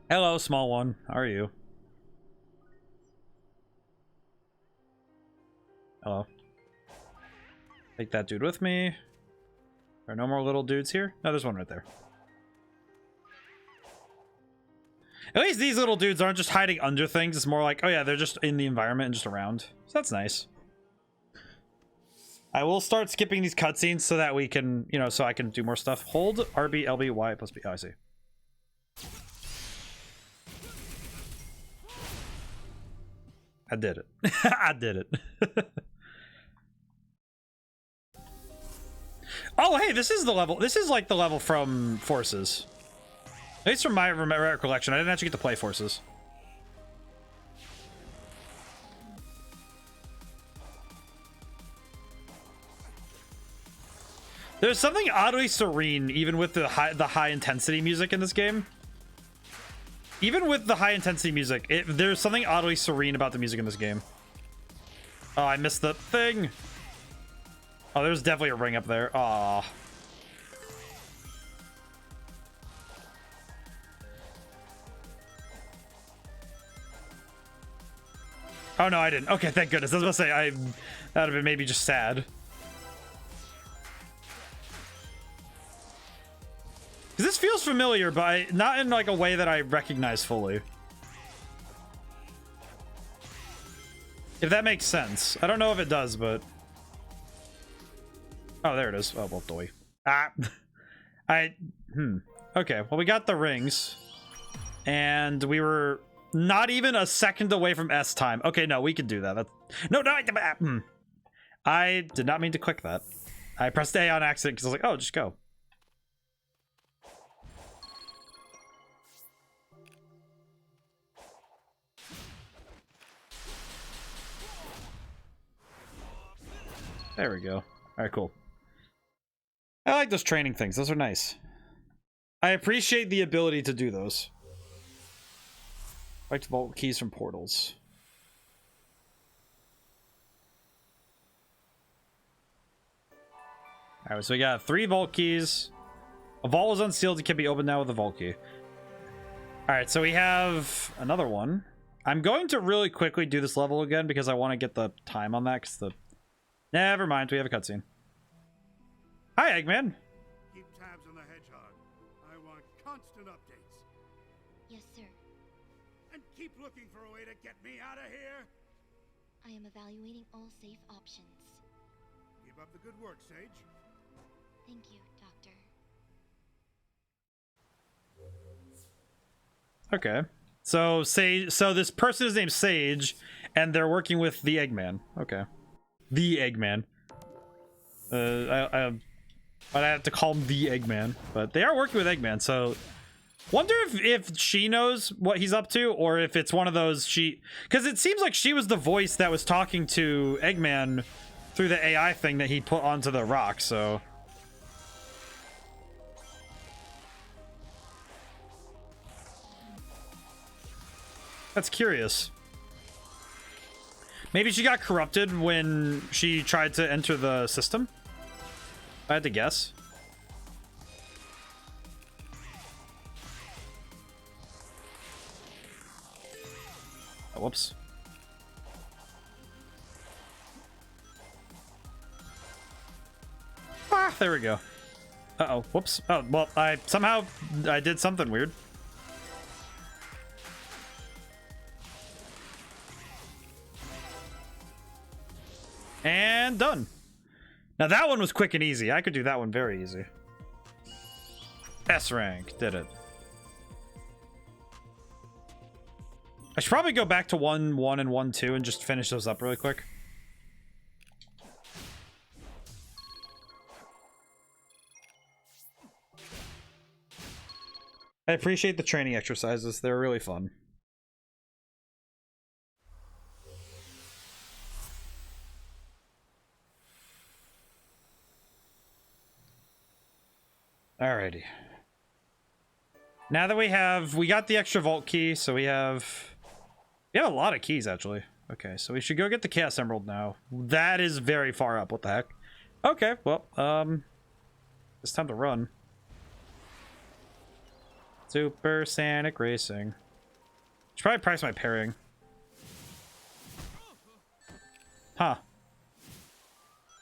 Hello, small one. How are you? Hello. Take that dude with me. There are no more little dudes here? No, there's one right there. At least these little dudes aren't just hiding under things. It's more like, oh yeah, they're just in the environment and just around. So that's nice. I will start skipping these cutscenes so that we can, you know, so I can do more stuff. Hold RB, LB, Y plus B. Oh, I see. I did it. I did it. Oh, hey, this is the level. This is like the level from Forces. At least from my recollection. I didn't actually get to play Forces. There's something oddly serene, even with the high intensity music in this game. Even with the high intensity music, there's something oddly serene about the music in this game. Oh, I missed the thing. Oh, there's definitely a ring up there. Aw. Oh no, I didn't. Okay, thank goodness. I was about to say, that would have been maybe just sad. Because this feels familiar, but not in like a way that I recognize fully. If that makes sense. I don't know if it does, but... Oh, there it is. Oh, well, doy. Ah. Okay, well, we got the rings. And we were not even a second away from S time. Okay, no, we can do that. No, I did not mean to click that. I pressed A on accident because I was like, oh, just go. There we go. All right, cool. I like those training things. Those are nice. I appreciate the ability to do those. Collect vault keys from portals. Alright, so we got 3 vault keys. A vault was unsealed. It can be opened now with a vault key. Alright, so we have another one. I'm going to really quickly do this level again because I want to get the time on that. Because the... Never mind, we have a cutscene. Hi, Eggman. Keep tabs on the hedgehog. I want constant updates. Yes, sir. And keep looking for a way to get me out of here. I am evaluating all safe options. Keep up the good work, Sage. Thank you, Doctor. Okay. So Sage, so this person is named Sage, and they're working with the Eggman. Okay. The Eggman. I have to call him the Eggman, but they are working with Eggman. So, wonder if she knows what he's up to, or if it's one of those because it seems like she was the voice that was talking to Eggman through the AI thing that he put onto the rock. So. That's curious. Maybe she got corrupted when she tried to enter the system? I had to guess. Oh, whoops. Ah, there we go. Uh-oh, whoops. Oh, well, I did something weird. And done. Now that one was quick and easy. I could do that one very easy. S rank. Did it. I should probably go back to 1-1 and 1-2 and just finish those up really quick. I appreciate the training exercises. They're really fun. Alrighty. Now that we got the extra vault key, so we have a lot of keys actually. Okay, so we should go get the Chaos Emerald now. That is very far up. What the heck? Okay, well, it's time to run. Super Sonic Racing. Should probably price my pairing. Huh.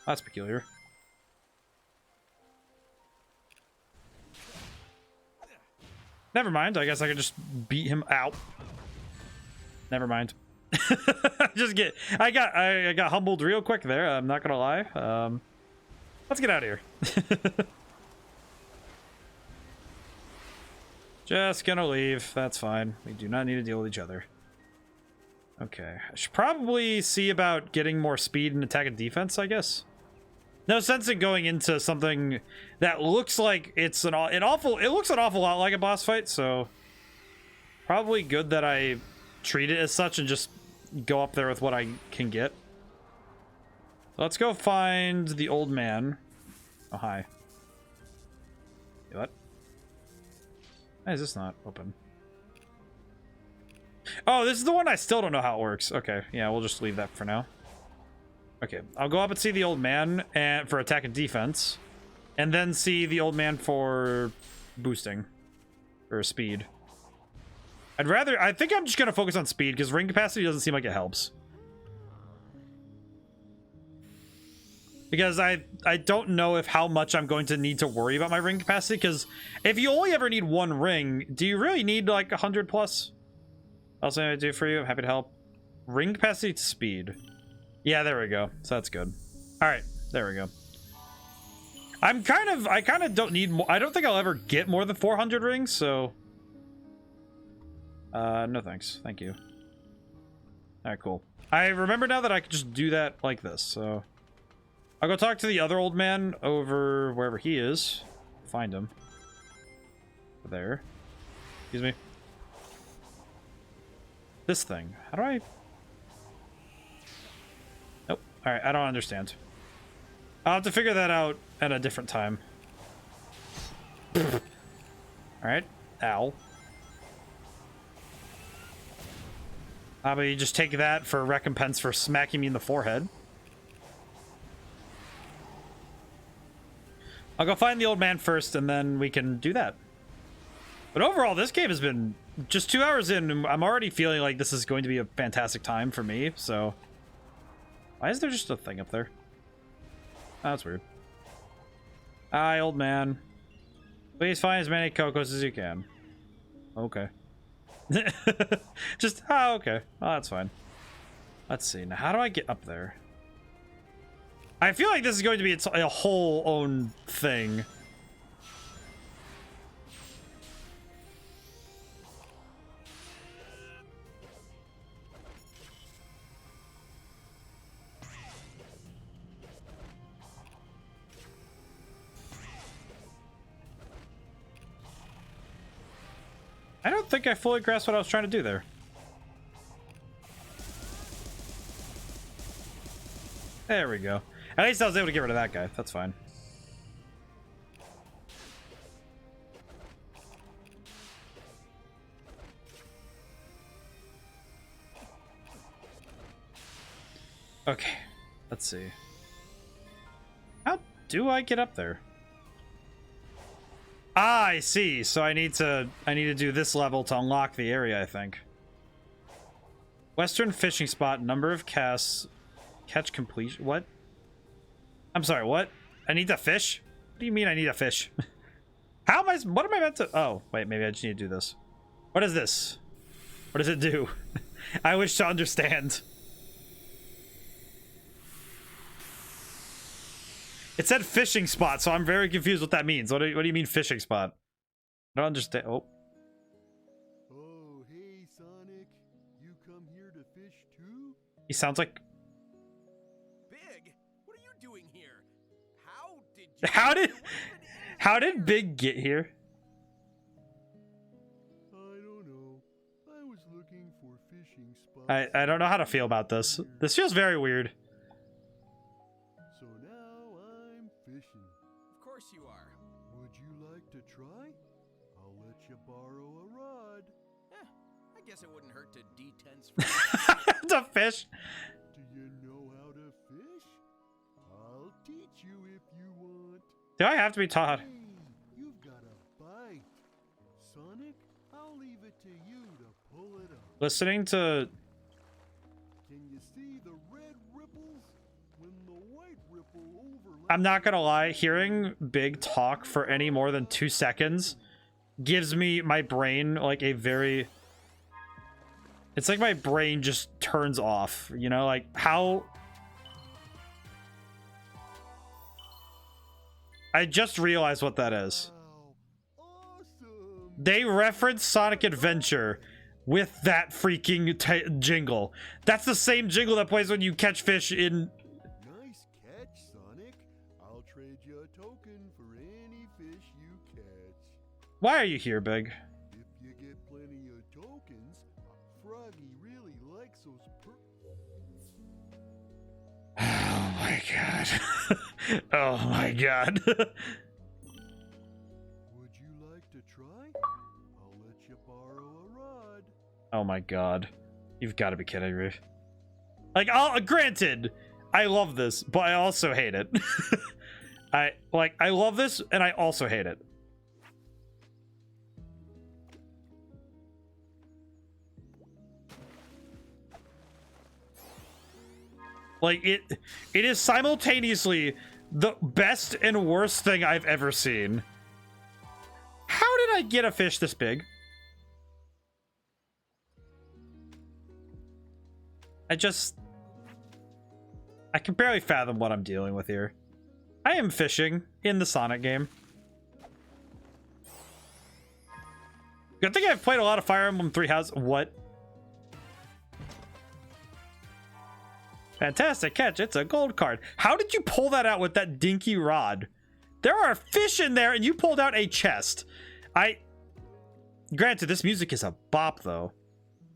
That's peculiar. Never mind. I guess I could just beat him out. Never mind. I got humbled real quick there. I'm not gonna lie. Let's get out of here. Just gonna leave. That's fine. We do not need to deal with each other. Okay. I should probably see about getting more speed and attack and defense, I guess. No sense in going into something that looks like it looks an awful lot like a boss fight, so probably good that I treat it as such and just go up there with what I can get. Let's go find the old man. Oh, hi. What? Why is this not open? Oh, this is the one I still don't know how it works. Okay, yeah, we'll just leave that for now. Okay, I'll go up and see the old man for attack and defense, and then see the old man for boosting or speed. I think I'm just gonna focus on speed because ring capacity doesn't seem like it helps. Because I don't know how much I'm going to need to worry about my ring capacity, because if you only ever need 1 ring, do you really need like 100 plus? Also, I do for you. I'm happy to help. Ring capacity to speed. Yeah, there we go. So that's good. All right, there we go. I kind of don't need more. I don't think I'll ever get more than 400 rings, so no thanks. Thank you. All right, cool. I remember now that I could just do that like this, so I'll go talk to the other old man over wherever he is. Find him. There. Excuse me. This thing. How do I... Nope. Alright, I don't understand. I'll have to figure that out at a different time. Alright. Ow. How about you just take that for recompense for smacking me in the forehead? I'll go find the old man first, and then we can do that. But overall, this game has been just 2 hours in, and I'm already feeling like this is going to be a fantastic time for me, so... Why is there just a thing up there? Oh, that's weird. Hi, old man. Please find as many cocos as you can. Okay. Just, oh, okay. Oh, that's fine. Let's see. Now, how do I get up there? I feel like this is going to be a whole own thing. I don't think I fully grasped what I was trying to do there. There we go. At least I was able to get rid of that guy. That's fine. Okay. Let's see. How do I get up there? Ah, I see. So I need to do this level to unlock the area, I think. Western fishing spot, number of casts, catch completion. What? I'm sorry, what? I need to fish? What do you mean I need to fish? How am I, what am I meant to, oh, wait, maybe I just need to do this. What is this? What does it do? I wish to understand. It said fishing spot, so I'm very confused what that means. What do you mean fishing spot? I don't understand. Oh. Oh, hey, Sonic. You come here to fish too? He sounds like... Big, what are you doing here? How did Big get here? I don't know. I was looking for fishing spots. I don't know how to feel about this. This feels very weird. So now I'm fishing. Of course you are. Would you like to try? I'll let you borrow a rod. I guess it wouldn't hurt to detense. The fish. Do you know how to fish? I'll teach you if you want. Do I have to be taught? Hey, you've got a bite. Sonic, I'll leave it to you to pull it up. Listening to... Can you see the red ripples? When the white ripple overlaps... I'm not gonna lie, hearing Big talk for any more than 2 seconds gives me my brain like a very... It's like my brain just turns off, you know, like how... I just realized what that is. Wow, awesome. They reference Sonic Adventure with that freaking jingle. That's the same jingle that plays when you catch fish in... Nice catch, Sonic. I'll trade you a token for any fish you catch. Why are you here, Big? If you get plenty of tokens, Froggy really likes those Oh my god. Oh my god. Would you like to try? I'll let you borrow a rod. Oh my god. You've got to be kidding me. Like, granted, I love this, but I also hate it. I love this, and I also hate it. Like, it is simultaneously the best and worst thing I've ever seen. How did I get a fish this big? I can barely fathom what I'm dealing with here. I am fishing in the Sonic game. Good thing I've played a lot of Fire Emblem Three Houses. What? Fantastic catch. It's a gold card. How did you pull that out with that dinky rod? There are fish in there and you pulled out a chest. Granted, this music is a bop, though.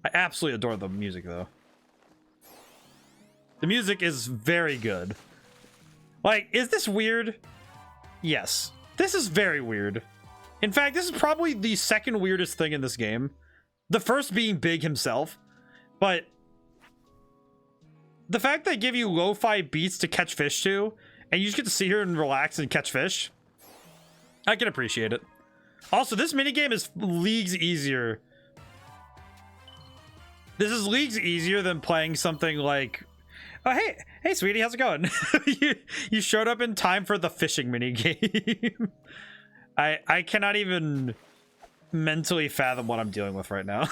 I absolutely adore the music, though. The music is very good. Like, is this weird? Yes. This is very weird. In fact, this is probably the second weirdest thing in this game. The first being Big himself. But the fact they give you lo-fi beats to catch fish to, and you just get to sit here and relax and catch fish, I can appreciate it. Also, this minigame is leagues easier. This is leagues easier than playing something like... Oh, hey, sweetie, how's it going? you showed up in time for the fishing minigame. I cannot even mentally fathom what I'm dealing with right now.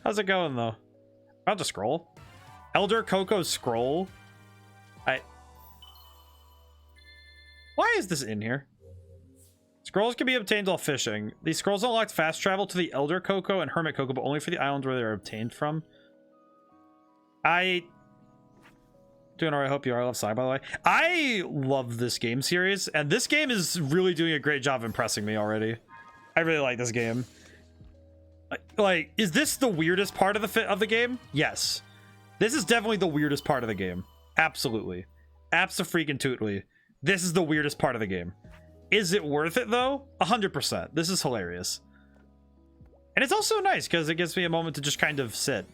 How's it going, though? I'll just scroll. Elder Coco scroll. Why is this in here? Scrolls can be obtained while fishing. These scrolls unlock fast travel to the Elder Coco and Hermit Coco, but only for the islands where they are obtained from. Doing alright, I hope you are. I love Sai, by the way. I love this game series, and this game is really doing a great job of impressing me already. I really like this game. Like, is this the weirdest part of the game? Yes. This is definitely the weirdest part of the game. Absolutely. Abso-freaking-tootly. This is the weirdest part of the game. Is it worth it, though? 100%. This is hilarious. And it's also nice, because it gives me a moment to just kind of sit.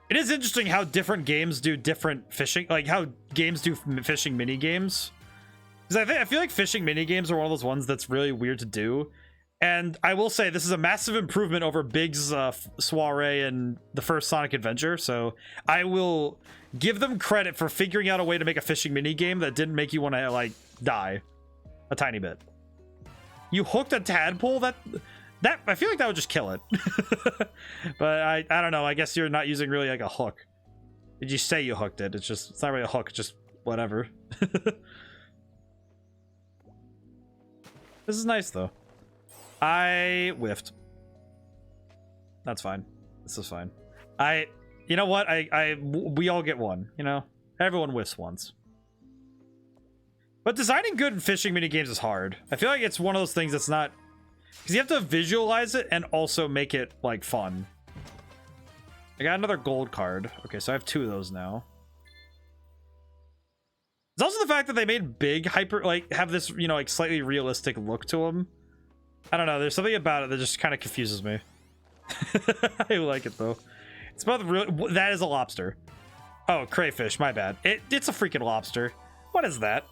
It is interesting how different games do different fishing, like how games do fishing mini games. Because I feel like fishing mini games are one of those ones that's really weird to do. And I will say this is a massive improvement over Big's soiree and the first Sonic Adventure. So I will give them credit for figuring out a way to make a fishing mini game that didn't make you want to like die a tiny bit. You hooked a tadpole? That I feel like that would just kill it. But I don't know. I guess you're not using really like a hook. Did you say you hooked it? It's not really a hook. It's just whatever. This is nice though. I whiffed. That's fine. This is fine. You know what? We all get one, you know? Everyone whiffs once. But designing good fishing mini games is hard. I feel like it's one of those things that's not... Because you have to visualize it and also make it, like, fun. I got another gold card. Okay, so I have 2 of those now. It's also the fact that they made Big have this, you know, like, slightly realistic look to them. I don't know. There's something about it that just kind of confuses me. I like it, though. It's both real... That is a lobster. Oh, crayfish. My bad. It's a freaking lobster. What is that?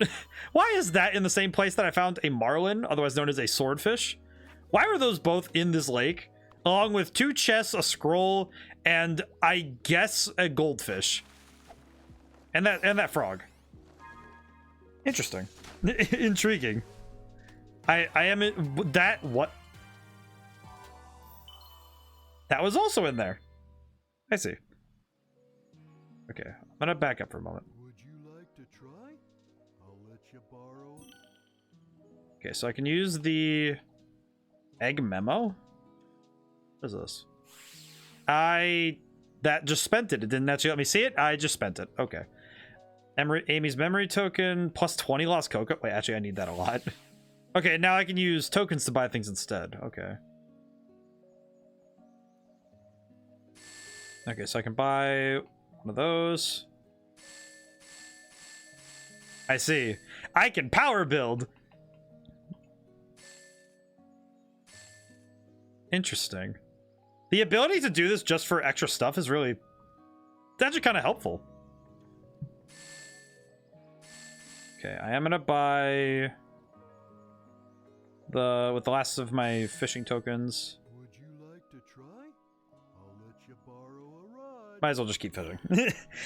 Why is that in the same place that I found a marlin, otherwise known as a swordfish? Why were those both in this lake, along with 2 chests, a scroll, and I guess a goldfish, and that frog? Interesting, intriguing. I am in that. What? That was also in there. I see. Okay, I'm gonna back up for a moment. Would you like to try? I'll let you borrow. Okay, so I can use the egg memo. What is this? That just spent it. It didn't actually let me see it. I just spent it. Okay. Amy's memory token plus 20 lost cocoa. Wait, actually, I need that a lot. Okay, now I can use tokens to buy things instead. Okay. Okay, so I can buy one of those. I see. I can power build. Interesting. The ability to do this just for extra stuff is really... It's actually kind of helpful. Okay, I am going to buy... with the last of my fishing tokens. Would you like to try? I'll let you borrow a rod. Might as well just keep fishing.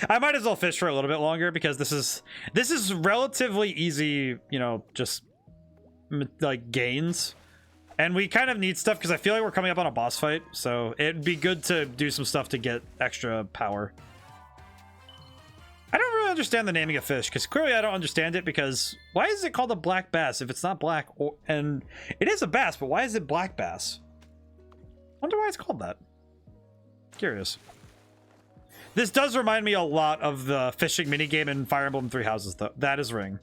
I might as well fish for a little bit longer because this is relatively easy, you know, just like gains. And we kind of need stuff because I feel like we're coming up on a boss fight, so it'd be good to do some stuff to get extra power. I don't really understand the naming of fish, because clearly I don't understand it, because why is it called a black bass if it's not black? And it is a bass, but why is it black bass? Wonder why it's called that. Curious. This does remind me a lot of the fishing minigame in Fire Emblem Three Houses, though. That is ring.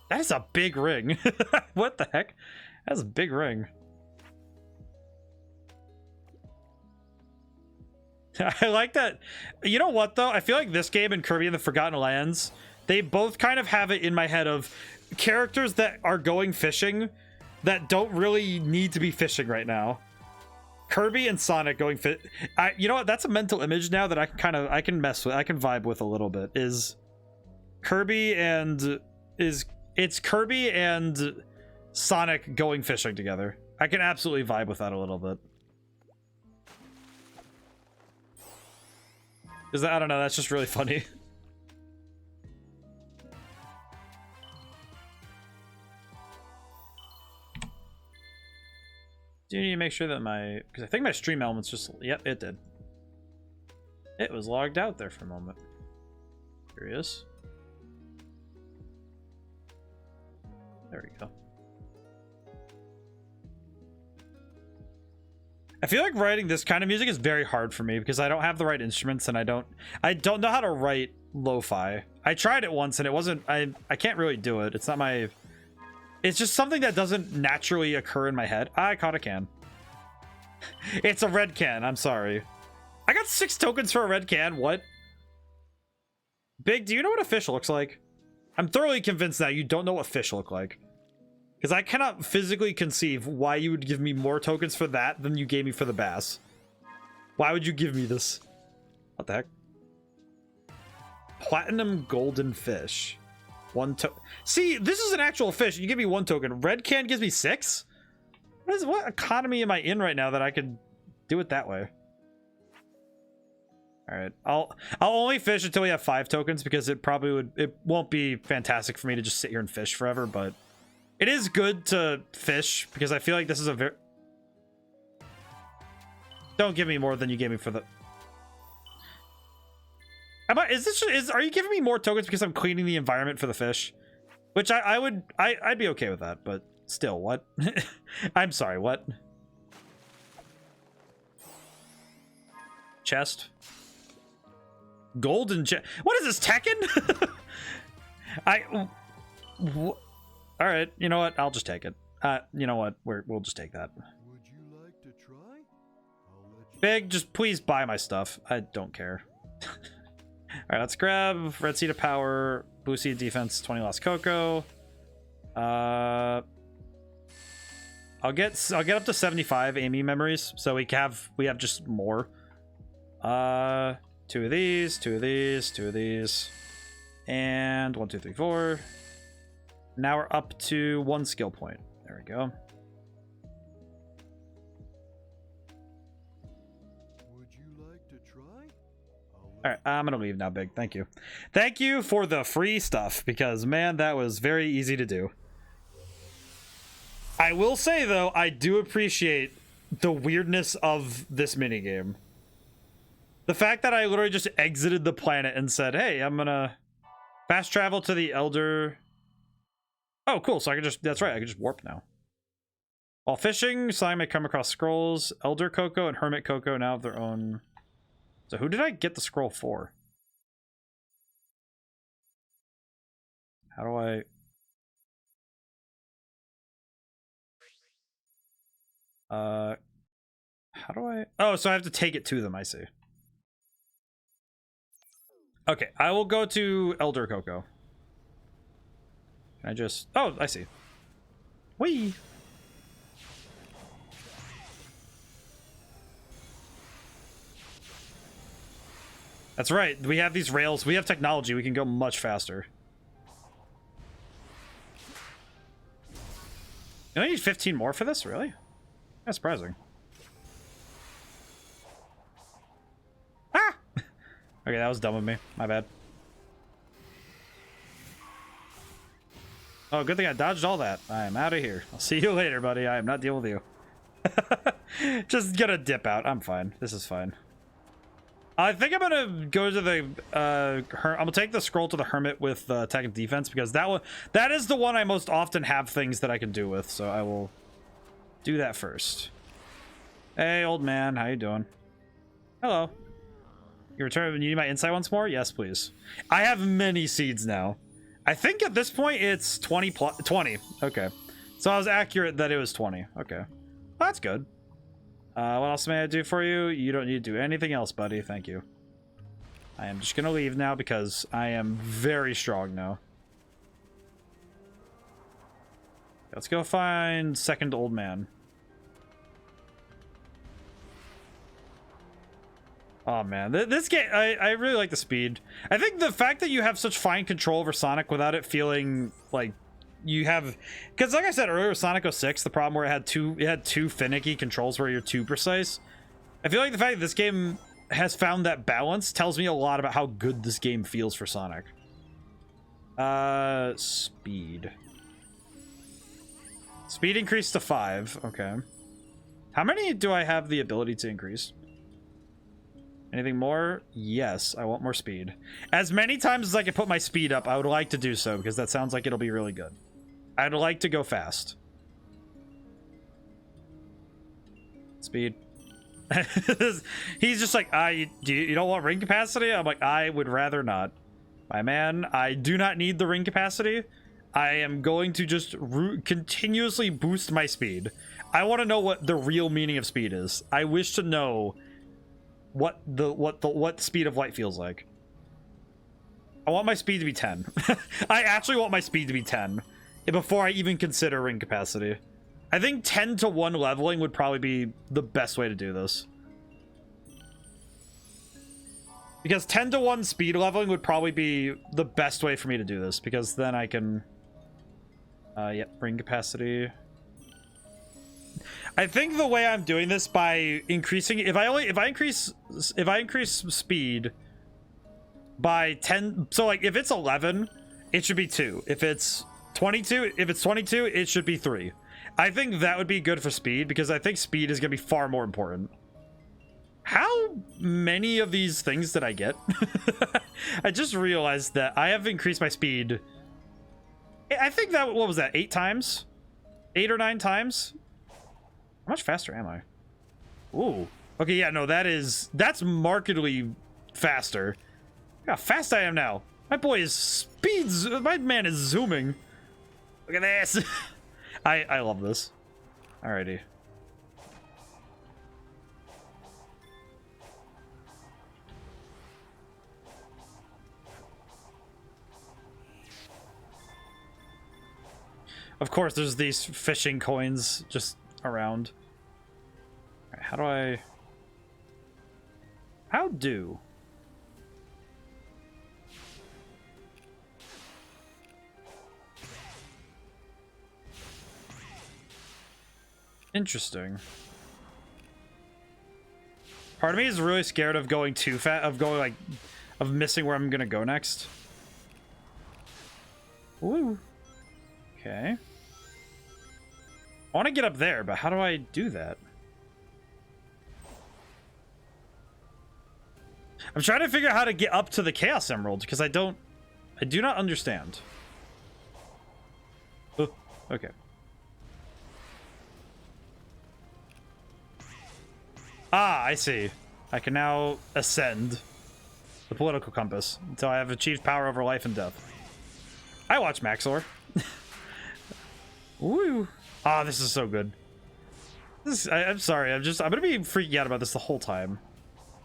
That is a big ring. What the heck? That's a big ring. I like that. You know what, though? I feel like this game and Kirby and the Forgotten Lands, they both kind of have it in my head of characters that are going fishing that don't really need to be fishing right now. Kirby and Sonic going you know what? That's a mental image now that I can mess with. I can vibe with a little bit. It's Kirby and Sonic going fishing together. I can absolutely vibe with that a little bit. Is that, I don't know, that's just really funny. Do you need to make sure that because I think my stream elements just, yep, it did. It was logged out there for a moment. Here he is. There we go. I feel like writing this kind of music is very hard for me because I don't have the right instruments and I don't know how to write lo-fi. I tried it once and it wasn't, I can't really do it. It's not my, it's just something that doesn't naturally occur in my head. I caught a can. It's a red can, I'm sorry. I got 6 tokens for a red can, what? Big, do you know what a fish looks like? I'm thoroughly convinced now you don't know what fish look like. Because I cannot physically conceive why you would give me more tokens for that than you gave me for the bass. Why would you give me this? What the heck? Platinum golden fish. 1 token. See, this is an actual fish. You give me 1 token. Red can gives me 6? What economy am I in right now that I could do it that way? All right, I'll only fish until we have 5 tokens because it won't be fantastic for me to just sit here and fish forever, but it is good to fish because I feel like this is a very... Don't give me more than you gave me for the... Are you giving me more tokens because I'm cleaning the environment for the fish? Which I'd be okay with that, but still, what? I'm sorry, what? Chest. Golden chest. What is this, Tekken? All right, you know what? I'll just take it. You know what? We'll just take that. Would you like to try? I'll let you... Big, just please buy my stuff. I don't care. All right, let's grab Red Seed of Power, Blue Seed Defense, 20 Lost Cocoa. I'll get up to 75 Amy memories, so we have just more. 2 of these, 2 of these, 2 of these, and 1, 2, 3, 4. Now we're up to 1 skill point. There we go. Would you like to try? All right, I'm gonna leave now, Big. Thank you. Thank you for the free stuff because, man, that was very easy to do. I will say, though, I do appreciate the weirdness of this minigame. The fact that I literally just exited the planet and said, hey, I'm gonna fast travel to the Elder... Oh, cool. So I can just... That's right. I can just warp now. While fishing, Sonic may come across scrolls. Elder Cocoa and Hermit Cocoa now have their own... So who did I get the scroll for? How do I... How do I... Oh, so I have to take it to them. I see. Okay, I will go to Elder Cocoa. Can I just... Oh, I see. Whee! That's right. We have these rails. We have technology. We can go much faster. You only need 15 more for this? Really? That's surprising. Ah! Okay, that was dumb of me. My bad. Oh, good thing I dodged all that. I am out of here. I'll see you later, buddy. I am not dealing with you. Just gonna dip out. I'm fine. This is fine. I think I'm gonna go to the I'm gonna take the scroll to the Hermit with attack and defense because that is the one I most often have things that I can do with, so I will do that first. Hey, old man, how you doing? Hello. You return. You need my insight once more? Yes, please. I have many seeds now. I think at this point it's 20 plus 20. Okay, so I was accurate that it was 20. Okay, well, that's good. What else may I do for you? You don't need to do anything else, buddy. Thank you. I am just gonna leave now because I am very strong now. Let's go find second old man. Oh man, this game, I really like the speed. I think the fact that you have such fine control over Sonic without it feeling like you have, because like I said earlier, Sonic 06, the problem where it had two finicky controls where you're too precise. I feel like the fact that this game has found that balance tells me a lot about how good this game feels for Sonic. Speed. Speed increased to 5. Okay. How many do I have the ability to increase? Anything more? Yes, I want more speed. As many times as I can put my speed up, I would like to do so, because that sounds like it'll be really good. I'd like to go fast. Speed. He's just like, you don't want ring capacity? I'm like, I would rather not. My man, I do not need the ring capacity. I am going to just continuously boost my speed. I want to know what the real meaning of speed is. I wish to know what speed of light feels like. I want my speed to be 10. I actually want my speed to be 10 before I even consider ring capacity. I think 10 to 1 leveling would probably be the best way to do this. Because 10 to 1 speed leveling would probably be the best way for me to do this, because then I can yep, ring capacity. I think the way I'm doing this by increasing, if I increase speed by 10, so like if it's 11, it should be 2. If it's 22, it should be 3. I think that would be good for speed, because I think speed is going to be far more important. How many of these things did I get? I just realized that I have increased my speed. I think that, what was that, 8 times? 8 or 9 times? How much faster am I? Ooh. Okay, yeah, no, that's markedly faster. Look how fast I am now. My boy is my man is zooming. Look at this. I love this. Alrighty. Of course, there's these fishing coins just around. All right, how do? Interesting. Part of me is really scared of going too fast, of missing where I'm gonna go next. Ooh. Okay. I want to get up there, but how do I do that? I'm trying to figure out how to get up to the Chaos Emerald, because I do not understand. Oh, okay. Ah, I see. I can now ascend the political compass until I have achieved power over life and death. I watch Maxor. Woo! Ah, this is so good. I'm sorry. I'm gonna be freaking out about this the whole time.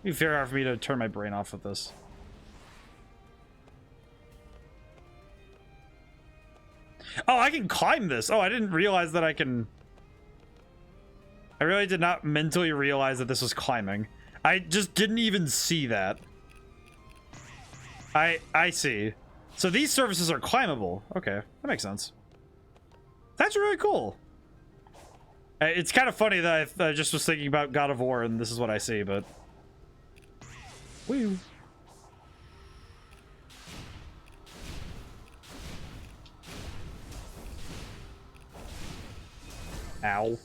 It'd be very hard for me to turn my brain off with this. Oh, I can climb this. Oh, I didn't realize that I can. I really did not mentally realize that this was climbing. I just didn't even see that. I see. So these surfaces are climbable. Okay, that makes sense. That's really cool. It's kind of funny that I just was thinking about God of War and this is what I see, but... Woo. Ow.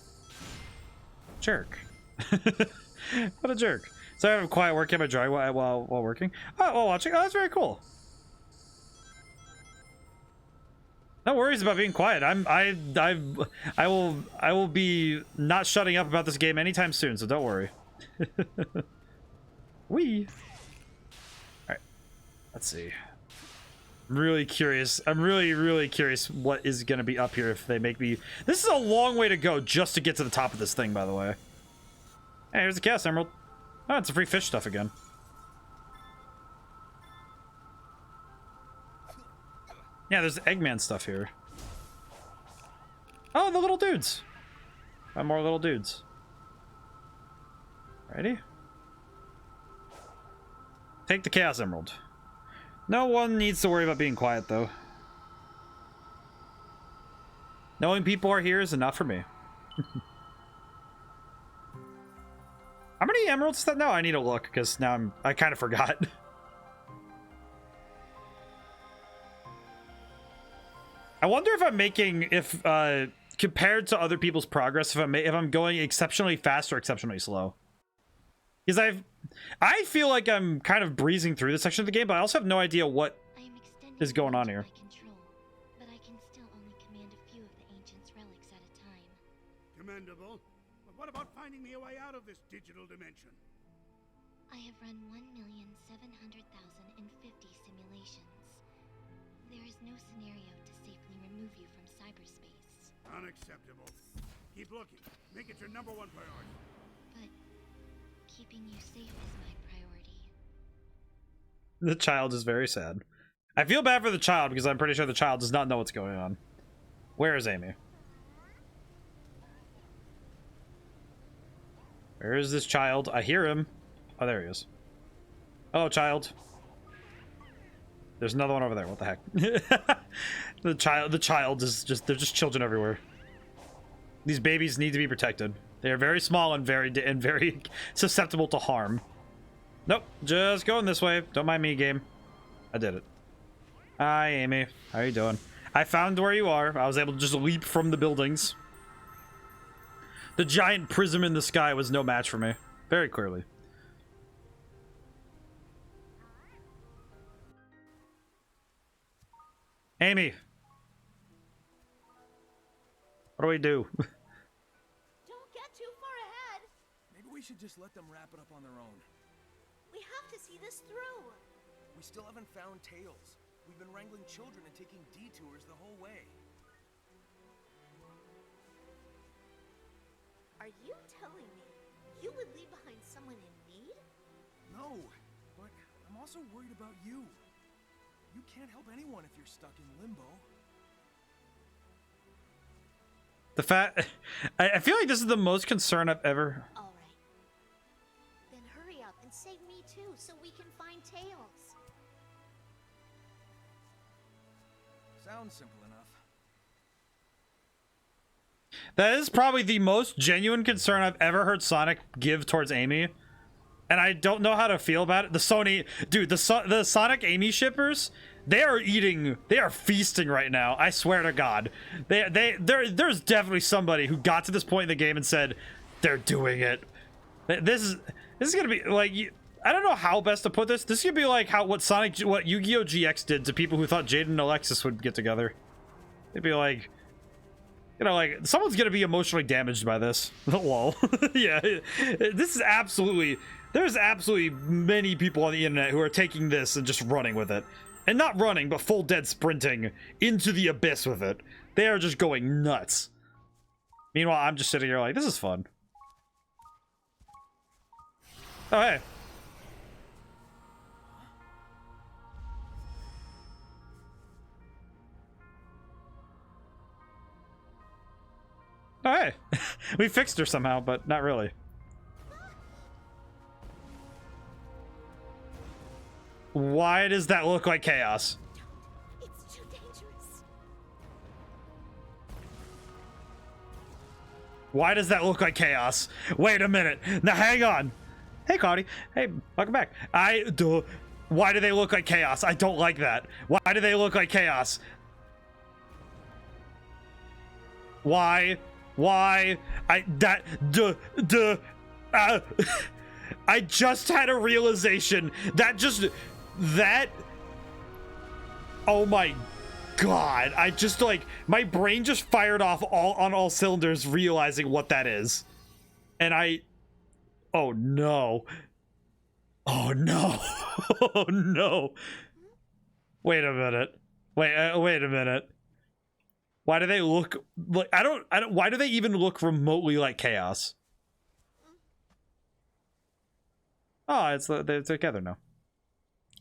Jerk. What a jerk. So I have a quiet work at my drawing while working? Oh, while watching? Oh, that's very cool. No worries about being quiet. I will be not shutting up about this game anytime soon, so don't worry. Wee. Alright. Let's see. I'm really curious. I'm really curious what is gonna be up here if they make me. This is a long way to go just to get to the top of this thing, by the way. Hey, here's the Chaos Emerald. Oh, it's a free fish stuff again. Yeah, there's Eggman stuff here. Oh, the little dudes. 5 more little dudes. Ready? Take the Chaos Emerald. No one needs to worry about being quiet, though. Knowing people are here is enough for me. How many emeralds is that? No, I need to look, because now I kind of forgot. I wonder if I'm making, compared to other people's progress, if I'm going exceptionally fast or exceptionally slow. Because I feel like I'm kind of breezing through this section of the game, but I also have no idea what is going on here. But I can still only command a few of the ancient's relics at a time. Commendable. But what about finding me a way out of this digital dimension? I have run 1,700,050 simulations. There is no scenario to safely remove you from cyberspace. Unacceptable. Keep looking. Make it your #1 priority. But keeping you safe is my priority. The child is very sad. I feel bad for the child because I'm pretty sure the child does not know what's going on. Where is Amy? Where is this child? I hear him. Oh, there he is. Oh, child. There's another one over there. What the heck? The child is just, they're just children everywhere. These babies need to be protected. They are very small and very susceptible to harm. Nope, just going this way. Don't mind me, game. I did it. Hi, Amy. How are you doing? I found where you are. I was able to just leap from the buildings. The giant prism in the sky was no match for me. Very clearly. Amy. What do we do? Don't get too far ahead. Maybe we should just let them wrap it up on their own. We have to see this through. We still haven't found Tails. We've been wrangling children and taking detours the whole way. Are you telling me you would leave behind someone in need? No, but I'm also worried about you. You can't help anyone if you're stuck in limbo. The fact... I feel like this is the most concern I've ever... All right. Then hurry up and save me too so we can find Tails. Sounds simple enough. That is probably the most genuine concern I've ever heard Sonic give towards Amy. And I don't know how to feel about it. The Sony... Dude, the Sonic Amy shippers... They are feasting right now. I swear to God. There's definitely somebody who got to this point in the game and said, they're doing it. This is gonna be like, I don't know how best to put this. This is gonna be like what Yu-Gi-Oh! GX did to people who thought Jade and Alexis would get together. They'd be like, you know, like, someone's gonna be emotionally damaged by this. Lol. Yeah, this is absolutely, there's absolutely many people on the internet who are taking this and just running with it. And not running, but full dead sprinting into the abyss with it. They are just going nuts. Meanwhile, I'm just sitting here like, this is fun. Oh, hey. Oh, hey. We fixed her somehow, but not really. Why does that look like chaos? It's too dangerous. Why does that look like chaos? Wait a minute. Now hang on. Hey, Cody. Hey, welcome back. Why do they look like chaos? I don't like that. Why do they look like chaos? Why? I just had a realization that oh my God, I just like, my brain just fired off on all cylinders realizing what that is. And oh no. Oh no. Oh no. Wait a minute. Wait a minute. Why do they look like, I don't, why do they even look remotely like chaos? Oh, they're together now.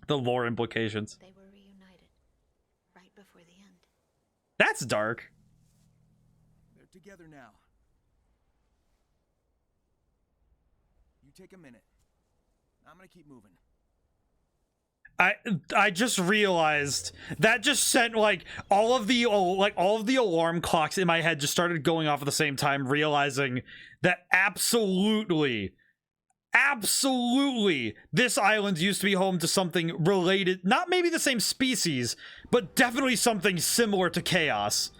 The lore implications. They were reunited right before the end. That's dark. They're together now. You take a minute. I'm gonna keep moving. I just realized that just sent like all of the alarm clocks in my head just started going off at the same time, realizing that absolutely this island used to be home to something related, not maybe the same species, but definitely something similar to Chaos.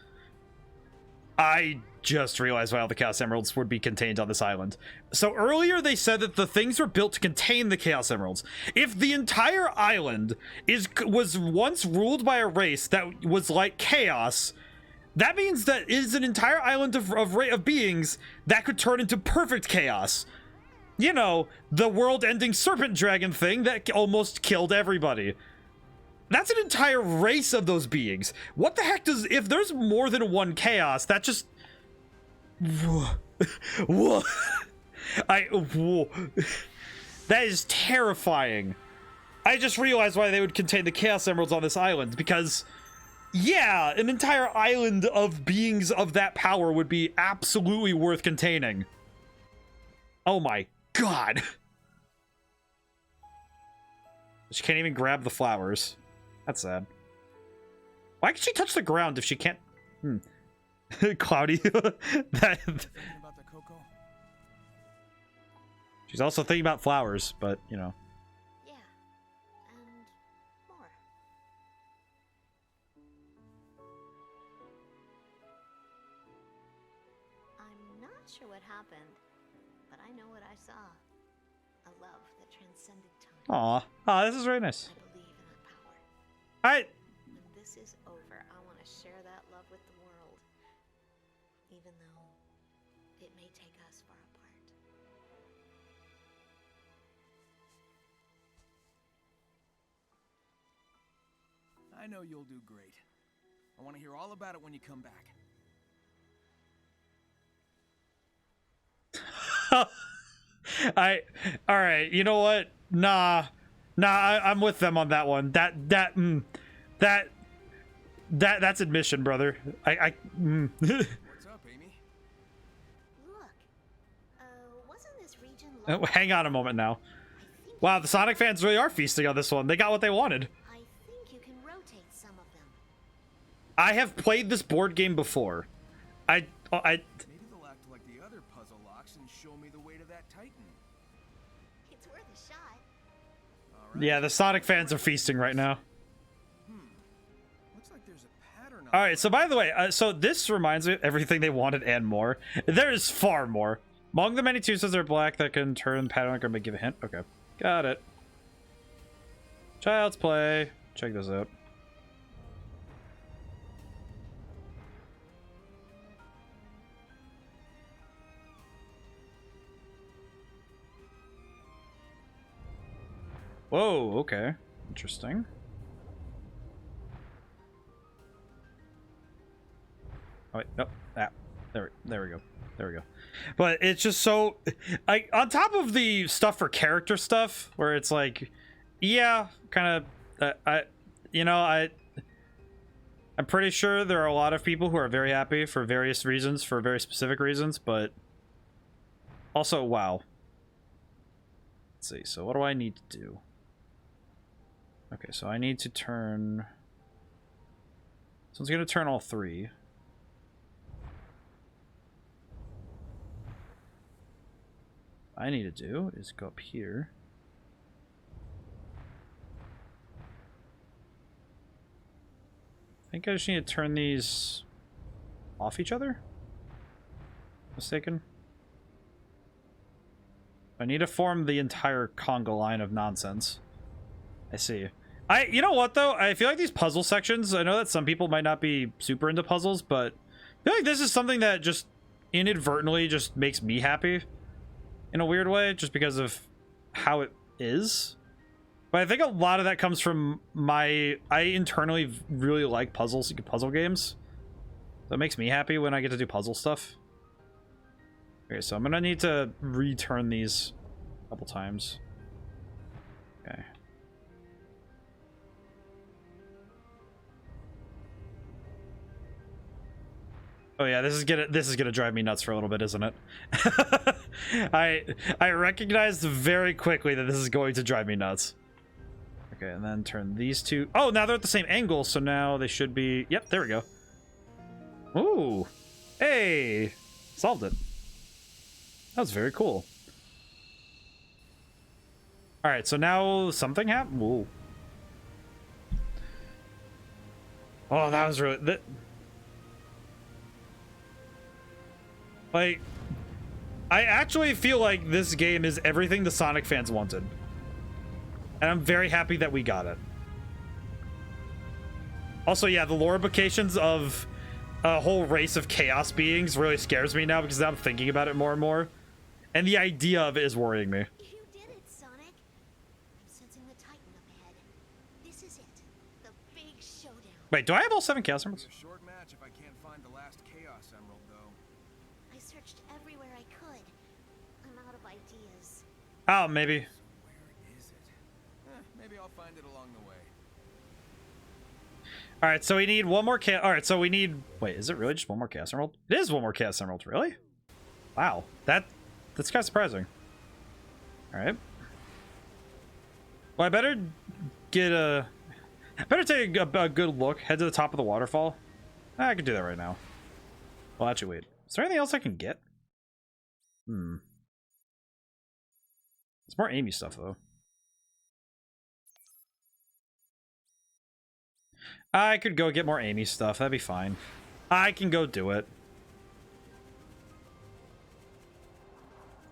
I just realized why all the Chaos Emeralds would be contained on this island. So earlier they said that the things were built to contain the Chaos Emeralds. If the entire island was once ruled by a race that was like Chaos, that means that is an entire island of beings that could turn into perfect Chaos. You know, the world-ending serpent dragon thing that almost killed everybody. That's an entire race of those beings. What the heck does... If there's more than one Chaos, that just... Whoa. That is terrifying. I just realized why they would contain the Chaos Emeralds on this island, because... Yeah, an entire island of beings of that power would be absolutely worth containing. Oh my god. She can't even grab the flowers. That's sad. Why can she touch the ground if she can't? Cloudy. That... About the cocoa? She's also thinking about flowers, but, you know. Yeah, and more. I'm not sure what happened, but I know what I saw. A love that transcended time. Aw. Aw, this is very nice. I believe in that power. Alright. When this is over, I want to share that love with the world. Even though it may take us far apart. I know you'll do great. I want to hear all about it when you come back. Alright, you know what? Nah, I'm with them on that one. That's admission, brother. What's up, Amy? Look, wasn't this region Hang on a moment now. Wow, the Sonic fans really are feasting on this one. They got what they wanted. I think you can rotate some of them. I have played this board game before. Maybe they'll act like the other puzzle locks and show me the way to that Titan. It's worth a shot. All right. Yeah, the Sonic fans are feasting right now. Looks like there's a pattern. All right, so by the way, so this reminds me of everything they wanted and more. There is far more. Among the many Tuesdays that are black that can turn pattern. I'm gonna give a hint. Okay, got it. Child's Play. Check this out. Whoa, okay. Interesting. Oh, wait, nope. Ah, there we go. There we go. But it's just so... on top of the stuff for character stuff, where it's like, yeah, kind of... I'm pretty sure there are a lot of people who are very happy for various reasons, for very specific reasons, but... Also, wow. Let's see, so what do I need to do? Okay, so I need to turn... Someone's gonna turn all three. What I need to do is go up here. I think I just need to turn these off each other? Mistaken? I need to form the entire conga line of nonsense. I see. You know what though? I feel like these puzzle sections, I know that some people might not be super into puzzles, but I feel like this is something that just inadvertently just makes me happy in a weird way, just because of how it is. But I think a lot of that comes from I internally really like puzzle games. So it makes me happy when I get to do puzzle stuff. Okay, so I'm gonna need to return these a couple times. Okay. Oh yeah, this is gonna drive me nuts for a little bit, isn't it? I recognized very quickly that this is going to drive me nuts. Okay, and then turn these two. Oh, now they're at the same angle, so now they should be. Yep, there we go. Ooh, hey, solved it. That was very cool. All right, so now something happened. Whoa. Oh, that was really. Like, I actually feel like this game is everything the Sonic fans wanted. And I'm very happy that we got it. Also, yeah, the lore implications of a whole race of chaos beings really scares me now because I'm thinking about it more and more. And the idea of it is worrying me. You did it, Sonic. I'm sensing the Titan up ahead. This is it. The big showdown. Wait, do I have all 7 Chaos Emeralds? It's a short match if I can't find the last Chaos Emerald, though. I searched everywhere I could. I'm out of ideas. Oh, maybe. Where is it? Maybe I'll find it along the way. All right, so we need one more Chaos. All right, so we need. Wait, is it really just one more Chaos Emerald? It is one more Chaos Emerald, really? Wow, that's kind of surprising. All right. Well, I better get a. I better take a good look. Head to the top of the waterfall. I can do that right now. Well, actually, wait. Is there anything else I can get? It's more Amy stuff, though. I could go get more Amy stuff. That'd be fine. I can go do it.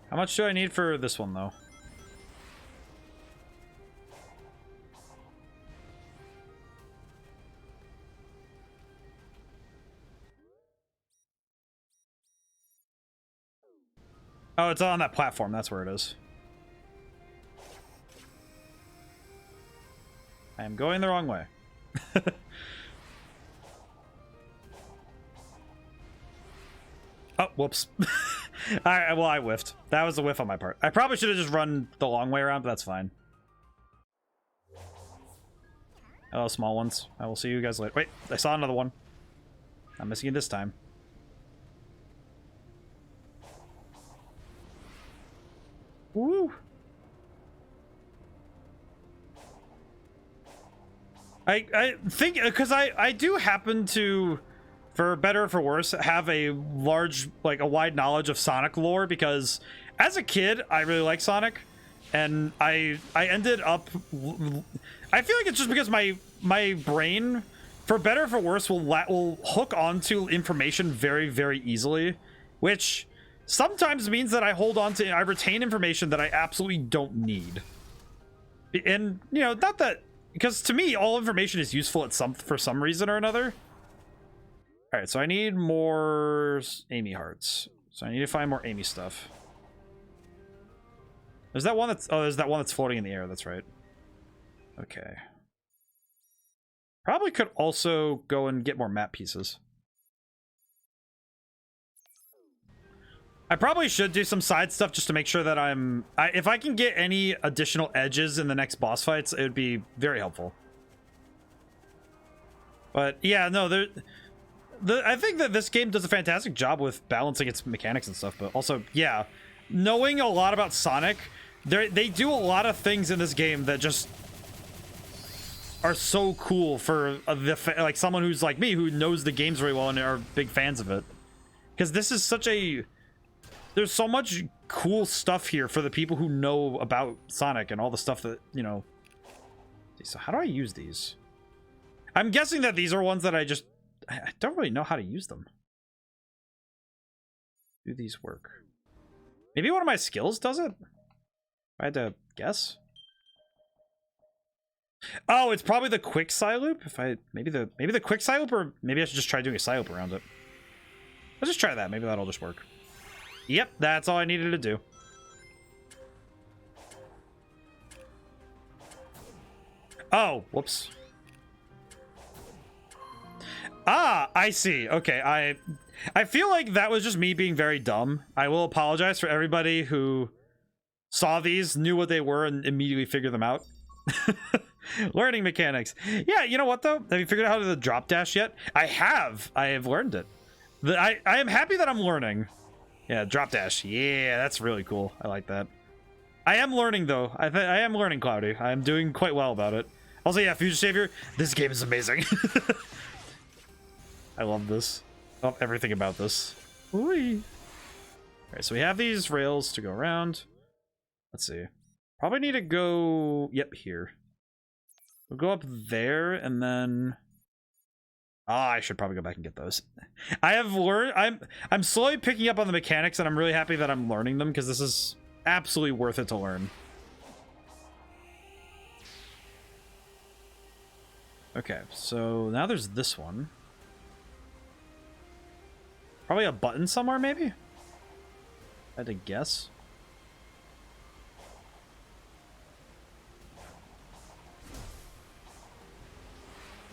How much do I need for this one, though? Oh, it's on that platform. That's where it is. I am going the wrong way. Oh, whoops. Well, I whiffed. That was a whiff on my part. I probably should have just run the long way around, but that's fine. Hello, small ones. I will see you guys later. Wait, I saw another one. I'm missing it this time. Woo! I think, because I do happen to, for better or for worse, have a large, like, a wide knowledge of Sonic lore, because as a kid, I really like Sonic, and I ended up, I feel like it's just because my brain, for better or for worse, will hook onto information very, very easily, which sometimes means that I retain information that I absolutely don't need. And, you know, not that, because to me, all information is useful for some reason or another. All right, so I need more Amy hearts. So I need to find more Amy stuff. There's that one that's floating in the air. That's right. Okay. Probably could also go and get more map pieces. I probably should do some side stuff just to make sure that if I can get any additional edges in the next boss fights, it would be very helpful. But yeah, no, I think that this game does a fantastic job with balancing its mechanics and stuff, but also, yeah, knowing a lot about Sonic, they do a lot of things in this game that just are so cool for like someone who's like me, who knows the games very well and are big fans of it. Because this is such a... There's so much cool stuff here for the people who know about Sonic and all the stuff that, you know... So how do I use these? I'm guessing that these are ones that I don't really know how to use them. Do these work? Maybe one of my skills does it? I had to guess. Oh, it's probably the quick Psyloop. Maybe the quick Psyloop, or maybe I should just try doing a Psyloop around it. Let's just try that. Maybe that'll just work. Yep, that's all I needed to do. Oh, whoops. Ah, I see. Okay, I feel like that was just me being very dumb. I will apologize for everybody who saw these, knew what they were, and immediately figured them out. Learning mechanics. Yeah, you know what though? Have you figured out how to do the drop dash yet? I have. I have learned it. I am happy that I'm learning. Yeah, drop dash. Yeah, that's really cool. I like that. I am learning though. I am learning, Cloudy. I am doing quite well about it. Also, yeah, Future Savior. This game is amazing. I love this. I love everything about this. Whee. Alright, so we have these rails to go around. Let's see. Probably need to go... Yep, here. We'll go up there, and then... Ah, I should probably go back and get those. I have learned... I'm slowly picking up on the mechanics, and I'm really happy that I'm learning them, because this is absolutely worth it to learn. Okay, so now there's this one. Probably a button somewhere, maybe? I had to guess.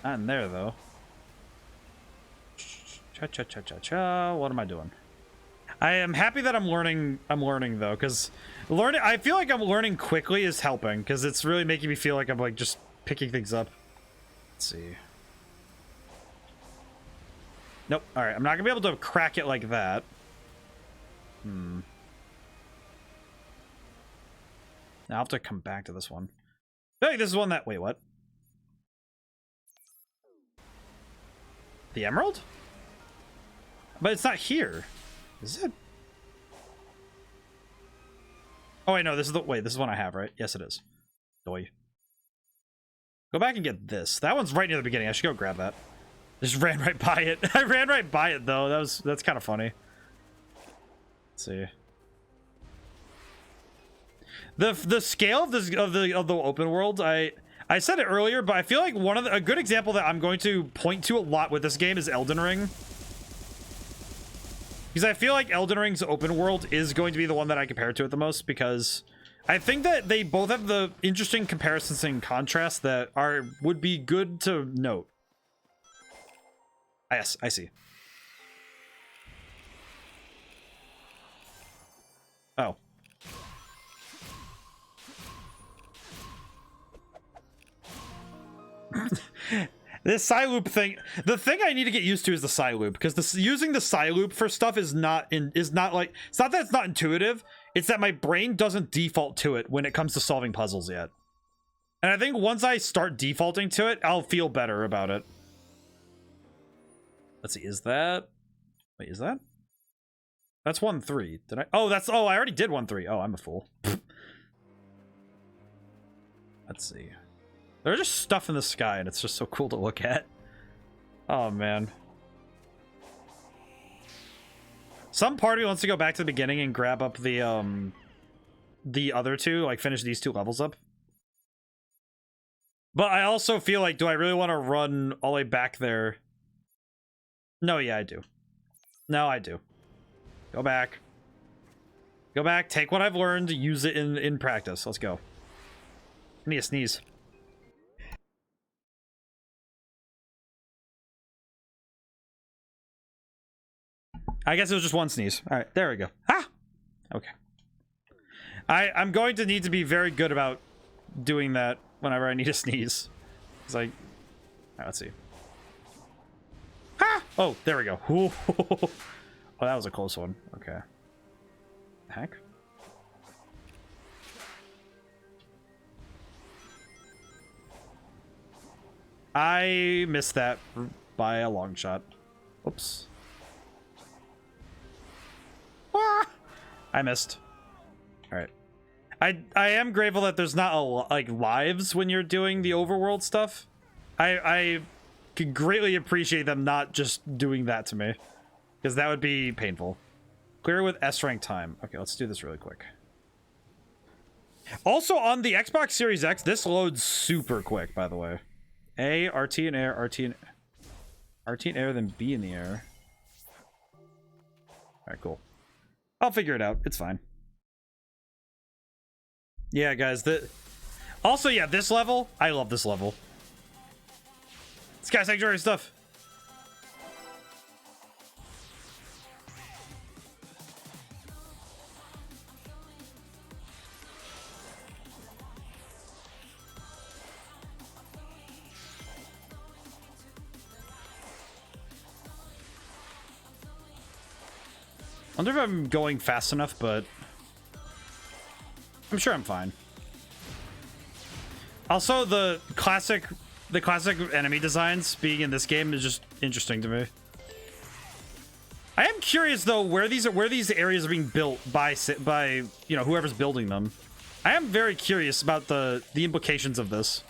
Not in there, though. Cha-cha-cha-cha-cha. What am I doing? I am happy that I'm learning, though, because I feel like I'm learning quickly is helping, because it's really making me feel like I'm, like, just picking things up. Let's see. Nope. Alright, I'm not gonna be able to crack it like that. Now I'll have to come back to this one. Hey, this is one that... Wait, what? The emerald? But it's not here. Is it? Oh, wait, no, this is the... Wait, this is one I have, right? Yes, it is. Doy. Go back and get this. That one's right near the beginning. I should go grab that. Just ran right by it. I ran right by it, though. That's kind of funny. Let's see. The scale of the open world, I said it earlier, but I feel like a good example that I'm going to point to a lot with this game is Elden Ring. Because I feel like Elden Ring's open world is going to be the one that I compare it to it the most, because I think that they both have the interesting comparisons and contrasts that would be good to note. Yes, I see. Oh. This side loop thing, the thing I need to get used to is the side loop, because using the side loop for stuff is not like, it's not that it's not intuitive, it's that my brain doesn't default to it when it comes to solving puzzles yet. And I think once I start defaulting to it, I'll feel better about it. Let's see, is that... Wait, is that? That's 1-3. Did I... Oh, that's... Oh, I already did 1-3. Oh, I'm a fool. Let's see. There's just stuff in the sky, and it's just so cool to look at. Oh, man. Some part of me wants to go back to the beginning and grab up the other two, like finish these two levels up. But I also feel like, do I really want to run all the way back there? No, yeah, I do. No, I do. Go back. Go back, take what I've learned, use it in practice. Let's go. I need a sneeze. I guess it was just one sneeze. All right, there we go. Ah! Okay. I'm going to need to be very good about doing that whenever I need a sneeze. It's like... All right, let's see. Ah! Oh, there we go. Ooh. Oh, that was a close one. Okay. Heck? I missed that by a long shot. Oops. Ah! I missed. All right. I am grateful that there's not like lives when you're doing the overworld stuff. I could greatly appreciate them not just doing that to me, because that would be painful. Clear with S rank time. Okay, let's do this really quick. Also on the Xbox Series X, this loads super quick, by the way. A, RT in air, RT in air, then B in the air. Alright, cool. I'll figure it out. It's fine. Yeah, guys. Also, yeah, this level. I love this level. Sky Sanctuary stuff. I wonder if I'm going fast enough, but I'm sure I'm fine. Also, the classic enemy designs being in this game is just interesting to me. I am curious though where these areas are being built by you know, whoever's building them. I am very curious about the implications of this.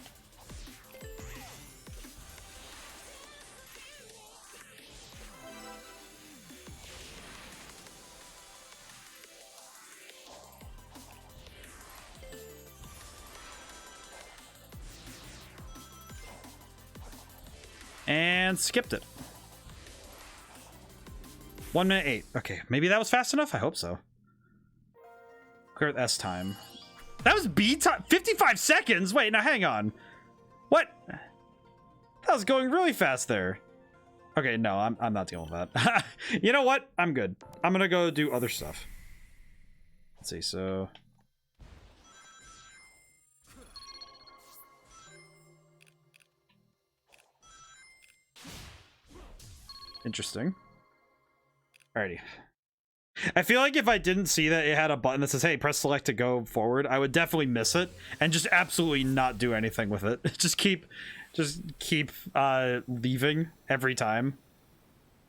And skipped it. 1 minute 8. Okay, maybe that was fast enough? I hope so. Clear S time. That was B time? 55 seconds? Wait, now hang on. What? That was going really fast there. Okay, no, I'm not dealing with that. You know what? I'm good. I'm gonna go do other stuff. Let's see, so... Interesting. Alrighty. I feel like if I didn't see that it had a button that says, hey, press select to go forward, I would definitely miss it and just absolutely not do anything with it. Just keep leaving every time.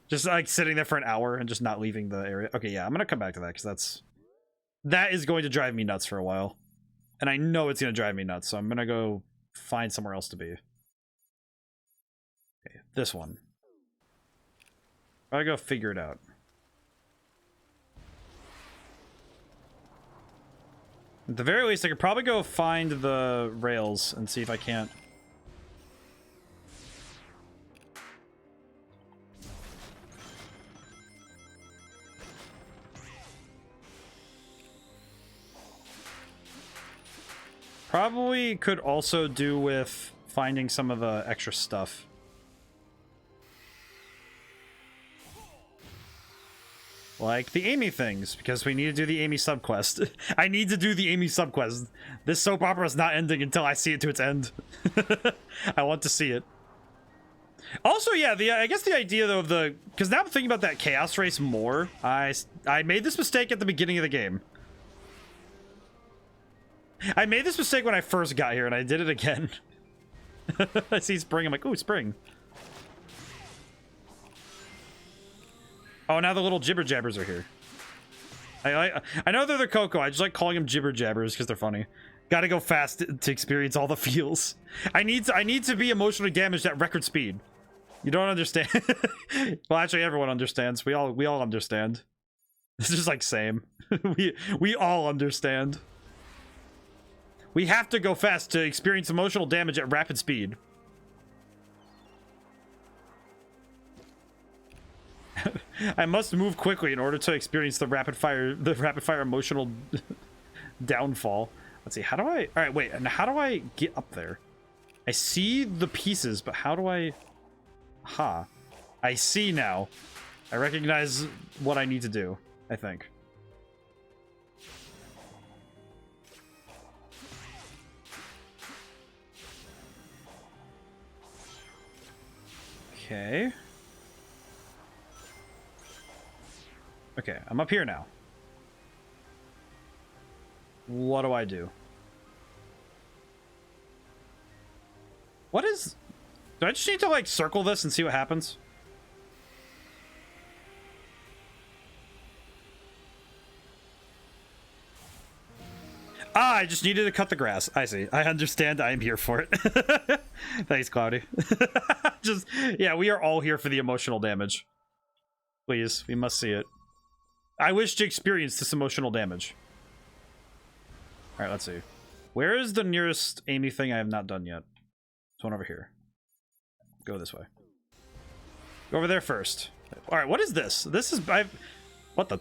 Just like sitting there for an hour and just not leaving the area. Okay, yeah, I'm gonna come back to that because that is going to drive me nuts for a while. And I know it's gonna drive me nuts, so I'm gonna go find somewhere else to be. Okay, this one. I gotta go figure it out. At the very least, I could probably go find the rails and see if I can't. Probably could also do with finding some of the extra stuff. Like the Amy things, because we need to do the Amy subquest. I need to do the Amy subquest. This soap opera is not ending until I see it to its end. I want to see it. Also, yeah, I guess the idea though of the, because now I'm thinking about that chaos race more. I made this mistake at the beginning of the game. I made this mistake when I first got here, and I did it again. I see spring. I'm like, ooh, spring. Oh, now the little jibber jabbers are here. I know they're the Coco. I just like calling them jibber jabbers because they're funny. Gotta go fast to experience all the feels. I need to be emotionally damaged at record speed. You don't understand. Well, actually, everyone understands. We all understand. It's just like same. we all understand. We have to go fast to experience emotional damage at rapid speed. I must move quickly in order to experience the rapid fire emotional downfall. Let's see, how do I... Alright, wait, and how do I get up there? I see the pieces, but how do I... Ha. I see now. I recognize what I need to do, I think. Okay. Okay, I'm up here now. What do I do? What is... Do I just need to, like, circle this and see what happens? Ah, I just needed to cut the grass. I see. I understand. I am here for it. Thanks, Cloudy. Just, yeah, we are all here for the emotional damage. Please, we must see it. I wish to experience this emotional damage. Alright, let's see. Where is the nearest Amy thing I have not done yet? There's one over here. Go this way. Go over there first. Alright, what is this? This is... What the...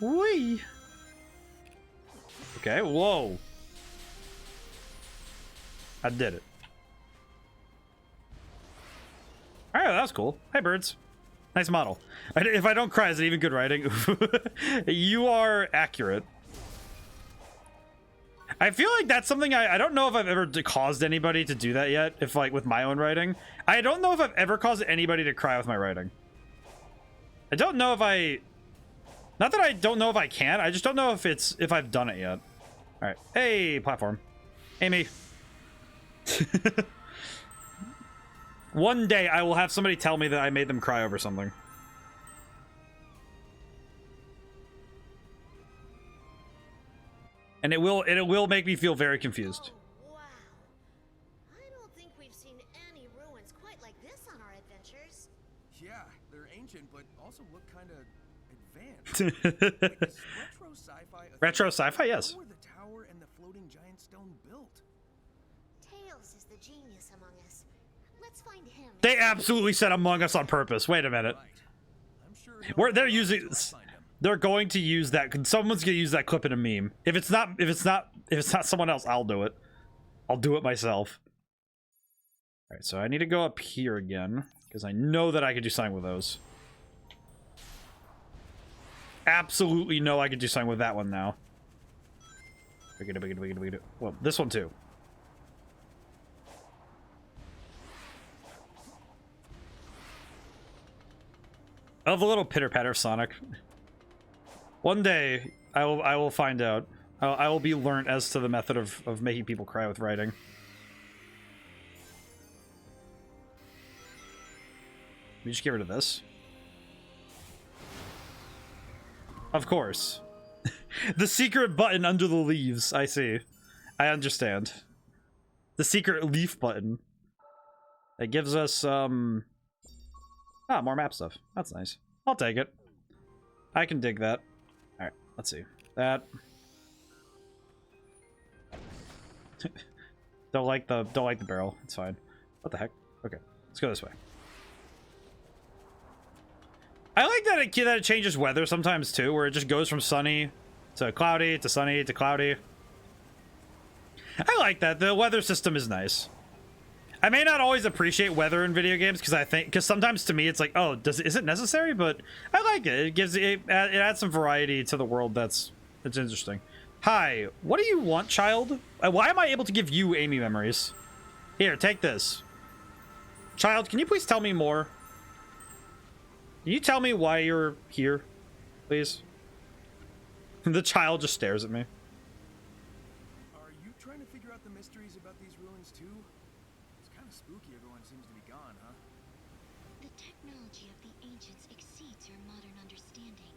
Whee! Okay, whoa. I did it. Alright, that was cool. Hey, birds. Nice model. If I don't cry, is it even good writing? You are accurate. I feel like that's something I don't know if I've ever caused anybody to do that yet. If like with my own writing, I don't know if I've ever caused anybody to cry with my writing. I don't know if I, not that I don't know if I can. I just don't know if I've done it yet. All right, hey platform, Amy. One day I will have somebody tell me that I made them cry over something. And it will make me feel very confused. Oh, wow. I don't think we've seen any ruins quite like this on our adventures. Yeah, they're ancient, but also look kind of advanced. Like, is retro sci-fi. Retro sci-fi, yes. How were the tower and the floating giant stone built? Tails is the genius among us. Let's find him. They absolutely said Among Us on purpose. Wait a minute. Right. I'm sure They're using. I'll find him. They're going to use that. Someone's gonna use that clip in a meme. If it's not someone else, I'll do it. I'll do it myself. All right, so I need to go up here again because I know that I could do something with those. Absolutely know I could do something with that one now. Well, this one too. I love the little pitter-patter of Sonic. One day, I will find out. I will be learnt as to the method of making people cry with writing. Let me just get rid of this. Of course. The secret button under the leaves. I see. I understand. The secret leaf button. It gives us, more map stuff. That's nice. I'll take it. I can dig that. Alright, let's see. That. Don't like the barrel. It's fine. What the heck? Okay, let's go this way. I like that it changes weather sometimes too, where it just goes from sunny to cloudy to sunny to cloudy. I like that. The weather system is nice. I may not always appreciate weather in video games because sometimes to me it's like, oh, is it necessary? But I like it. It adds some variety to the world. That's interesting. Hi, what do you want, child? Why am I able to give you Amy memories? Here, take this. Child, can you please tell me more? Can you tell me why you're here, please? The child just stares at me. Are you trying to figure out the mysteries about these ruins too? It's kind of spooky everyone seems to be gone, huh? The technology of the ancients exceeds your modern understanding.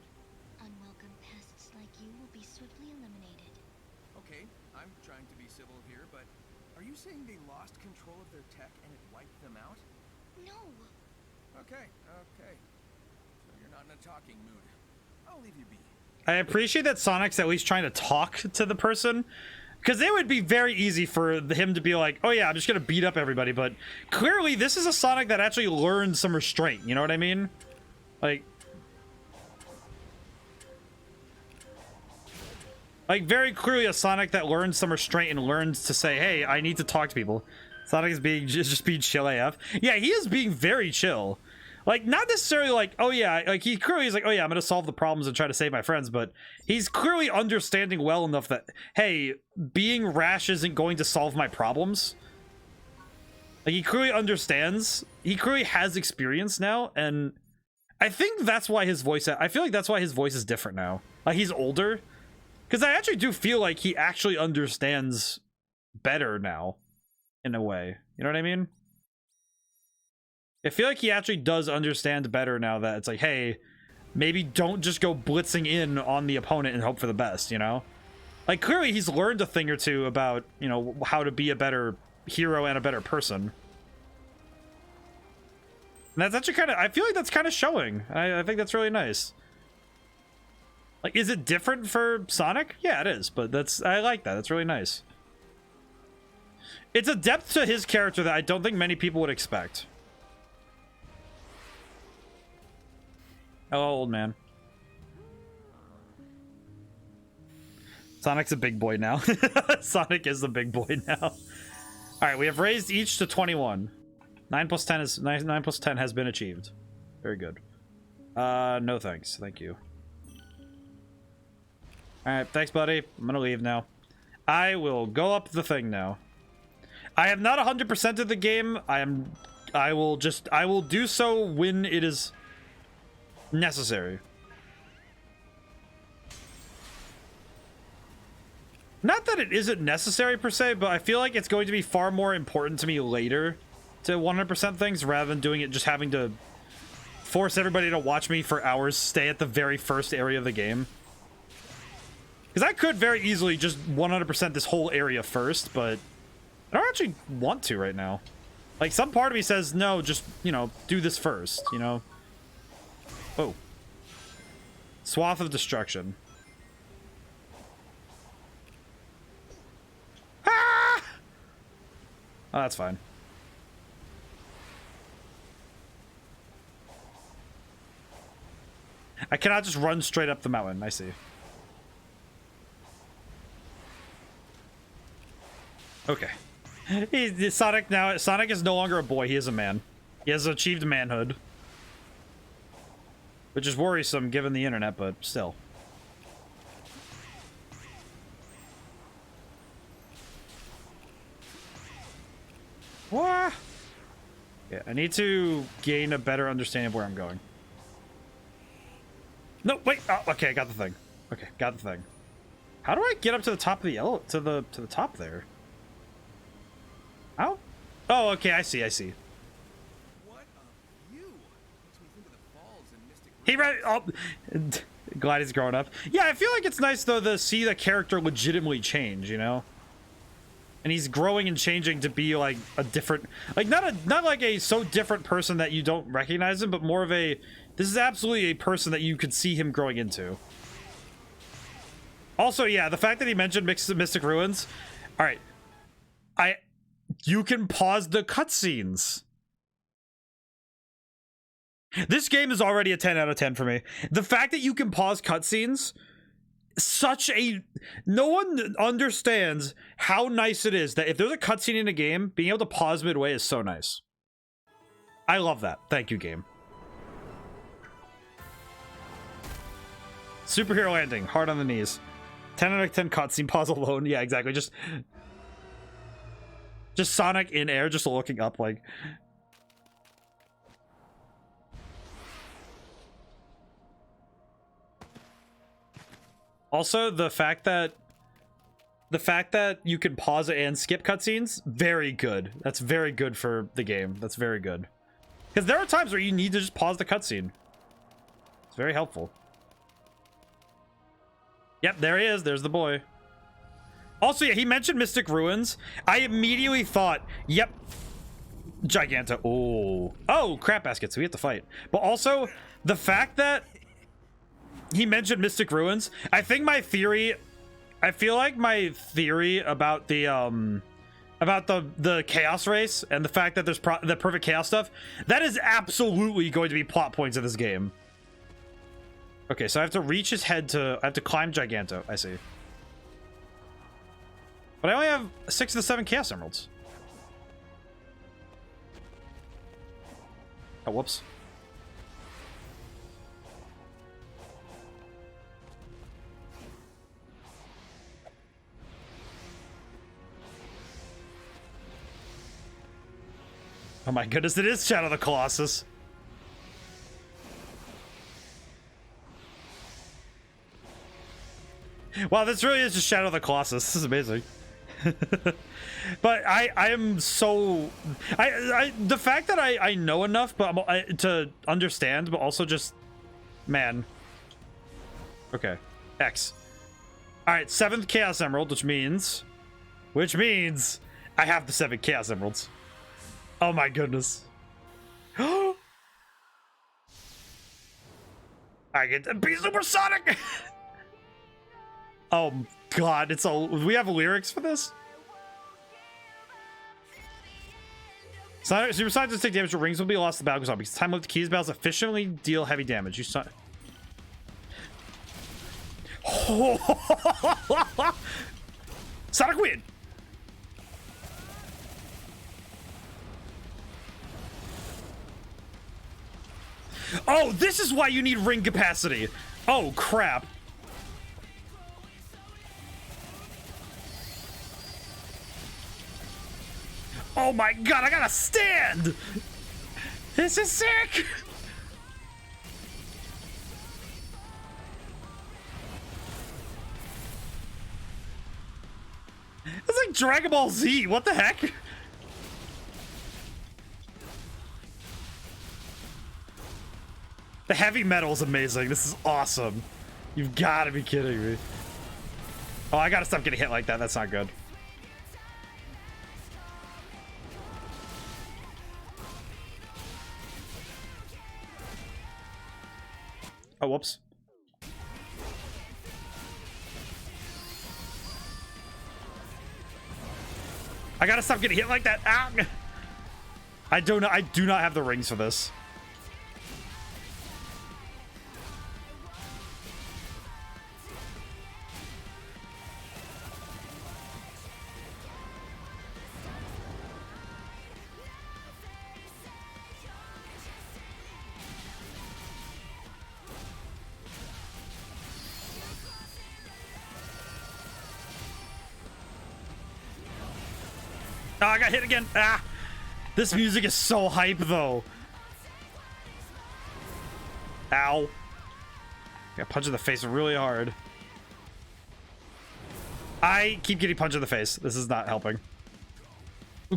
Unwelcome pests like you will be swiftly eliminated. Okay, I'm trying to be civil here, but are you saying they lost control of their tech and it wiped them out? No! Okay. So you're not in a talking mood. I'll leave you be. I appreciate that Sonic's at least trying to talk to the person, because it would be very easy for him to be like, oh yeah, I'm just gonna beat up everybody, but clearly this is a Sonic that actually learned some restraint, you know what I mean? Like very clearly a Sonic that learns some restraint and learns to say, hey, I need to talk to people. Sonic is just being chill AF. Yeah, he is being very chill. Like, not necessarily like, oh yeah, like he clearly is like, oh yeah, I'm gonna solve the problems and try to save my friends, but he's clearly understanding well enough that, hey, being rash isn't going to solve my problems. Like, he clearly understands. He clearly has experience now, and I think that's why his voice, I feel like that's why his voice is different now. Like, he's older. Because I actually do feel like he actually understands better now, in a way. You know what I mean? I feel like he actually does understand better now that it's like, hey, maybe don't just go blitzing in on the opponent and hope for the best, you know? Like, clearly he's learned a thing or two about, you know, how to be a better hero and a better person. And that's actually kind of, I feel like that's kind of showing. I think that's really nice. Like, is it different for Sonic? Yeah, it is, but I like that. That's really nice. It's a depth to his character that I don't think many people would expect. Hello, old man. Sonic's a big boy now. Sonic is the big boy now. All right, we have raised each to 21. 9 plus 10 is 9 plus 10 has been achieved. Very good. No thanks. Thank you. All right, thanks, buddy. I'm gonna leave now. I will go up the thing now. I have not 100% of the game. I will do so when it is necessary. Not that it isn't necessary per se, but I feel like it's going to be far more important to me later to 100% things rather than doing it just having to force everybody to watch me for hours, stay at the very first area of the game. Because I could very easily just 100% this whole area first, but I don't actually want to right now. Like, some part of me says, no, just, you know, do this first, you know? Oh. Swath of Destruction. Ah! Oh, that's fine. I cannot just run straight up the mountain. I see. Okay. Sonic is no longer a boy. He is a man. He has achieved manhood. Which is worrisome given the internet, but still. What? Yeah, I need to gain a better understanding of where I'm going. No, wait. Oh, okay, I got the thing. Okay, got the thing. How do I get up to the top of the to the top there? How? Oh, okay, I see. What a view! Makes me think of the falls in Mystic He read. Oh, glad he's growing up. Yeah, I feel like it's nice though to see the character legitimately change, you know. And he's growing and changing to be like a different, like not like a so different person that you don't recognize him, but more of a. This is absolutely a person that you could see him growing into. Also, yeah, the fact that he mentioned Mystic Ruins. All right, you can pause the cutscenes. This game is already a 10 out of 10 for me. The fact that you can pause cutscenes, no one understands how nice it is that if there's a cutscene in a game, being able to pause midway is so nice. I love that. Thank you, game. Superhero landing, hard on the knees. 10 out of 10 cutscene pause alone. Yeah, exactly. Just Sonic in air, just looking up like. Also, the fact that you can pause it and skip cutscenes, very good. That's very good for the game. That's very good. Because there are times where you need to just pause the cutscene. It's very helpful. Yep, there he is. There's the boy. Also, yeah, he mentioned Mystic Ruins. I immediately thought, yep, Giganto. Oh, crap baskets. We have to fight. But also, the fact that he mentioned Mystic Ruins, I feel like my theory about the chaos race and the fact that there's the perfect chaos stuff, that is absolutely going to be plot points of this game. Okay, so I have to reach his head I have to climb Giganto. I see. But I only have 6 of the 7 Chaos Emeralds. Oh, whoops. Oh my goodness, it is Shadow the Colossus. Wow, this really is just Shadow the Colossus. This is amazing. But I am so the fact that I know enough to understand, but also just, man. Okay, X. All right, 7th Chaos Emerald, which means I have the 7 Chaos Emeralds. Oh my goodness. I get to be supersonic. Oh god, we have lyrics for this? Super Scientists take damage, but rings will be lost to the battle goes on because time limit keys battles efficiently deal heavy damage. Sonic win! Oh, this is why you need ring capacity. Oh, crap. Oh my god, I gotta stand! This is sick! It's like Dragon Ball Z, what the heck? The heavy metal is amazing. This is awesome. You've got to be kidding me. Oh, I gotta stop getting hit like that. That's not good. Oh, whoops. I gotta stop getting hit like that. Ah! I do not have the rings for this. Oh, I got hit again. Ah! This music is so hype, though. Ow. Got punched in the face really hard. I keep getting punched in the face. This is not helping.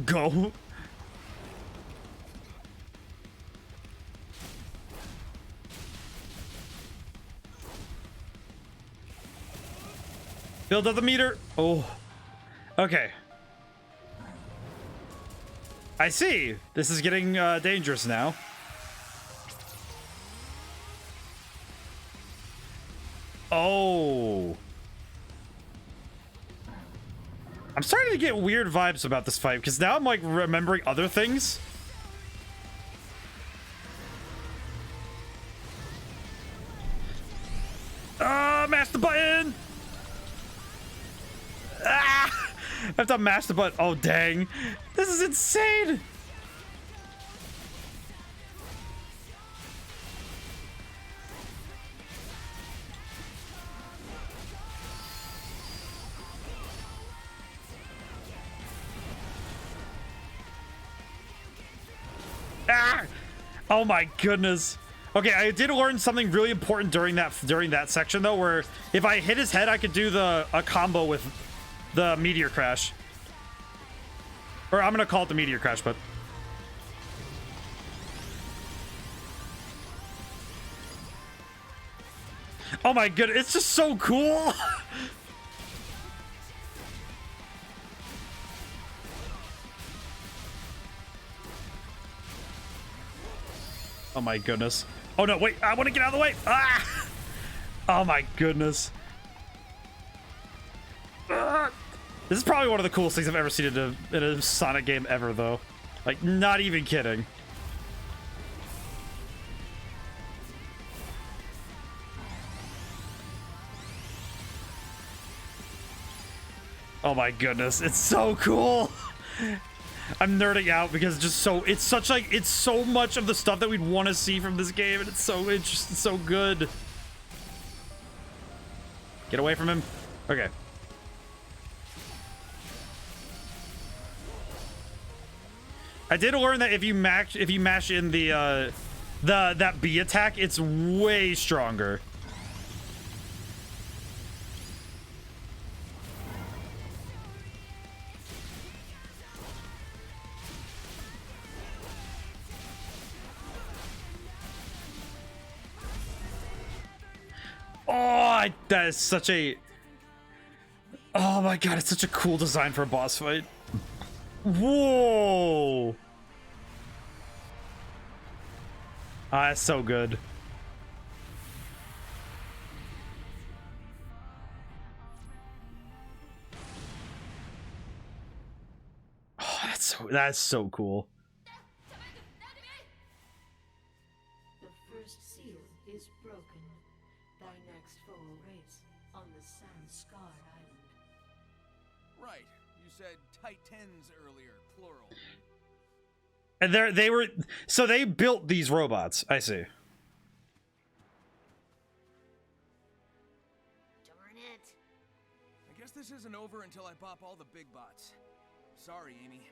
Go. Build up the meter. Oh. Okay. I see. This is getting dangerous now. Oh. I'm starting to get weird vibes about this fight because now I'm like remembering other things. Mash the button. Ah! I have to mash the button. Oh, dang. This is insane. Ah! Oh my goodness. Okay, I did learn something really important during that section though, where if I hit his head, I could do a combo with the meteor crash. Or I'm gonna call it the meteor crash, but oh my goodness, it's just so cool. Oh my goodness. Oh no, wait, I want to get out of the way. Ah! Oh my goodness. Ah! This is probably one of the coolest things I've ever seen in a Sonic game ever, though. Like, not even kidding. Oh my goodness, it's so cool. I'm nerding out because it's so much of the stuff that we'd want to see from this game, and it's so interesting, so good. Get away from him. Okay. I did learn that if you mash in that B attack, it's way stronger. Oh, that is such a... Oh my god, it's such a cool design for a boss fight. Whoa! Ah, that's so good. Oh, that's so cool. The first seal is broken. Thy next foe awaits on the sand-scarred island. Right. You said Titans earlier, plural. And they were... So they built these robots. I see. Darn it. I guess this isn't over until I pop all the big bots. Sorry, Amy.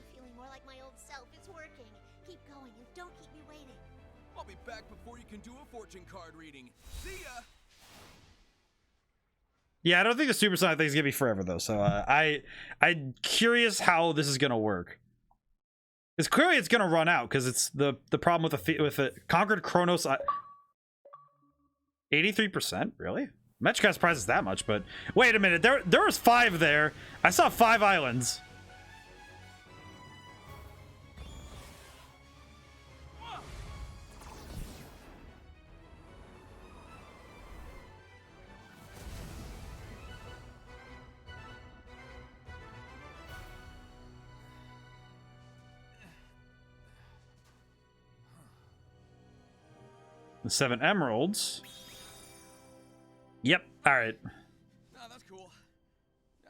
I'm feeling more like my old self. It's working. Keep going and don't keep me waiting. I'll be back before you can do a fortune card reading. See ya! Yeah, I don't think the supersonic thing is gonna be forever though. So I'm curious how this is gonna work. Because clearly it's gonna run out because it's the problem with the Conquered Chronos. 83%, really? I'm actually kind of surprised it's that much. But wait a minute, there was 5 there. I saw 5 islands. The 7 emeralds. Yep. All right. No, that's cool.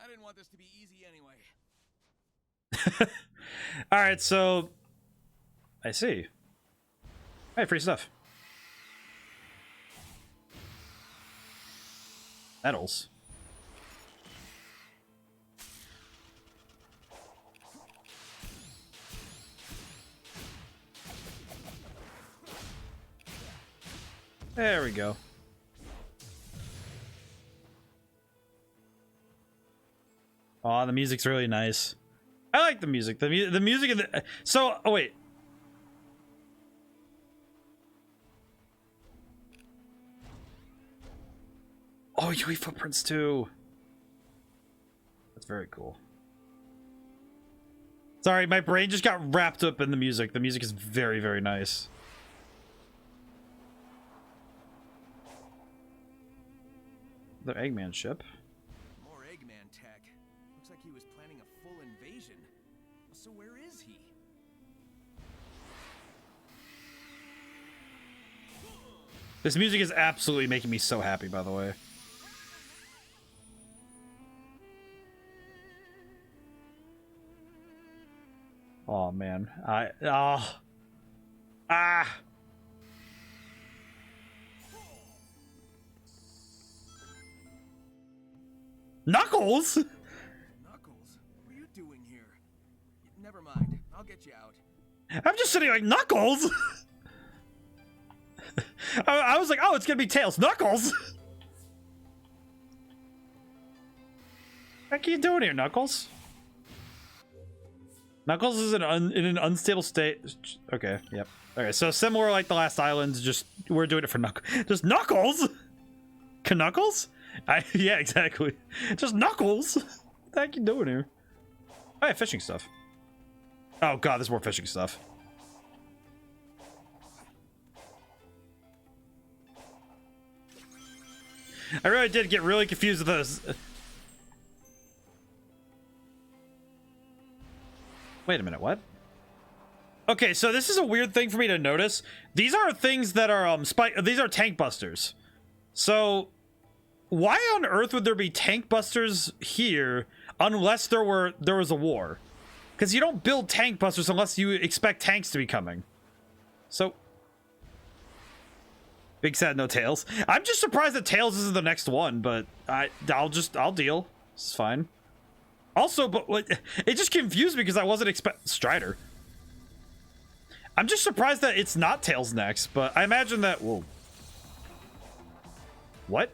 I didn't want this to be easy anyway. All right. So I see. Hey, free stuff. Metals. There we go. Oh, the music's really nice. I like the music. The music in the so. Oh wait. Oh, Yui footprints too. That's very cool. Sorry, my brain just got wrapped up in the music. The music is very, very nice. The Eggman ship. More Eggman tech. Looks like he was planning a full invasion. So where is he? This music is absolutely making me so happy, by the way. Oh man, Knuckles? Knuckles? What are you doing here? Never mind. I'll get you out. I'm just sitting like, Knuckles? I was like, oh, it's gonna be Tails. Knuckles? What are you doing here, Knuckles? Knuckles is in an unstable state. Okay, yep. Okay, so similar like the last islands, just we're doing it for Knuckles. Just Knuckles? Knuckles? Yeah, exactly. Just Knuckles. What the heck you doing here? Oh, yeah, fishing stuff. Oh god, there's more fishing stuff. I really did get really confused with those. Wait a minute, what? Okay, so this is a weird thing for me to notice. These are things that are these are tank busters. So why on earth would there be tank busters here unless there was a war? Because you don't build tank busters unless you expect tanks to be coming. So big sad no Tails. I'm just surprised that Tails isn't the next one, but I'll deal. It's fine. Also, but it just confused me because I wasn't Strider. I'm just surprised that it's not Tails next, but I imagine that. Whoa. What?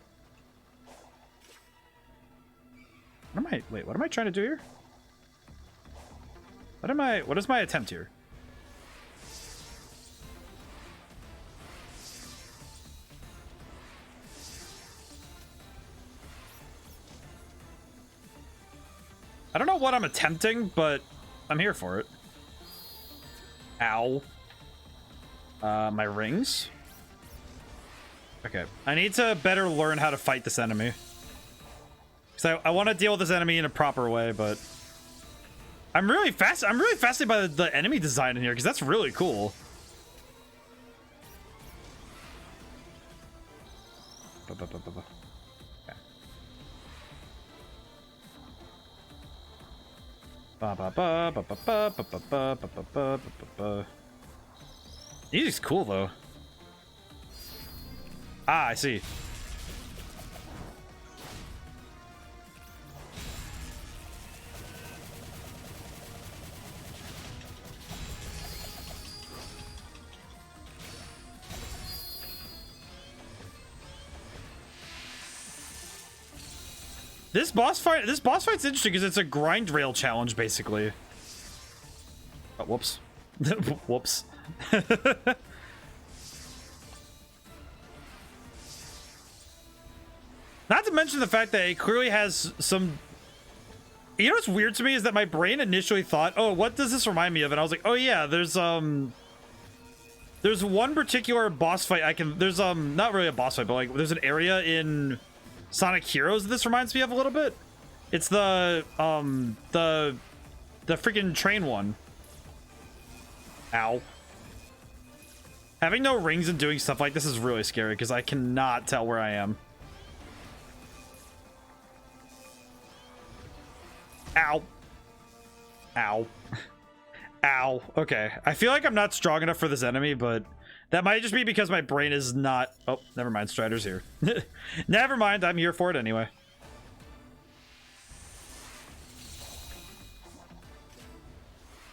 Wait, what am I trying to do here? What is my attempt here? I don't know what I'm attempting, but I'm here for it. Ow. My rings? Okay. I need to better learn how to fight this enemy. Because I want to deal with this enemy in a proper way, but I'm really fascinated by the enemy design in here, because that's really cool. Okay. Music's cool though. Ah, I see. This boss fight's interesting because it's a grind rail challenge, basically. Oh, whoops. Whoops. Not to mention the fact that it clearly has some... You know what's weird to me is that my brain initially thought, oh, what does this remind me of? And I was like, oh yeah, there's one particular boss fight I can... There's, not really a boss fight, but like, there's an area in Sonic Heroes that this reminds me of a little bit. It's the freaking train one. Ow. Having no rings and doing stuff like this is really scary because I cannot tell where I am. Ow. Ow. Ow. Okay. I feel like I'm not strong enough for this enemy, but that might just be because my brain is not... Oh, never mind. Strider's here. Never mind. I'm here for it anyway.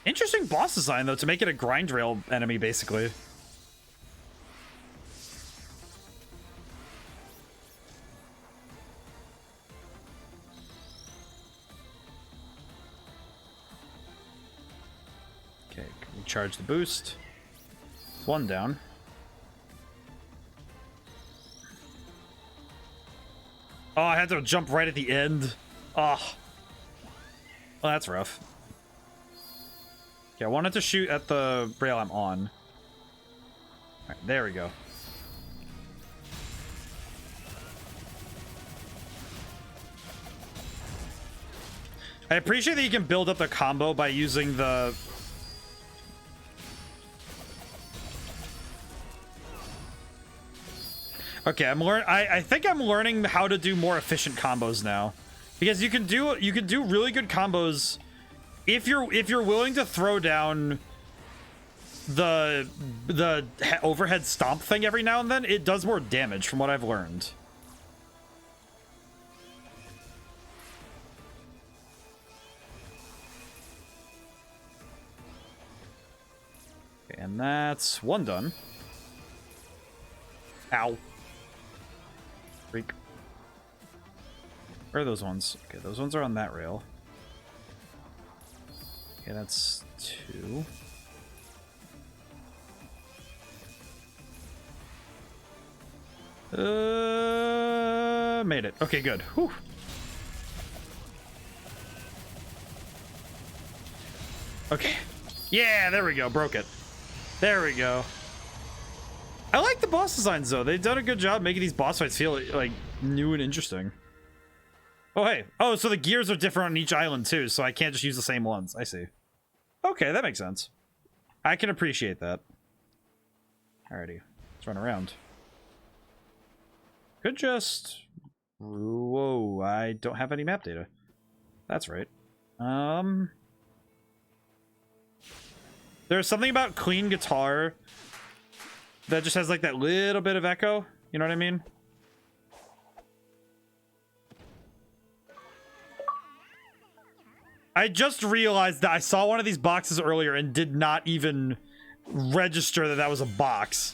Interesting boss design, though, to make it a grind rail enemy, basically. Okay, recharge the boost. One down. Oh, I had to jump right at the end. Oh. Well, that's rough. Okay, I wanted to shoot at the rail I'm on. Alright, there we go. I appreciate that you can build up the combo by using the... Okay, I think I'm learning how to do more efficient combos now. Because you can do really good combos if you're willing to throw down the overhead stomp thing every now and then. It does more damage from what I've learned. Okay, and that's one done. Ow. Freak. Where are those ones? Okay, those ones are on that rail. Okay, that's two. Made it. Okay, good. Whew. Okay. Yeah, there we go. Broke it. There we go. I like the boss designs, though. They've done a good job making these boss fights feel like new and interesting. Oh, hey. Oh, so the gears are different on each island, too, so I can't just use the same ones. I see. Okay, that makes sense. I can appreciate that. Alrighty. Let's run around. Could just... Whoa, I don't have any map data. That's right. There's something about clean guitar that just has like that little bit of echo. You know what I mean? I just realized that I saw one of these boxes earlier and did not even register that that was a box.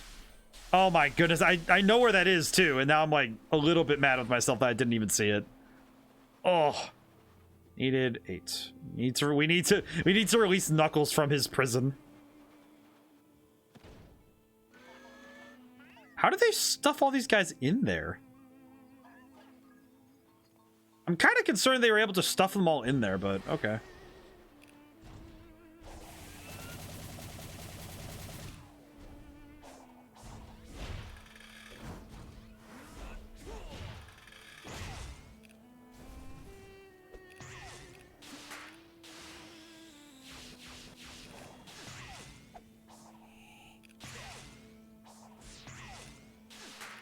Oh my goodness. I know where that is too. And now I'm like a little bit mad with myself that I didn't even see it. Oh, needed 8. We need to release Knuckles from his prison. How did they stuff all these guys in there? I'm kind of concerned they were able to stuff them all in there, but okay.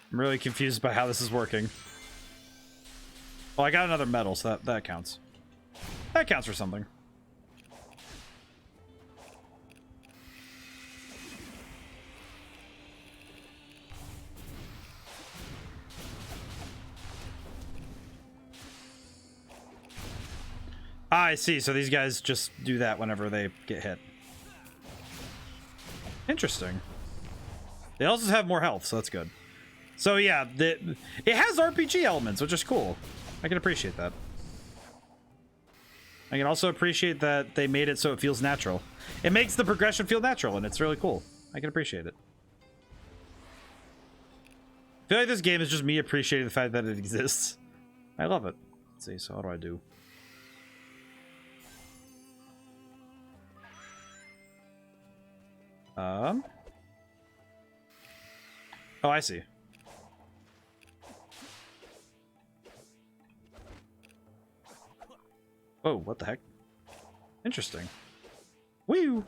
I'm really confused by how this is working. Well, I got another medal, so that counts. That counts for something. Ah, I see. So these guys just do that whenever they get hit. Interesting. They also have more health, so that's good. So yeah, it has RPG elements, which is cool. I can appreciate that. I can also appreciate that they made it so it feels natural. It makes the progression feel natural, and it's really cool. I can appreciate it. I feel like this game is just me appreciating the fact that it exists. I love it. Let's see, so how do I do? Oh, I see. Oh, what the heck? Interesting. Woo!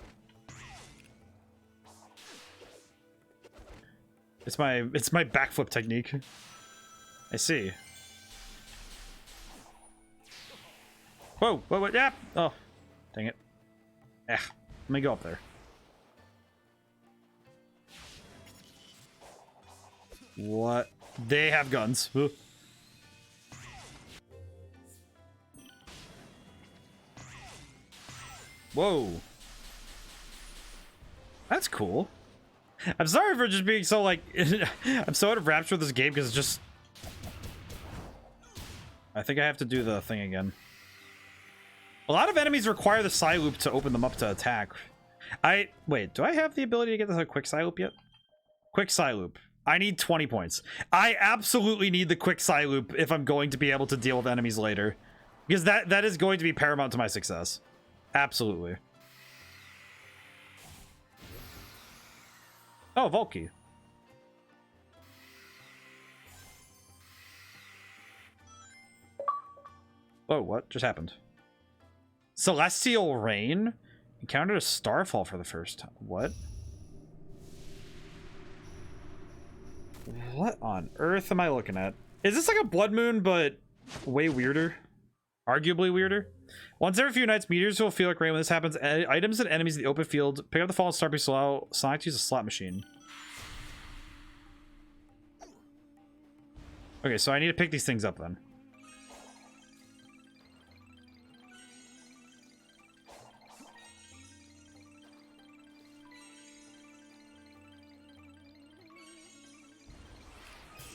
It's my backflip technique. I see. Whoa, whoa, whoa, yeah! Oh, dang it. Let me go up there. What? They have guns. Ugh. Whoa. That's cool. I'm sorry for just being so, like... I'm so out of rapture with this game because it's just... I think I have to do the thing again. A lot of enemies require the side loop to open them up to attack. Wait, do I have the ability to get the quick side loop yet? Quick side loop. I need 20 points. I absolutely need the quick side loop if I'm going to be able to deal with enemies later. Because that is going to be paramount to my success. Absolutely. Oh, Volky. Whoa, what just happened? Celestial Rain? Encountered a starfall for the first time. What? What on earth am I looking at? Is this like a blood moon, but way weirder? Arguably weirder? Once every few nights, meteors will feel like rain when this happens. Items and enemies in the open field. Pick up the fallen star piece to allow Sonic to use a slot machine. Okay, so I need to pick these things up then.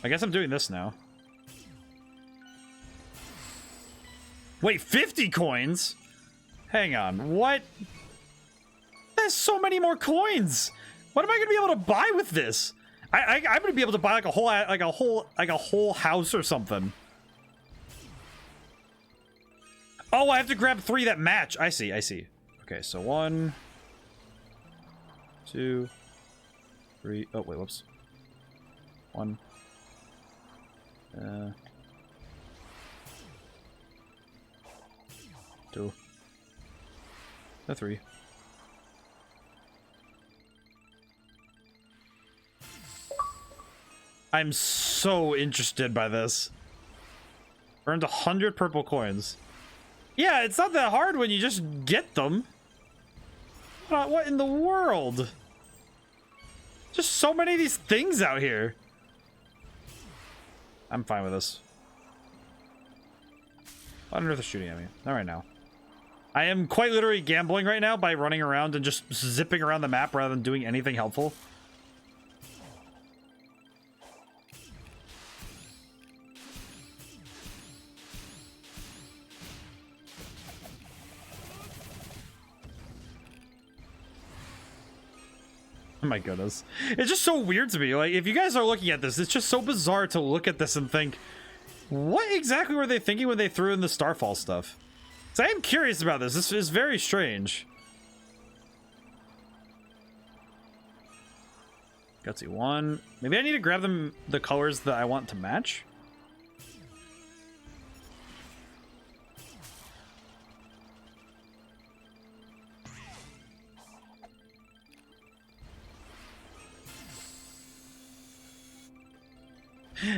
I guess I'm doing this now. Wait, 50 coins? Hang on, what? There's so many more coins. What am I gonna be able to buy with this? I'm gonna be able to buy like a whole house or something. Oh, I have to grab 3 that match. I see. Okay, so 1, 2, 3. Oh wait, whoops. 1. 2. 3. I'm so interested by this. Earned 100 purple coins. Yeah, it's not that hard when you just get them. What in the world? Just so many of these things out here. I'm fine with this. What on earth is shooting at me? Not right now. I am quite literally gambling right now by running around and just zipping around the map rather than doing anything helpful. Oh my goodness. It's just so weird to me. Like, if you guys are looking at this, it's just so bizarre to look at this and think, what exactly were they thinking when they threw in the Starfall stuff? So I am curious about this. This is very strange. Gutsy 1. Maybe I need to grab them the colors that I want to match.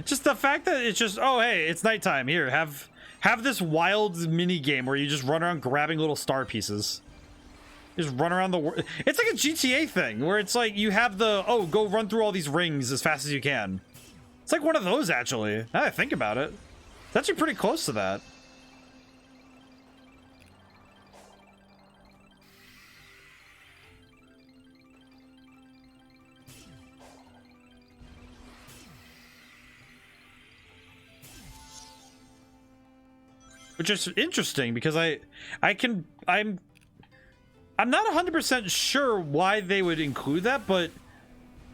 Just the fact that it's just, oh hey, it's nighttime. Here, have this wild mini game where you just run around grabbing little star pieces. Just run around the world. It's like a GTA thing where it's like you have the, oh, go run through all these rings as fast as you can. It's like one of those, actually. Now that I think about it. It's actually pretty close to that. which is interesting because I'm not 100% sure why they would include that, but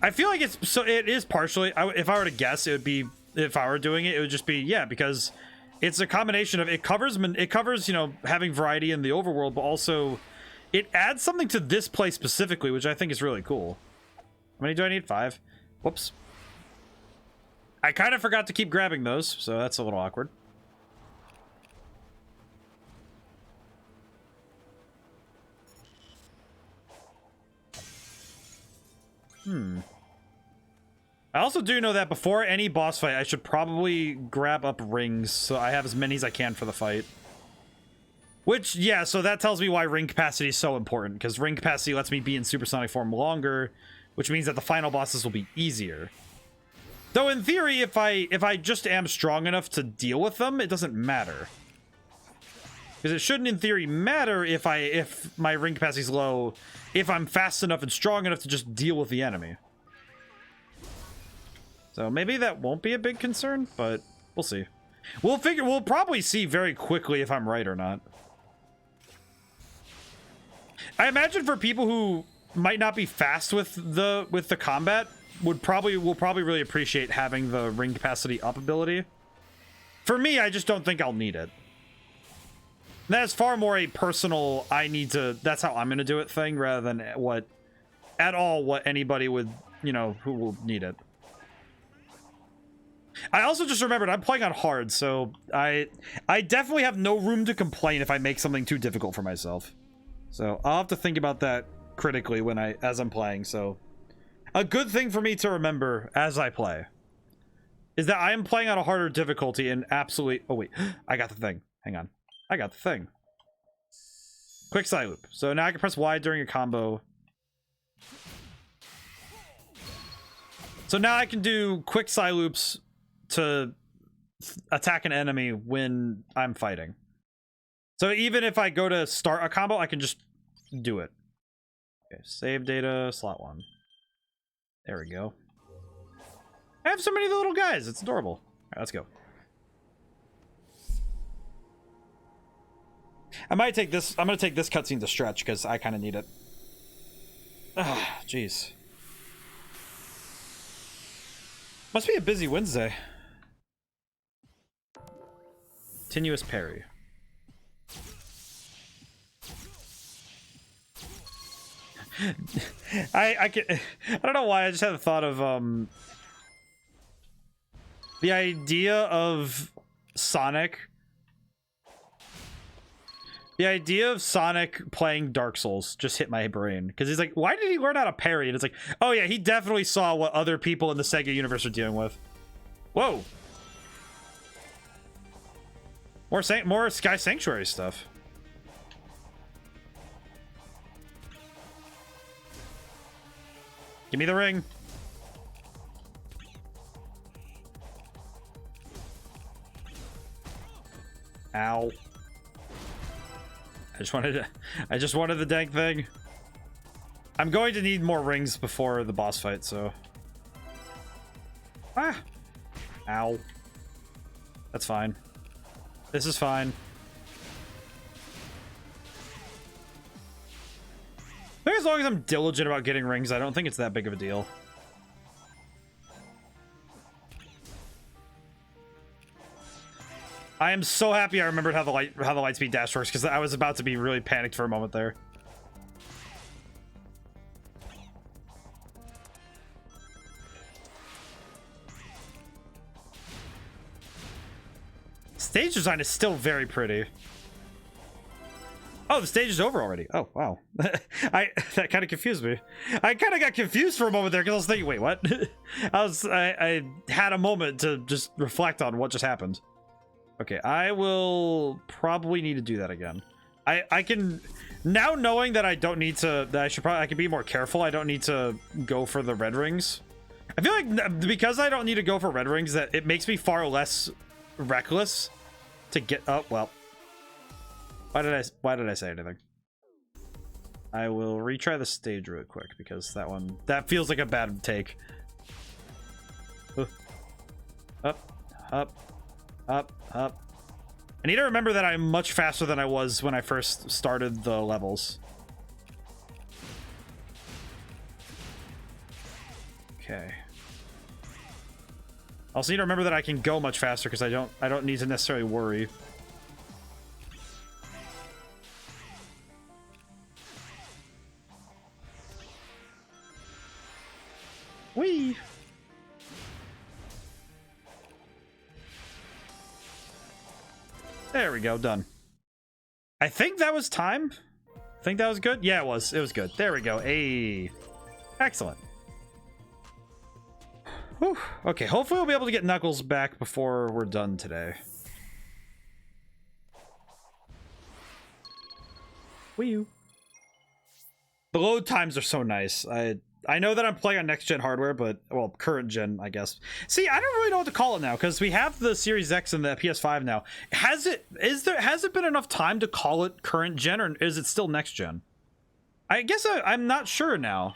I feel like it is partially, if I were to guess, it would be, if I were doing it, it would just be, yeah, because it's a combination of, it covers, you know, having variety in the overworld, but also it adds something to this place specifically, which I think is really cool. How many do I need? 5. Whoops. I kind of forgot to keep grabbing those, so that's a little awkward. I also do know that before any boss fight, I should probably grab up rings so I have as many as I can for the fight. Which, yeah, so that tells me why ring capacity is so important, because ring capacity lets me be in supersonic form longer, which means that the final bosses will be easier. Though in theory, if I just am strong enough to deal with them, it doesn't matter. Because it shouldn't, in theory, matter if my ring capacity is low, if I'm fast enough and strong enough to just deal with the enemy. So maybe that won't be a big concern, but we'll see. We'll probably see very quickly if I'm right or not. I imagine for people who might not be fast with the combat, will probably really appreciate having the ring capacity up ability. For me, I just don't think I'll need it. That's far more a personal, that's how I'm gonna do it thing, rather than what anybody would, you know, who will need it. I also just remembered I'm playing on hard, so I definitely have no room to complain if I make something too difficult for myself. So I'll have to think about that critically as I'm playing. So a good thing for me to remember as I play is that I am playing on a harder difficulty and absolutely... Oh wait, I got the thing. Hang on. I got the thing. Quick side loop. So now I can press Y during a combo. So now I can do quick side loops to attack an enemy when I'm fighting. So even if I go to start a combo, I can just do it. Okay, save data, slot 1. There we go. I have so many of the little guys. It's adorable. All right, let's go. I might take this. I'm going to take this cutscene to stretch because I kind of need it. Ah, jeez. Must be a busy Wednesday. Continuous parry. I don't know why I just had the thought of the idea of Sonic. The idea of Sonic playing Dark Souls just hit my brain because he's like, why did he learn how to parry? And it's like, oh yeah, he definitely saw what other people in the Sega universe are dealing with. Whoa. More Sky Sanctuary stuff. Give me the ring. Ow. I just wanted the dang thing. I'm going to need more rings before the boss fight, so. Ah. Ow. That's fine. This is fine. I think as long as I'm diligent about getting rings, I don't think it's that big of a deal. I am so happy I remembered how the light speed dash works, because I was about to be really panicked for a moment there. Stage design is still very pretty. Oh, the stage is over already. Oh, wow. That kind of confused me. I kind of got confused for a moment there because I was thinking, wait, what? I had a moment to just reflect on what just happened. Okay, I will probably need to do that again. I can now, knowing that I don't need to, I can be more careful. I don't need to go for the red rings. I feel like because I don't need to go for red rings, that it makes me far less reckless to get up. Well, why did I say anything? I will retry the stage real quick because that feels like a bad take. Up, up, up, up. I need to remember that I'm much faster than I was when I first started the levels. Okay. Also need to remember that I can go much faster because I don't need to necessarily worry. Whee! There we go, done. I think that was time. I think that was good. Yeah, it was. It was good. There we go. Hey. Excellent. Whew. Okay, hopefully we'll be able to get Knuckles back before we're done today. Wee. The load times are so nice. I know that I'm playing on next gen hardware, but well, current gen, I guess. See, I don't really know what to call it now because we have the Series X and the PS5 now. Has it been enough time to call it current gen, or is it still next gen? I guess I'm not sure now.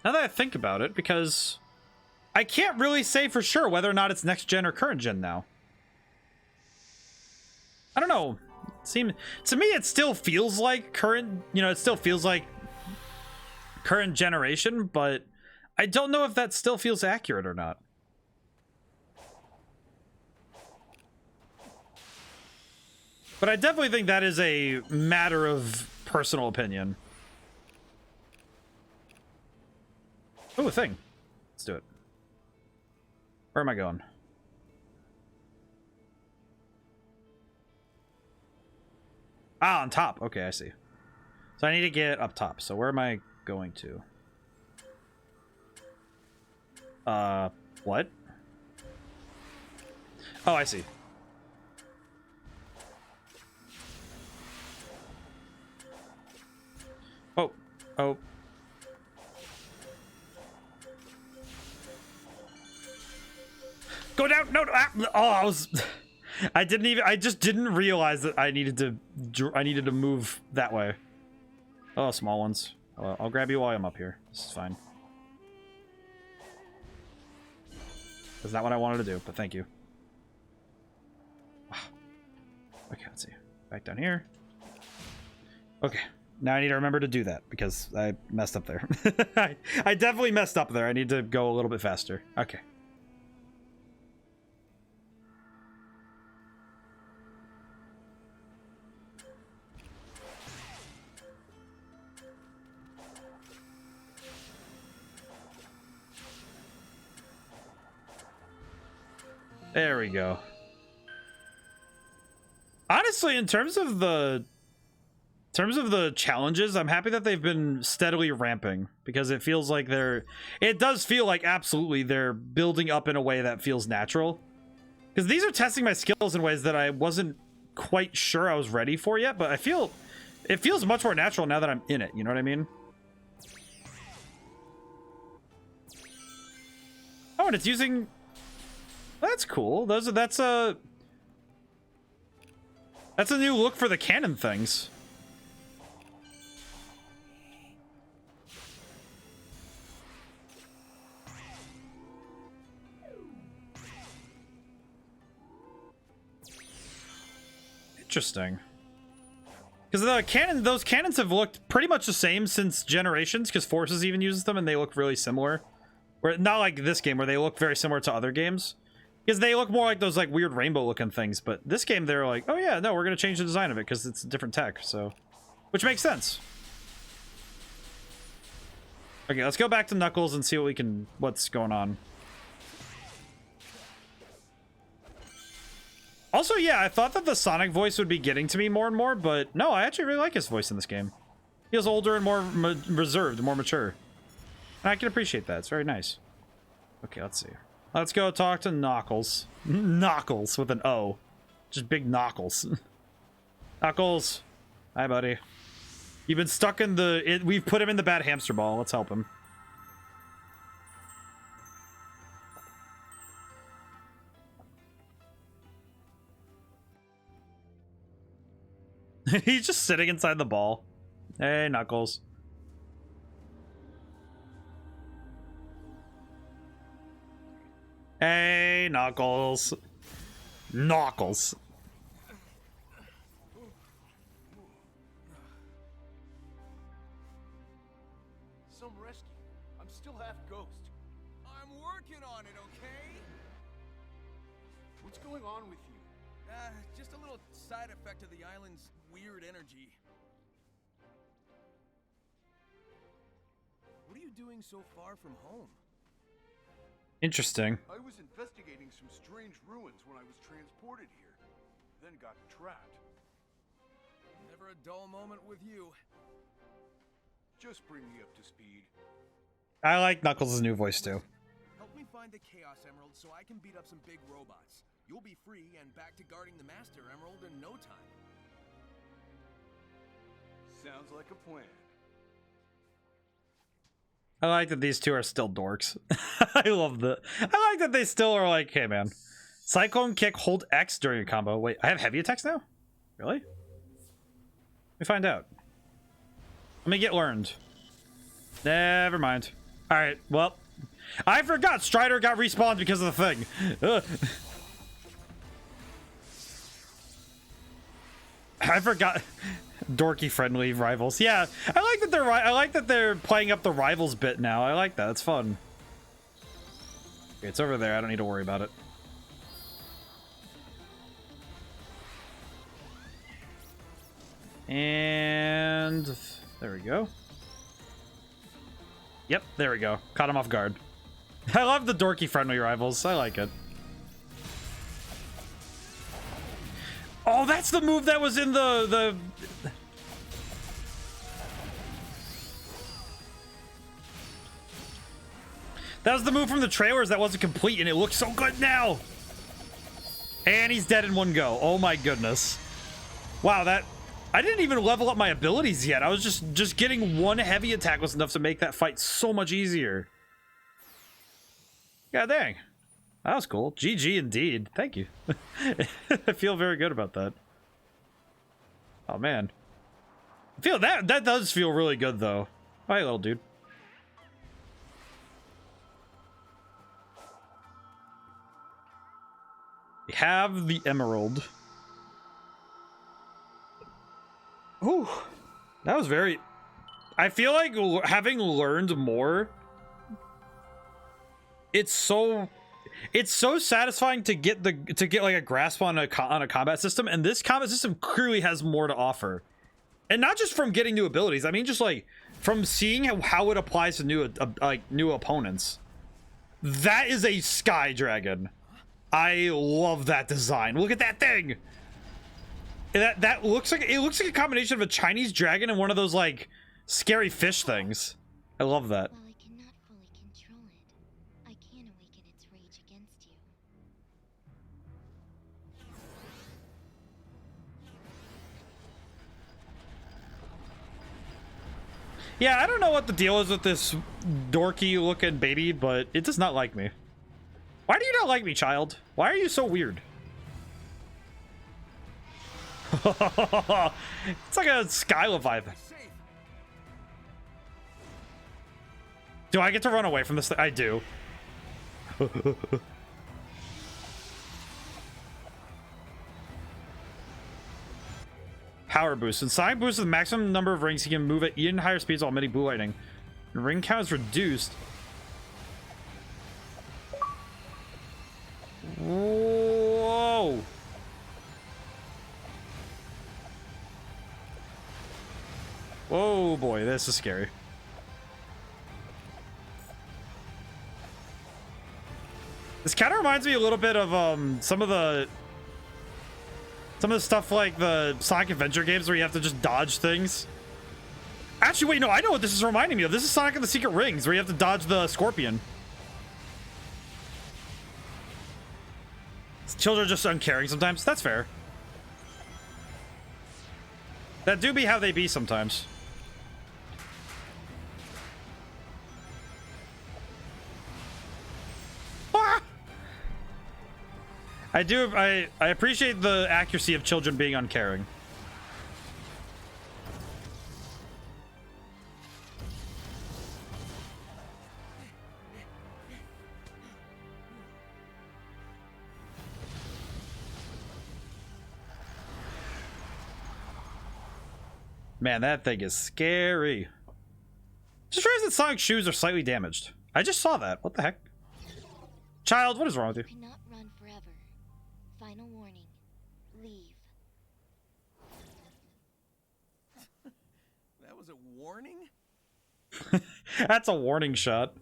Now that I think about it, because I can't really say for sure whether or not it's next gen or current gen now. I don't know. To me, it still feels like current. You know, it still feels like current generation, but I don't know if that still feels accurate or not. But I definitely think that is a matter of personal opinion. Oh, a thing. Let's do it. Where am I going? Ah, on top. Okay, I see. So I need to get up top. So where am I going to? What? Oh, I see. Oh. Go down. No. Oh, I just didn't realize that I needed to move that way. Oh, small ones. I'll grab you while I'm up here. This is fine. That's not what I wanted to do, but thank you. Okay, let's see. Back down here. Okay. Now I need to remember to do that because I messed up there. I definitely messed up there. I need to go a little bit faster. Okay. There we go. Honestly, in terms of the challenges, I'm happy that they've been steadily ramping because it feels like it does feel like absolutely they're building up in a way that feels natural. Because these are testing my skills in ways that I wasn't quite sure I was ready for yet, but it feels much more natural now that I'm in it, you know what I mean? Oh, and it's using... That's cool. That's a new look for the cannon things. Interesting. Because those cannons have looked pretty much the same since Generations, because Forces even uses them and they look really similar. Where not like this game where they look very similar to other games. Because they look more like those like weird rainbow looking things, but this game they're like, oh yeah, no, we're gonna change the design of it because it's a different tech, so which makes sense. Okay, let's go back to Knuckles and see what's going on. Also, yeah, I thought that the Sonic voice would be getting to me more and more, but no, I actually really like his voice in this game. He feels older and more reserved, more mature. And I can appreciate that. It's very nice. Okay, let's see. Let's go talk to Knuckles. Knuckles with an O. Just big Knuckles. Knuckles. Hi, buddy. You've been stuck in we've put him in the bad hamster ball. Let's help him. He's just sitting inside the ball. Hey, Knuckles. Hey, Knuckles. Knuckles. going on with you? Just a little side effect of the island's weird energy. What are you doing so far from home? Interesting. I was investigating some strange ruins when I was transported here, then got trapped. Never a dull moment with you. Just bring me up to speed. I like Knuckles' new voice too. Help me find the Chaos Emerald so I can beat up some big robots. You'll be free and back to guarding the Master Emerald in no time. Sounds like a plan. I like that these two are still dorks. I like that they still are like, hey man. Cyclone kick, hold X during a combo. Wait, I have heavy attacks now? Really? Let me find out. Let me get learned. Never mind. Alright, well. I forgot Strider got respawned because of the thing. Ugh. I forgot. Dorky friendly rivals. Yeah, I like that they're playing up the rivals bit now. I like that. It's fun. Okay, it's over there. I don't need to worry about it. And there we go. Yep, there we go. Caught him off guard. I love the dorky friendly rivals. I like it. Oh, that's the move that was in the That was the move from the trailers that wasn't complete, and it looks so good now. And he's dead in one go. Oh my goodness. Wow, that I didn't even level up my abilities yet. I was just getting one heavy attack was enough to make that fight so much easier. God dang. That was cool. GG indeed. Thank you. I feel very good about that. Oh man. I feel that does feel really good though. Hi, little dude. We have the emerald. Ooh, that was very... I feel like having learned more, it's so satisfying to get like a grasp on a combat system, and this combat system clearly has more to offer. And not just from getting new abilities, I mean just like from seeing how it applies to new opponents. That is a sky dragon. I love that design. Look at that thing. That looks like a combination of a Chinese dragon and one of those like scary fish things. I love that. While I cannot fully control it, I can awaken its rage against you. Yeah, I don't know what the deal is with this dorky looking baby, but it does not like me. Why do you not like me, child? Why are you so weird? It's like a Sky Leviathan. Do I get to run away from this thing? I do. Power boost. And Sonic boosts with the maximum number of rings he can move at even higher speeds while emitting blue lightning. And ring count is reduced. Whoa. Whoa, boy, this is scary. This kind of reminds me a little bit of some of the stuff like the Sonic Adventure games where you have to just dodge things. Actually, wait, no, I know what this is reminding me of. This is Sonic and the Secret Rings where you have to dodge the scorpion. Children are just uncaring sometimes. That's fair. That do be how they be sometimes. Ah! I appreciate the accuracy of children being uncaring. Man, that thing is scary. Just realized that Sonic's shoes are slightly damaged. I just saw that. What the heck? Child, what is wrong with you? You cannot run forever. Final warning. Leave. That was a warning? That's a warning shot.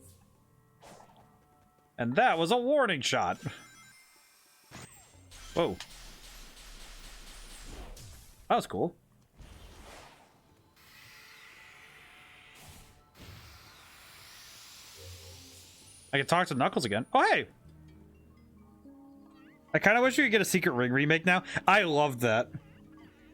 And that was a warning shot. Whoa. That was cool. I can talk to Knuckles again. Oh, hey! I kind of wish we could get a Secret Ring remake now. I loved that.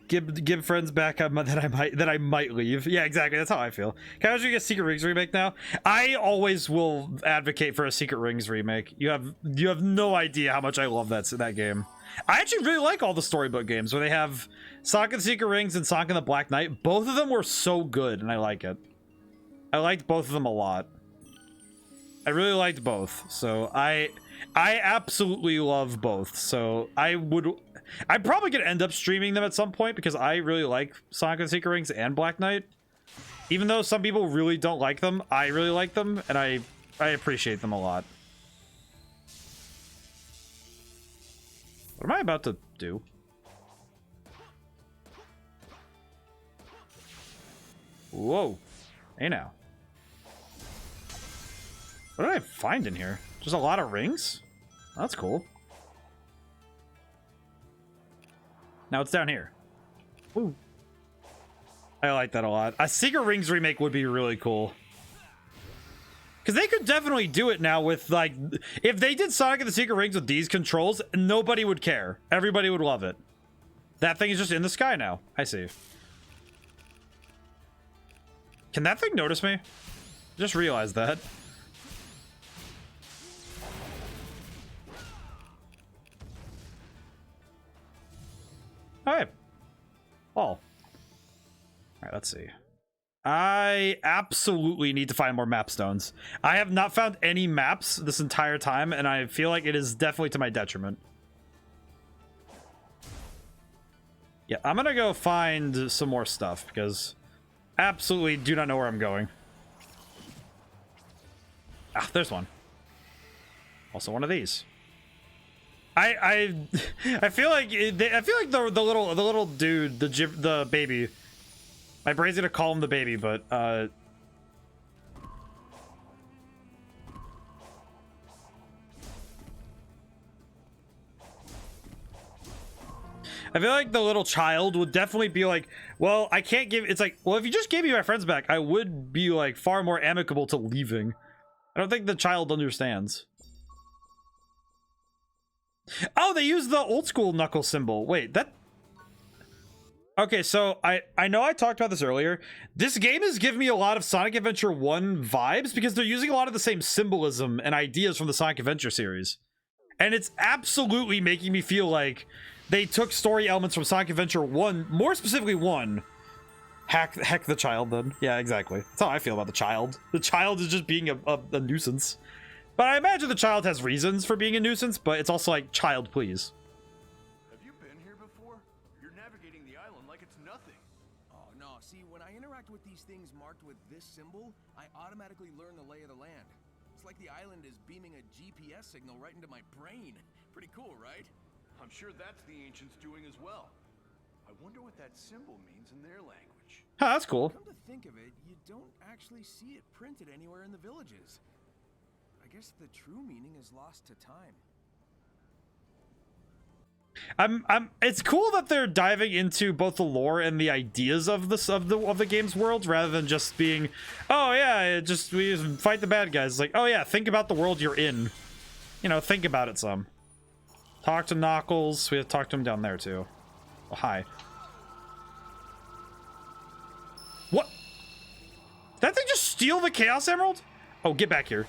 Give friends back that I might leave. Yeah, exactly. That's how I feel. Can I wish we get a Secret Rings remake now? I always will advocate for a Secret Rings remake. You have no idea how much I love that game. I actually really like all the storybook games where they have Sonic and the Secret Rings and Sonic and the Black Knight. Both of them were so good, and I like it. I liked both of them a lot. I really liked both, so I absolutely love both. So I'm probably gonna end up streaming them at some point because I really like Sonic and the Secret Rings and Black Knight. Even though some people really don't like them, I really like them, and I appreciate them a lot. What am I about to do? Whoa. Hey now. What did I find in here? Just a lot of rings? That's cool. Now it's down here. Ooh. I like that a lot. A Secret Rings remake would be really cool. Because they could definitely do it now with, like... If they did Sonic and the Secret Rings with these controls, nobody would care. Everybody would love it. That thing is just in the sky now. I see. Can that thing notice me? Just realized that. Alright. All right, let's see. I absolutely need to find more map stones. I have not found any maps this entire time, and I feel like it is definitely to my detriment. Yeah, I'm gonna go find some more stuff because absolutely do not know where I'm going. Ah, there's one. Also one of these. I feel like the little dude, the baby. My brain's gonna call him the baby, but I feel like the little child would definitely be like, well, I can't give. It's like, well, if you just gave me my friends back, I would be like far more amicable to leaving. I don't think the child understands. Oh, they use the old school knuckle symbol. Wait, that... Okay, so I know I talked about this earlier. This game is giving me a lot of Sonic Adventure 1 vibes because they're using a lot of the same symbolism and ideas from the Sonic Adventure series. And it's absolutely making me feel like they took story elements from Sonic Adventure 1, more specifically 1. Heck the child, then. Yeah, exactly. That's how I feel about the child. The child is just being a nuisance. But I imagine the child has reasons for being a nuisance, but it's also like, child, please. Have you been here before? You're navigating the island like it's nothing. Oh, no. See, when I interact with these things marked with this symbol, I automatically learn the lay of the land. It's like the island is beaming a GPS signal right into my brain. Pretty cool, right? I'm sure that's the ancients doing as well. I wonder what that symbol means in their language. Huh, that's cool. Come to think of it, you don't actually see it printed anywhere in the villages. I guess the true meaning is lost to time. It's cool that they're diving into both the lore and the ideas of the game's world rather than just being, oh yeah, we just fight the bad guys. It's like, oh yeah, think about the world you're in. You know, think about it some. Talk to Knuckles. We have to talk to him down there too. Oh, hi. What? Did that thing just steal the Chaos Emerald? Oh, get back here.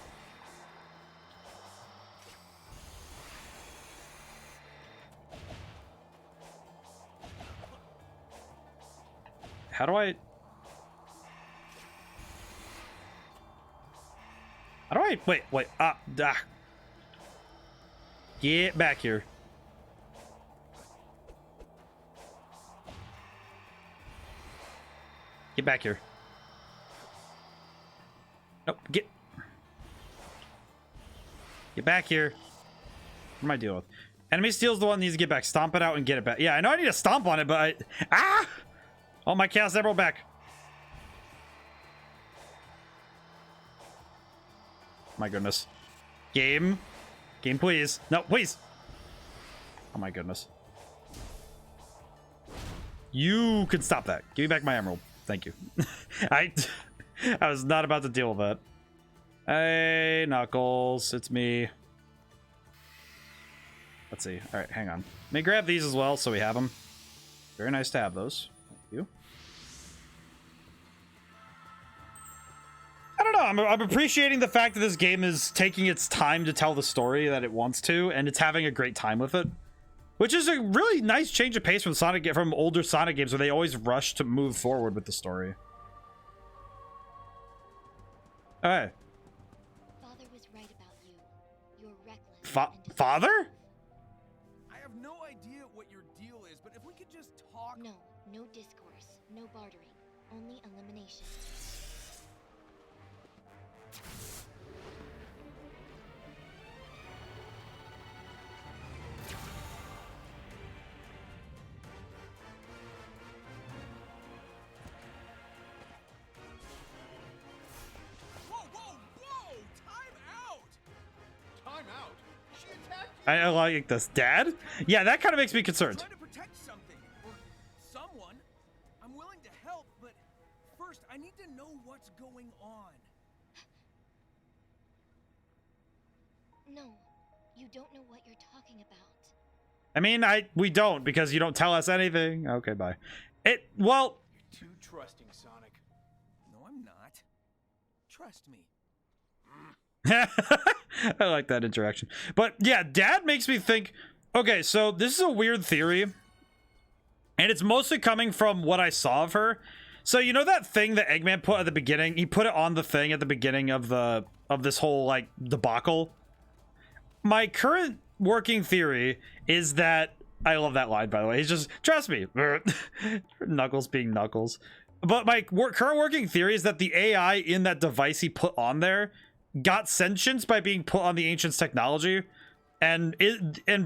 How do I... Wait, Get back here. Get back here. Nope, get back here. What am I dealing with? Enemy steals the one that needs to get back. Stomp it out and get it back. Yeah, I know I need to stomp on it, but I... Ah! Oh, my Chaos Emerald back. My goodness. Game. Game, please. No, please. Oh, my goodness. You can stop that. Give me back my emerald. Thank you. I was not about to deal with that. Hey, Knuckles. It's me. Let's see. All right, hang on. Let me grab these as well so we have them. Very nice to have those. Thank you. I don't know. I'm appreciating the fact that this game is taking its time to tell the story that it wants to, and it's having a great time with it. Which is a really nice change of pace from older Sonic games where they always rush to move forward with the story. Alright. Father was right about you. You're reckless. and Father? I have no idea what your deal is, but if we could just talk... No, no discourse, no bartering, only elimination. I like this. Dad? Yeah, that kind of makes me concerned. I'm trying to protect something or someone. I'm willing to help, but first I need to know what's going on. No, you don't know what you're talking about. I mean, we don't, because you don't tell us anything. Okay, bye. Well... You're too trusting, Sonic. No, I'm not. Trust me. I like that interaction. But yeah, Dad makes me think, okay, so this is a weird theory, and it's mostly coming from what I saw of her. So you know that thing that Eggman put at the beginning? He put it on the thing at the beginning of this whole like debacle. My current working theory is that, I love that line, by the way. He's just, trust me. Knuckles being Knuckles. But my current working theory is that the AI in that device he put on there got sentience by being put on the Ancient's technology, and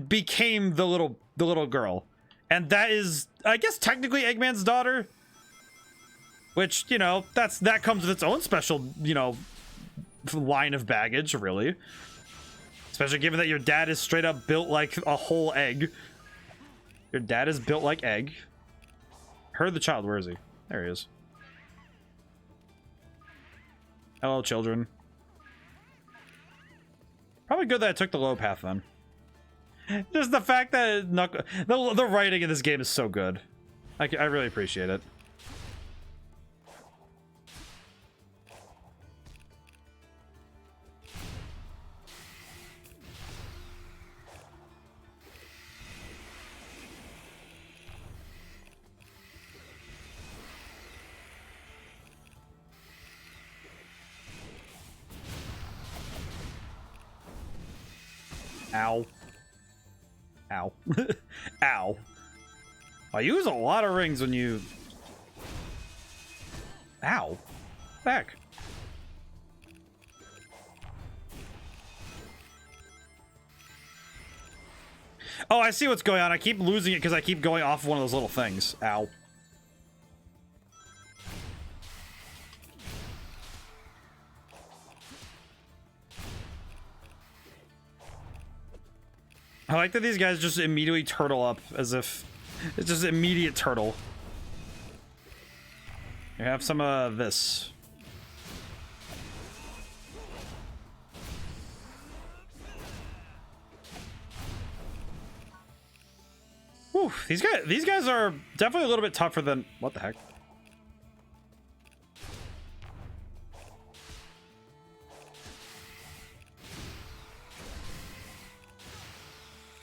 became the little girl, and that is, I guess, technically Eggman's daughter. Which, you know, that comes with its own special, you know, line of baggage, really. Especially given that your dad is straight up built like a whole egg. Your dad is built like egg. Heard the child. Where is he? There he is. Hello, children. Probably good that I took the low path then. Just the fact that the writing in this game is so good. I really appreciate it. Ow. Ow. Ow. I use a lot of rings when you... Ow. Back. Oh, I see what's going on. I keep losing it because I keep going off one of those little things. Ow. I like that these guys just immediately turtle up as if it's just immediate turtle. You have some of this. Whew, these guys are definitely a little bit tougher than, what the heck?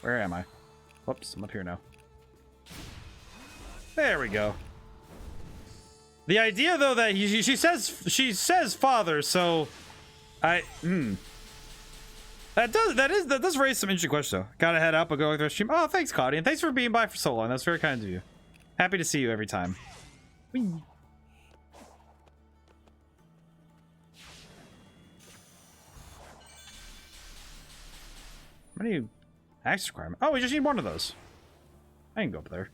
Where am I? Whoops, I'm up here now. There we go. The idea, though, that she says father, so that does raise some interesting questions, though. Gotta head up. I'll go with the stream. Oh, thanks, Cody, and thanks for being by for so long. That's very kind of you. Happy to see you every time. Whee. How Access requirement. Oh, we just need one of those. I can go up there.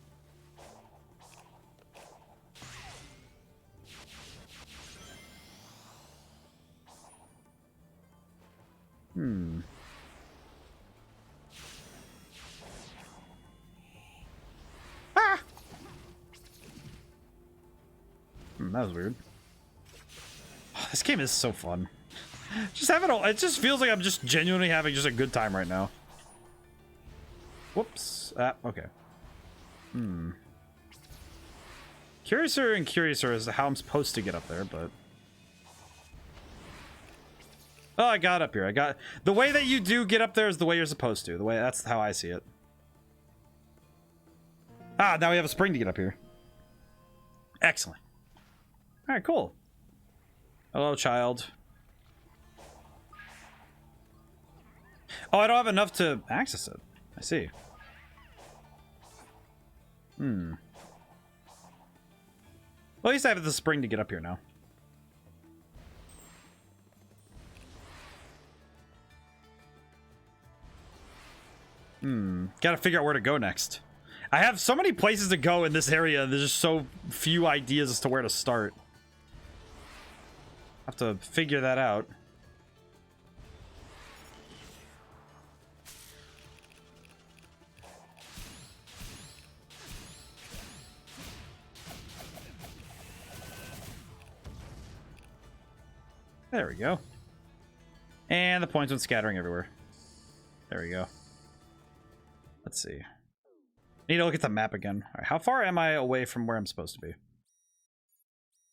Ah! That was weird. Oh, this game is so fun. Just having a, it just feels like I'm just genuinely having just a good time right now. Whoops. Okay. Curiouser and curiouser as to how I'm supposed to get up there, but... Oh, I got up here. I got... The way that you do get up there is the way you're supposed to. The way... That's how I see it. Ah, now we have a spring to get up here. Excellent. Alright, cool. Hello, child. Oh, I don't have enough to access it. I see. Well, at least I have the spring to get up here now. Gotta figure out where to go next. I have so many places to go in this area, and there's just so few ideas as to where to start. Have to figure that out. There we go. And the points went scattering everywhere. There we go. Let's see. Need to look at the map again. All right, how far am I away from where I'm supposed to be?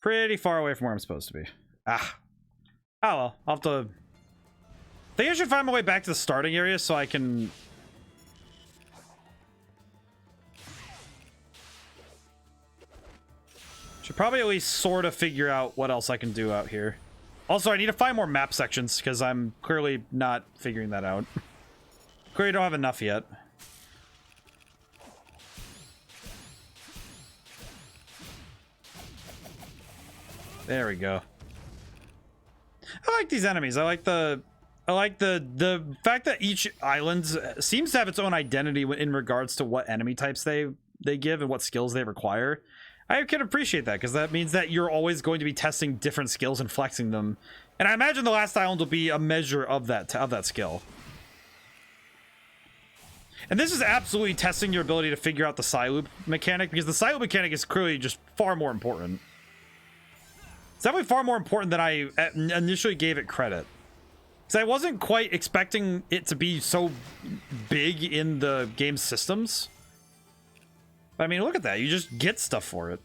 Pretty far away from where I'm supposed to be. Ah. Oh well, I'll have to... I think I should find my way back to the starting area so I can... Should probably at least sort of figure out what else I can do out here. Also, I need to find more map sections because I'm clearly not figuring that out. Clearly don't have enough yet. There we go. I like these enemies. I like the fact that each island seems to have its own identity in regards to what enemy types they give and what skills they require. I can appreciate that because that means that you're always going to be testing different skills and flexing them. And I imagine the last island will be a measure of that skill. And this is absolutely testing your ability to figure out the side loop mechanic, because the side loop mechanic is clearly just far more important. It's definitely far more important than I initially gave it credit. Because I wasn't quite expecting it to be so big in the game's systems. But I mean, look at that. You just get stuff for it.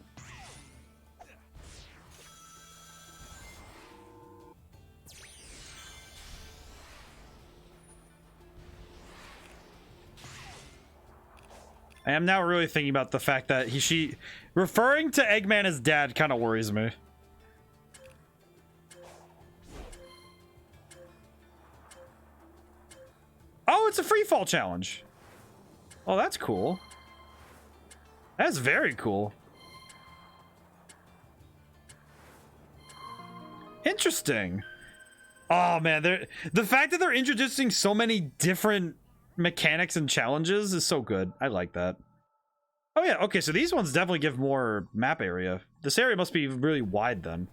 I am now really thinking about the fact that she referring to Eggman as dad kind of worries me. Oh, it's a free fall challenge. Oh, that's cool. That's very cool. Interesting. Oh man, the fact that they're introducing so many different mechanics and challenges is so good. I like that. Oh yeah, okay, so these ones definitely give more map area. This area must be really wide then.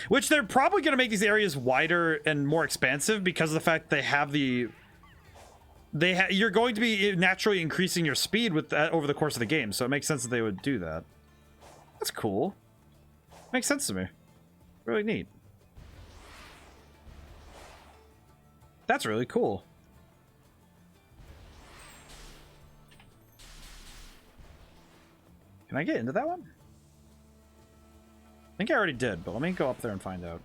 Which they're probably going to make these areas wider and more expansive because of the fact that they have the... you're going to be naturally increasing your speed with that over the course of the game, so it makes sense that they would do that. That's cool. Makes sense to me. Really neat. That's really cool. Can I get into that one? I think I already did, but let me go up there and find out.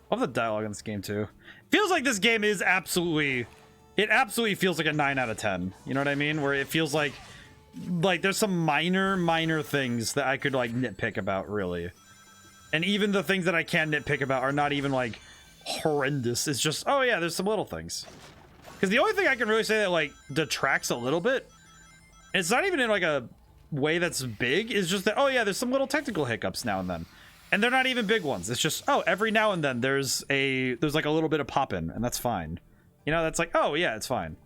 I love the dialogue in this game too. Feels like this game is absolutely, it absolutely feels like a 9 out of 10. You know what I mean? Where it feels like like, there's some minor things that I could, like, nitpick about, really. And even the things that I can nitpick about are not even, like, horrendous. It's just, oh yeah, there's some little things. Because the only thing I can really say that, like, detracts a little bit, it's not even in, like, a way that's big, is just that, oh yeah, there's some little technical hiccups now and then. And they're not even big ones. It's just, oh, every now and then there's like a little bit of poppin', and that's fine. You know, that's like, oh yeah, it's fine.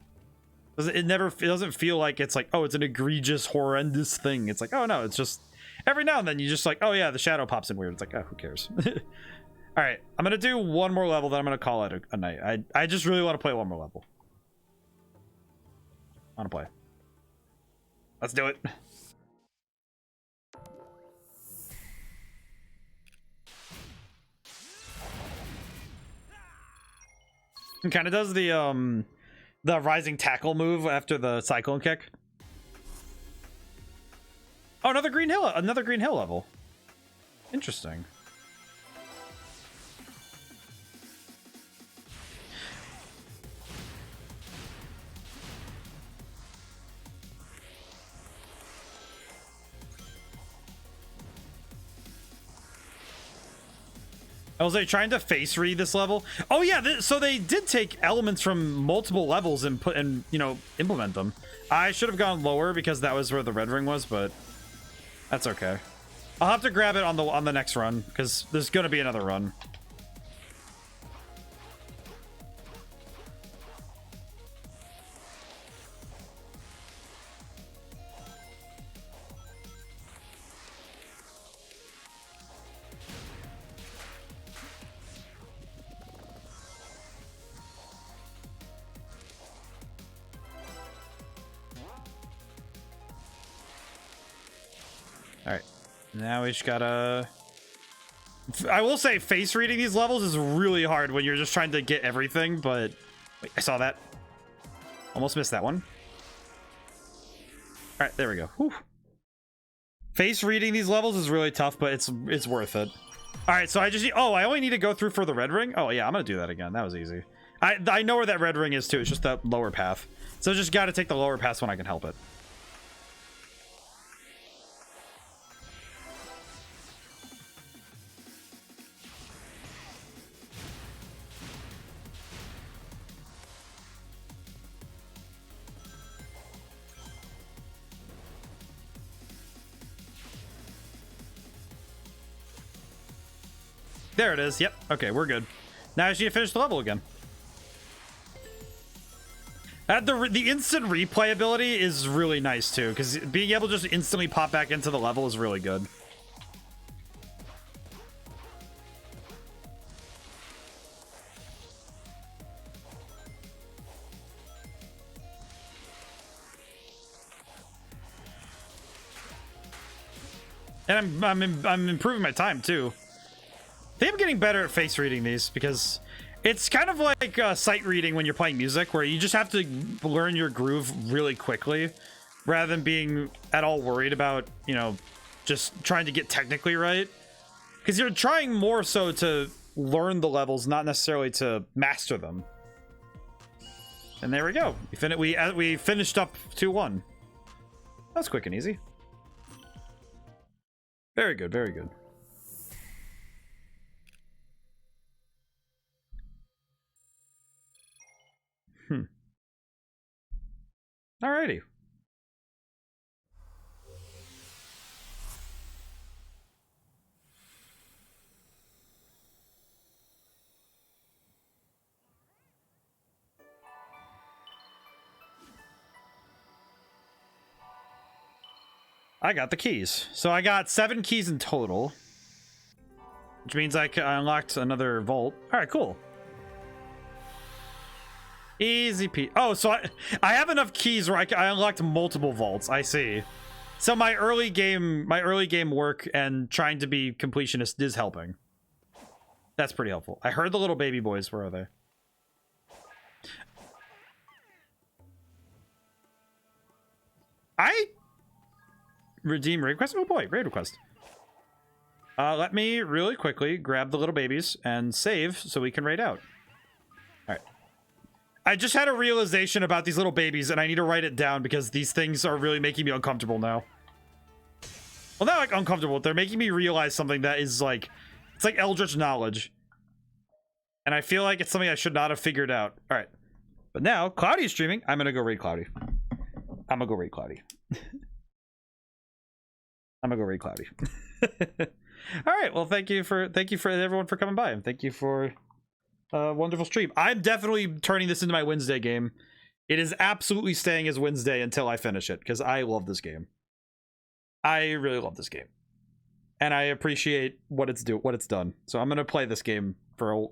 It doesn't feel like it's like, oh, it's an egregious, horrendous thing. It's like, oh no, it's just every now and then you just like, oh yeah, the shadow pops in weird. It's like, oh, who cares? All right, I'm gonna do one more level, then I'm gonna call it a night. I just really want to play one more level. I want to play. Let's do it. It kind of does the rising tackle move after the cyclone kick. Oh, another green hill level. Interesting. I was like trying to face read this level. Oh yeah, so they did take elements from multiple levels and you know, implement them. I should have gone lower because that was where the red ring was, but that's okay. I'll have to grab it on the next run because there's gonna be another run. Alright, now we just gotta... I will say, face reading these levels is really hard when you're just trying to get everything, but... Wait, I saw that. Almost missed that one. Alright, there we go. Whew. Face reading these levels is really tough, but it's worth it. Alright, so I just... Oh, I only need to go through for the red ring? Oh, yeah, I'm gonna do that again. That was easy. I know where that red ring is, too. It's just that lower path. So just gotta take the lower path when I can help it. There it is. Yep. Okay, we're good. Now I just need to finish the level again. The instant replayability is really nice too, because being able to just instantly pop back into the level is really good. And I'm improving my time too. I think I'm getting better at face reading these because it's kind of like sight reading when you're playing music, where you just have to learn your groove really quickly rather than being at all worried about, you know, just trying to get technically right. Because you're trying more so to learn the levels, not necessarily to master them. And there we go. We finished up 2-1. That's quick and easy. Very good, very good. Alrighty. I got the keys. So I got 7 keys in total, which means I unlocked another vault. All right, cool. Easy peasy. Oh, so I have enough keys where I unlocked multiple vaults. I see. So my early game work and trying to be completionist is helping. That's pretty helpful. I heard the little baby boys. Where are they? I redeem raid request. Oh boy, raid request. Let me really quickly grab the little babies and save so we can raid out. All right. I just had a realization about these little babies, and I need to write it down because these things are really making me uncomfortable now. Well, not like uncomfortable. They're making me realize something that is like, it's like eldritch knowledge. And I feel like it's something I should not have figured out. All right. But now, Cloudy's streaming. I'm going to go raid Cloudy. I'm going to go raid Cloudy. I'm going to go raid Cloudy. All right. Well, thank you for everyone for coming by. And thank you for a wonderful stream. I'm definitely turning this into my Wednesday game. It is absolutely staying as Wednesday until I finish it because I love this game. I really love this game. And I appreciate what it's done. So I'm going to play this game for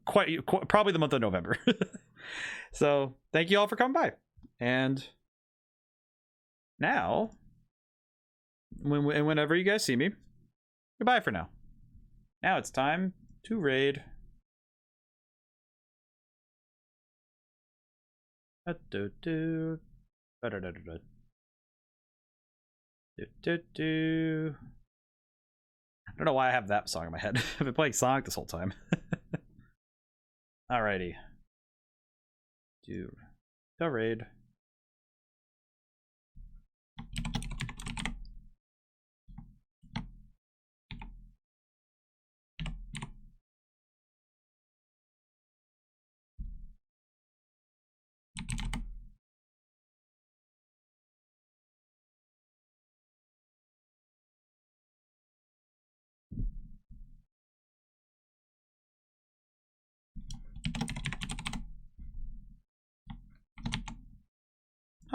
quite probably the month of November. So thank you all for coming by. And now, whenever you guys see me, goodbye for now. Now it's time to raid. I don't know why I have that song in my head. I've been playing Sonic this whole time. Alrighty. Do the raid.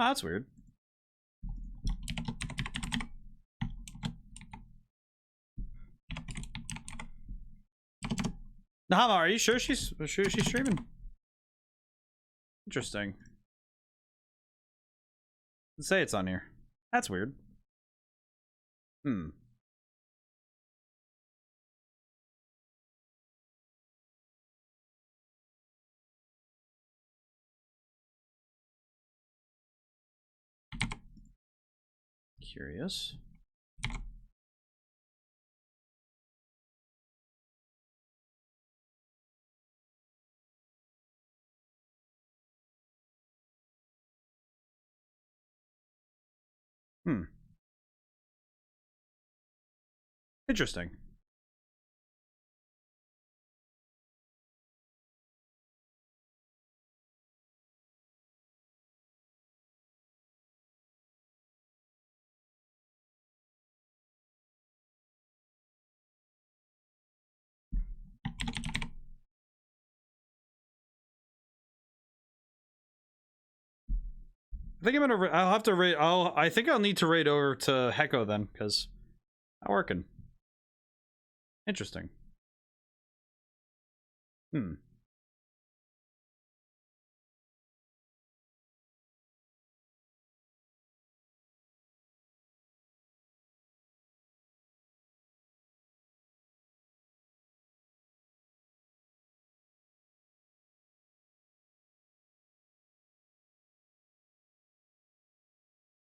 Oh, that's weird. Nahama, are you sure she's streaming? Interesting. Let's say it's on here. That's weird. Curious. Interesting. I think I'm gonna. I'll have to raid. I think I'll need to raid over to Heko then, because not working. Interesting.